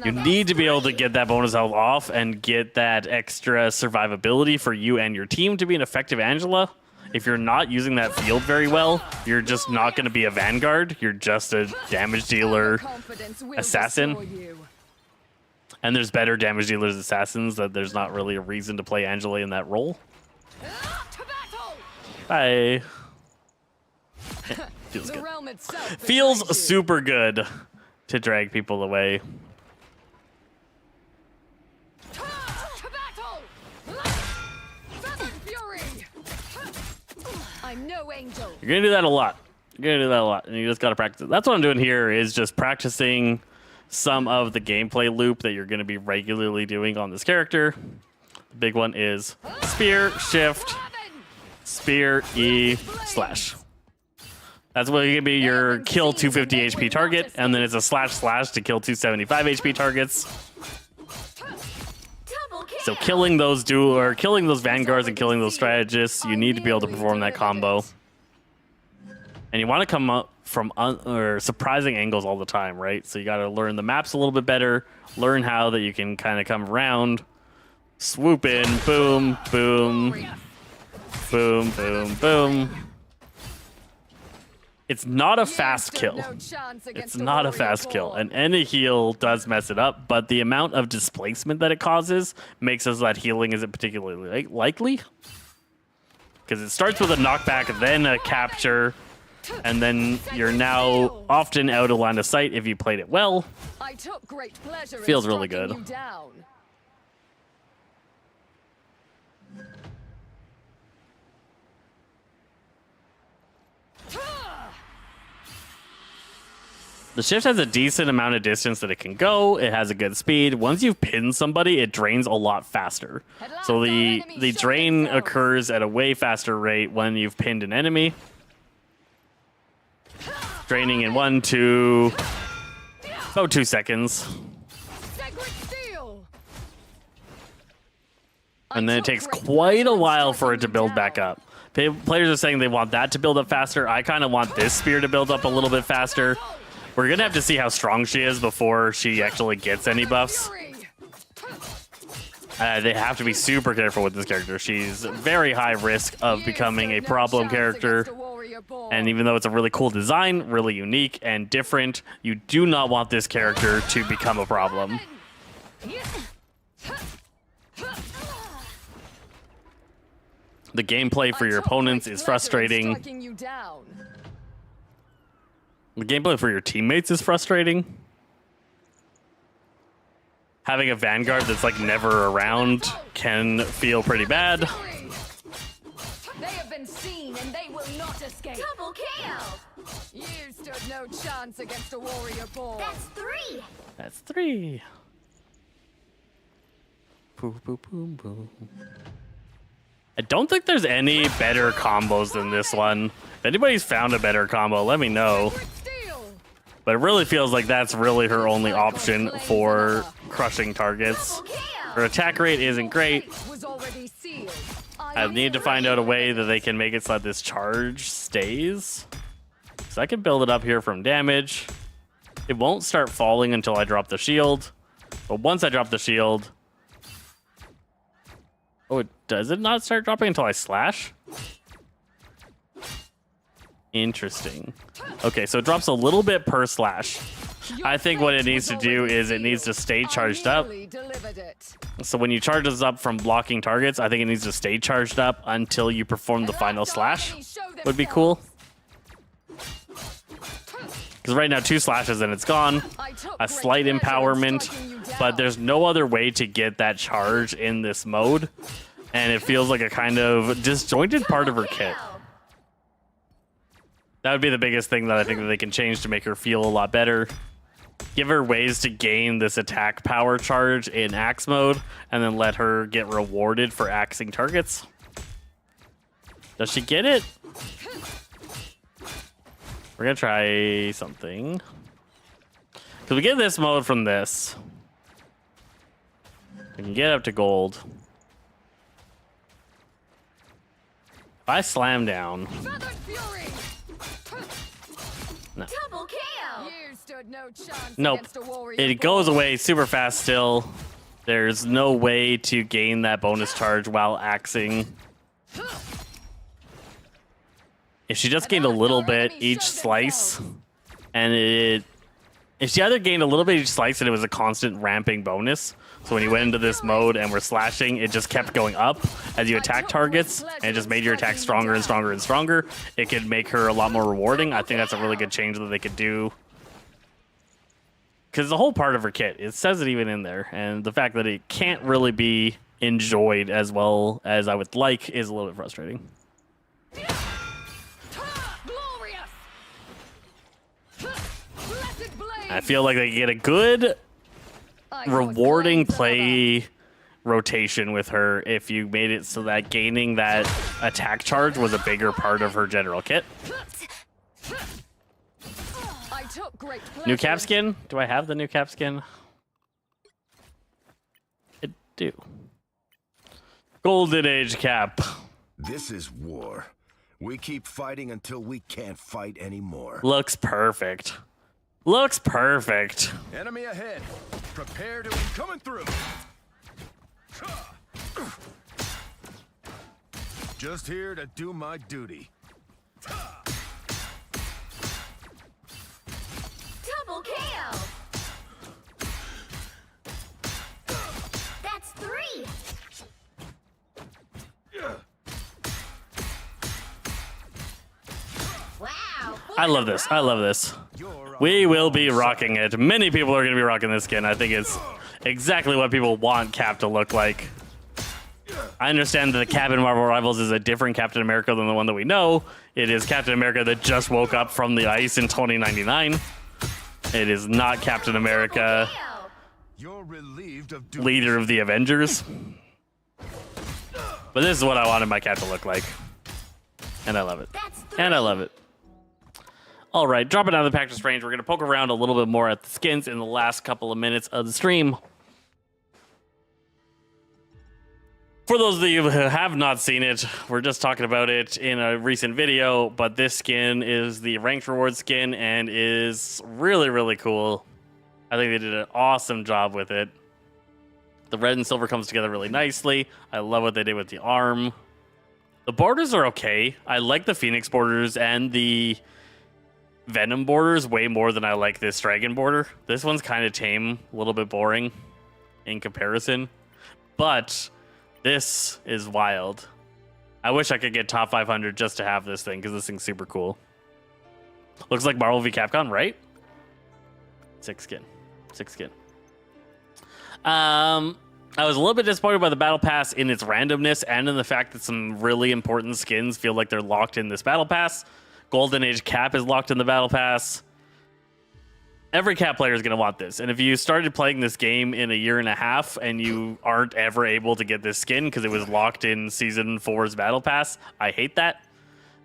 You need to be able to get that bonus health off and get that extra survivability for you and your team to be an effective Angela. If you're not using that field very well, you're just not going to be a Vanguard. You're just a damage dealer assassin. And there's better damage dealers assassins that there's not really a reason to play Angela in that role. Bye. Feels good. Feels super good to drag people away. I'm no angel. You're gonna do that a lot. And you just gotta practice it. That's what I'm doing here, is just practicing some of the gameplay loop that you're gonna be regularly doing on this character. The big one is spear, shift, spear, E, slash. That's what gonna be your kill 250 HP target, and then it's a slash slash to kill 275 HP targets. So killing those vanguards and killing those strategists, you need to be able to perform that combo. And you want to come up from surprising angles all the time, right? So you got to learn the maps a little bit better, learn how that you can kind of come around, swoop in, boom, boom, boom, boom, boom. It's not a fast kill. It's not a fast kill. And any heal does mess it up, but the amount of displacement that it causes makes us that healing isn't particularly likely. Because it starts with a knockback, then a capture, and then you're now often out of line of sight if you played it well. I took great pleasure Feels in really striking good. you down. The shift has a decent amount of distance that it can go. It has a good speed. Once you've pinned somebody, it drains a lot faster. So the drain occurs at a way faster rate when you've pinned an enemy. Draining in about 2 seconds. And then it takes quite a while for it to build back up. Players are saying they want that to build up faster. I kind of want this spear to build up a little bit faster. We're going to have to see how strong she is before she actually gets any buffs. They have to be super careful with this character. She's very high risk of becoming a problem character. And even though it's a really cool design, really unique and different, you do not want this character to become a problem. The gameplay for your opponents is frustrating. The gameplay for your teammates is frustrating. Having a Vanguard that's like never around can feel pretty bad. They have been seen and they will not escape. Double kill! You stood no chance against a warrior boy. That's 3. That's 3. Boom, boom, boom, boom. I don't think there's any better combos than this one. If anybody's found a better combo, let me know. But it really feels like that's really her only option for crushing targets. Her attack rate isn't great. I need to find out a way that they can make it so that this charge stays. So I can build it up here from damage. It won't start falling until I drop the shield. But once I drop the shield... Oh, does it not start dropping until I slash? Interesting. Okay, so it drops a little bit per slash. I think what it needs to do is it needs to stay charged up. So when you charge this up from blocking targets, I think it needs to stay charged up until you perform the final slash. Would be cool. Because right now 2 slashes and it's gone. A slight empowerment, but there's no other way to get that charge in this mode. And it feels like a kind of disjointed part of her kit. That would be the biggest thing that I think that they can change to make her feel a lot better. Give her ways to gain this attack power charge in axe mode, and then let her get rewarded for axing targets. Does she get it? We're gonna try something. Because we get this mode from this. We can get up to gold. If I slam down... No. Double kill! You stood no chance Nope. against a warrior It goes boy. away super fast still. There's no way to gain that bonus charge while axing. If she just gained a little bit each slice, and if she either gained a little bit each slice and it was a constant ramping bonus, so when you went into this mode and were slashing, it just kept going up as you attack targets, and it just made your attack stronger and stronger and stronger. It could make her a lot more rewarding. I think that's a really good change that they could do. Because the whole part of her kit, it says it even in there, and the fact that it can't really be enjoyed as well as I would like is a little bit frustrating. I feel like they get a good rewarding play rotation with her if you made it so that gaining that attack charge was a bigger part of her general kit. New cap skin? Do I have the new cap skin? I do. Golden Age cap. This is war. We keep fighting until we can't fight anymore. Looks perfect. Looks perfect. Enemy ahead. Prepare to coming through. Just here to do my duty. Double kill! That's 3! Wow! I love this. I love this. We will be rocking it. Many people are going to be rocking this skin. I think it's exactly what people want Cap to look like. I understand that the Cap in Marvel Rivals is a different Captain America than the one that we know. It is Captain America that just woke up from the ice in 2099. It is not Captain America, You're relieved of leader of the Avengers. But this is what I wanted my cat to look like. And I love it. And I love it. All right, dropping out of the practice range, we're going to poke around a little bit more at the skins in the last couple of minutes of the stream. For those of you who have not seen it, we're just talking about it in a recent video, but this skin is the ranked reward skin and is really, really cool. I think they did an awesome job with it. The red and silver comes together really nicely. I love what they did with the arm. The borders are okay. I like the Phoenix borders and the Venom borders way more than I like this Dragon border. This one's kind of tame, a little bit boring in comparison, but this is wild. I wish I could get top 500 just to have this thing, because this thing's super cool. Looks like Marvel v Capcom, right? Sick skin. I was a little bit disappointed by the battle pass in its randomness and in the fact that some really important skins feel like they're locked in this battle pass. Golden Age Cap is locked in the battle pass. Every Cap player is going to want this. And if you started playing this game in a year and a half and you aren't ever able to get this skin because it was locked in Season 4's battle pass, I hate that.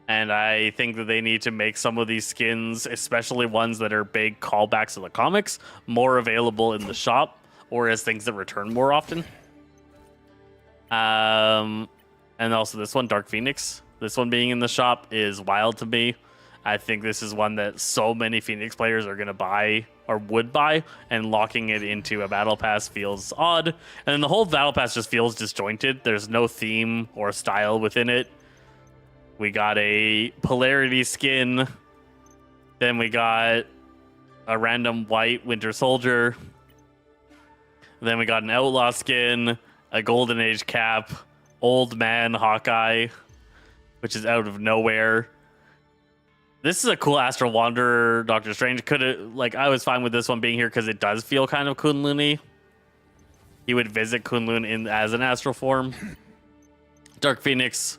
And I think that they need to make some of these skins, especially ones that are big callbacks to the comics, more available in the shop or as things that return more often. And also this one, Dark Phoenix. This one being in the shop is wild to me. I think this is one that so many Phoenix players are going to buy or would buy, and locking it into a battle pass feels odd. And then the whole battle pass just feels disjointed. There's no theme or style within it. We got a Polarity skin. Then we got a random white Winter Soldier. Then we got an Outlaw skin, a Golden Age Cap, Old Man Hawkeye, which is out of nowhere. This is a cool Astral Wanderer Doctor Strange. I was fine with this one being here because it does feel kind of Kunlun-y. He would visit Kunlun as an astral form. Dark Phoenix,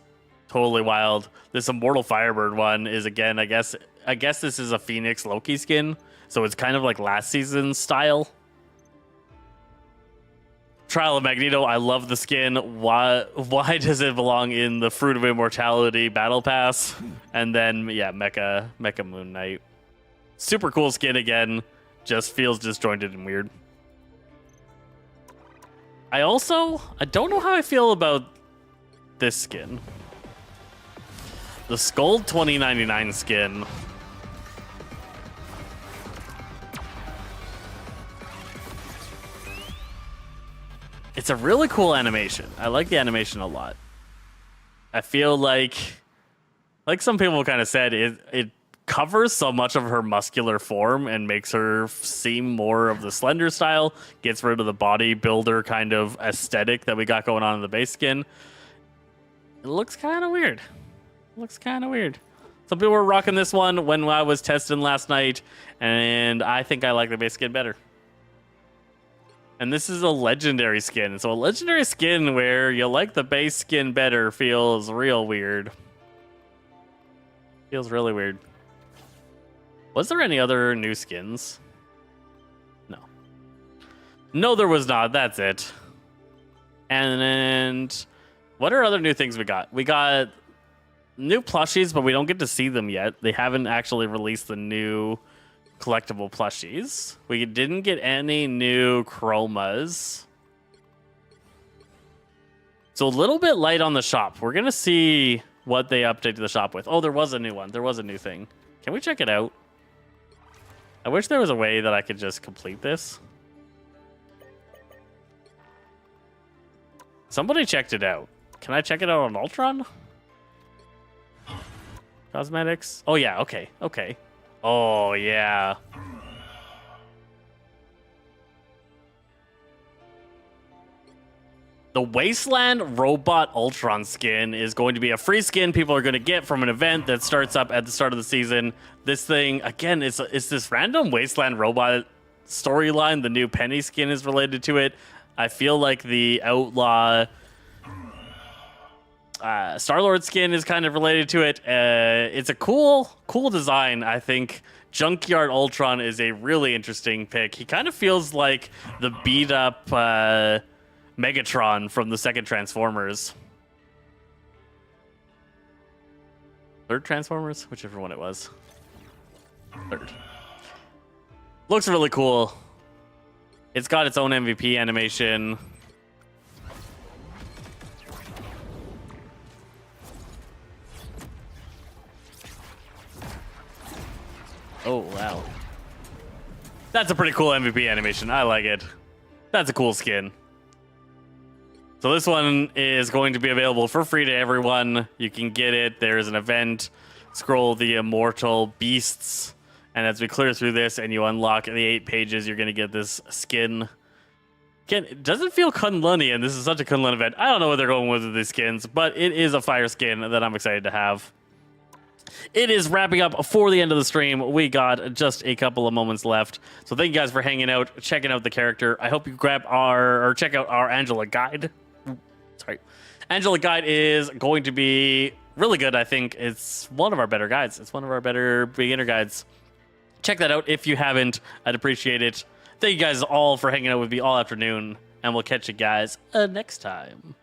totally wild. This Immortal Firebird one is, again, I guess this is a Phoenix Loki skin, so it's kind of like last season's style. Trial of Magneto, I love the skin. Why does it belong in the Fruit of Immortality battle pass? And then, yeah, Mecha Moon Knight. Super cool skin again. Just feels disjointed and weird. I don't know how I feel about this skin. The Skull 2099 skin. It's a really cool animation. I like the animation a lot. I feel like some people kind of said, it covers so much of her muscular form and makes her seem more of the Slender style, gets rid of the bodybuilder kind of aesthetic that we got going on in the base skin. It looks kind of weird. Some people were rocking this one when I was testing last night, and I think I like the base skin better. And this is a legendary skin. So a legendary skin where you like the base skin better feels real weird. Feels really weird. Was there any other new skins? No, there was not. That's it. And what are other new things we got? We got new plushies, but we don't get to see them yet. They haven't actually released the new collectible plushies. We didn't get any new chromas. So a little bit light on the shop. We're going to see what they updated the shop with. Oh, there was a new one. There was a new thing. Can we check it out? I wish there was a way that I could just complete this. Somebody checked it out. Can I check it out on Ultron? Cosmetics? Oh, yeah. Okay. Oh, yeah. The Wasteland Robot Ultron skin is going to be a free skin people are going to get from an event that starts up at the start of the season. This thing, again, it's this random Wasteland Robot storyline. The new Penny skin is related to it. I feel like the Outlaw Star-Lord skin is kind of related to it. It's a cool design, I think. Junkyard Ultron is a really interesting pick. He kind of feels like the beat-up Megatron from the second Transformers. Third Transformers? Whichever one it was. Third. Looks really cool. It's got its own MVP animation. Oh, wow. That's a pretty cool MVP animation. I like it. That's a cool skin. So this one is going to be available for free to everyone. You can get it. There's an event. Scroll the Immortal Beasts. And as we clear through this and you unlock the 8 pages, you're going to get this skin. Again, it doesn't feel Kunlunian. This is such a Kunlun event. I don't know what they're going with these skins, but it is a fire skin that I'm excited to have. It is wrapping up for the end of the stream. We got just a couple of moments left. So thank you guys for hanging out, checking out the character. I hope you check out our Angela guide. Sorry. Angela guide is going to be really good, I think. It's one of our better guides. It's one of our better beginner guides. Check that out if you haven't. I'd appreciate it. Thank you guys all for hanging out with me all afternoon, and we'll catch you guys next time.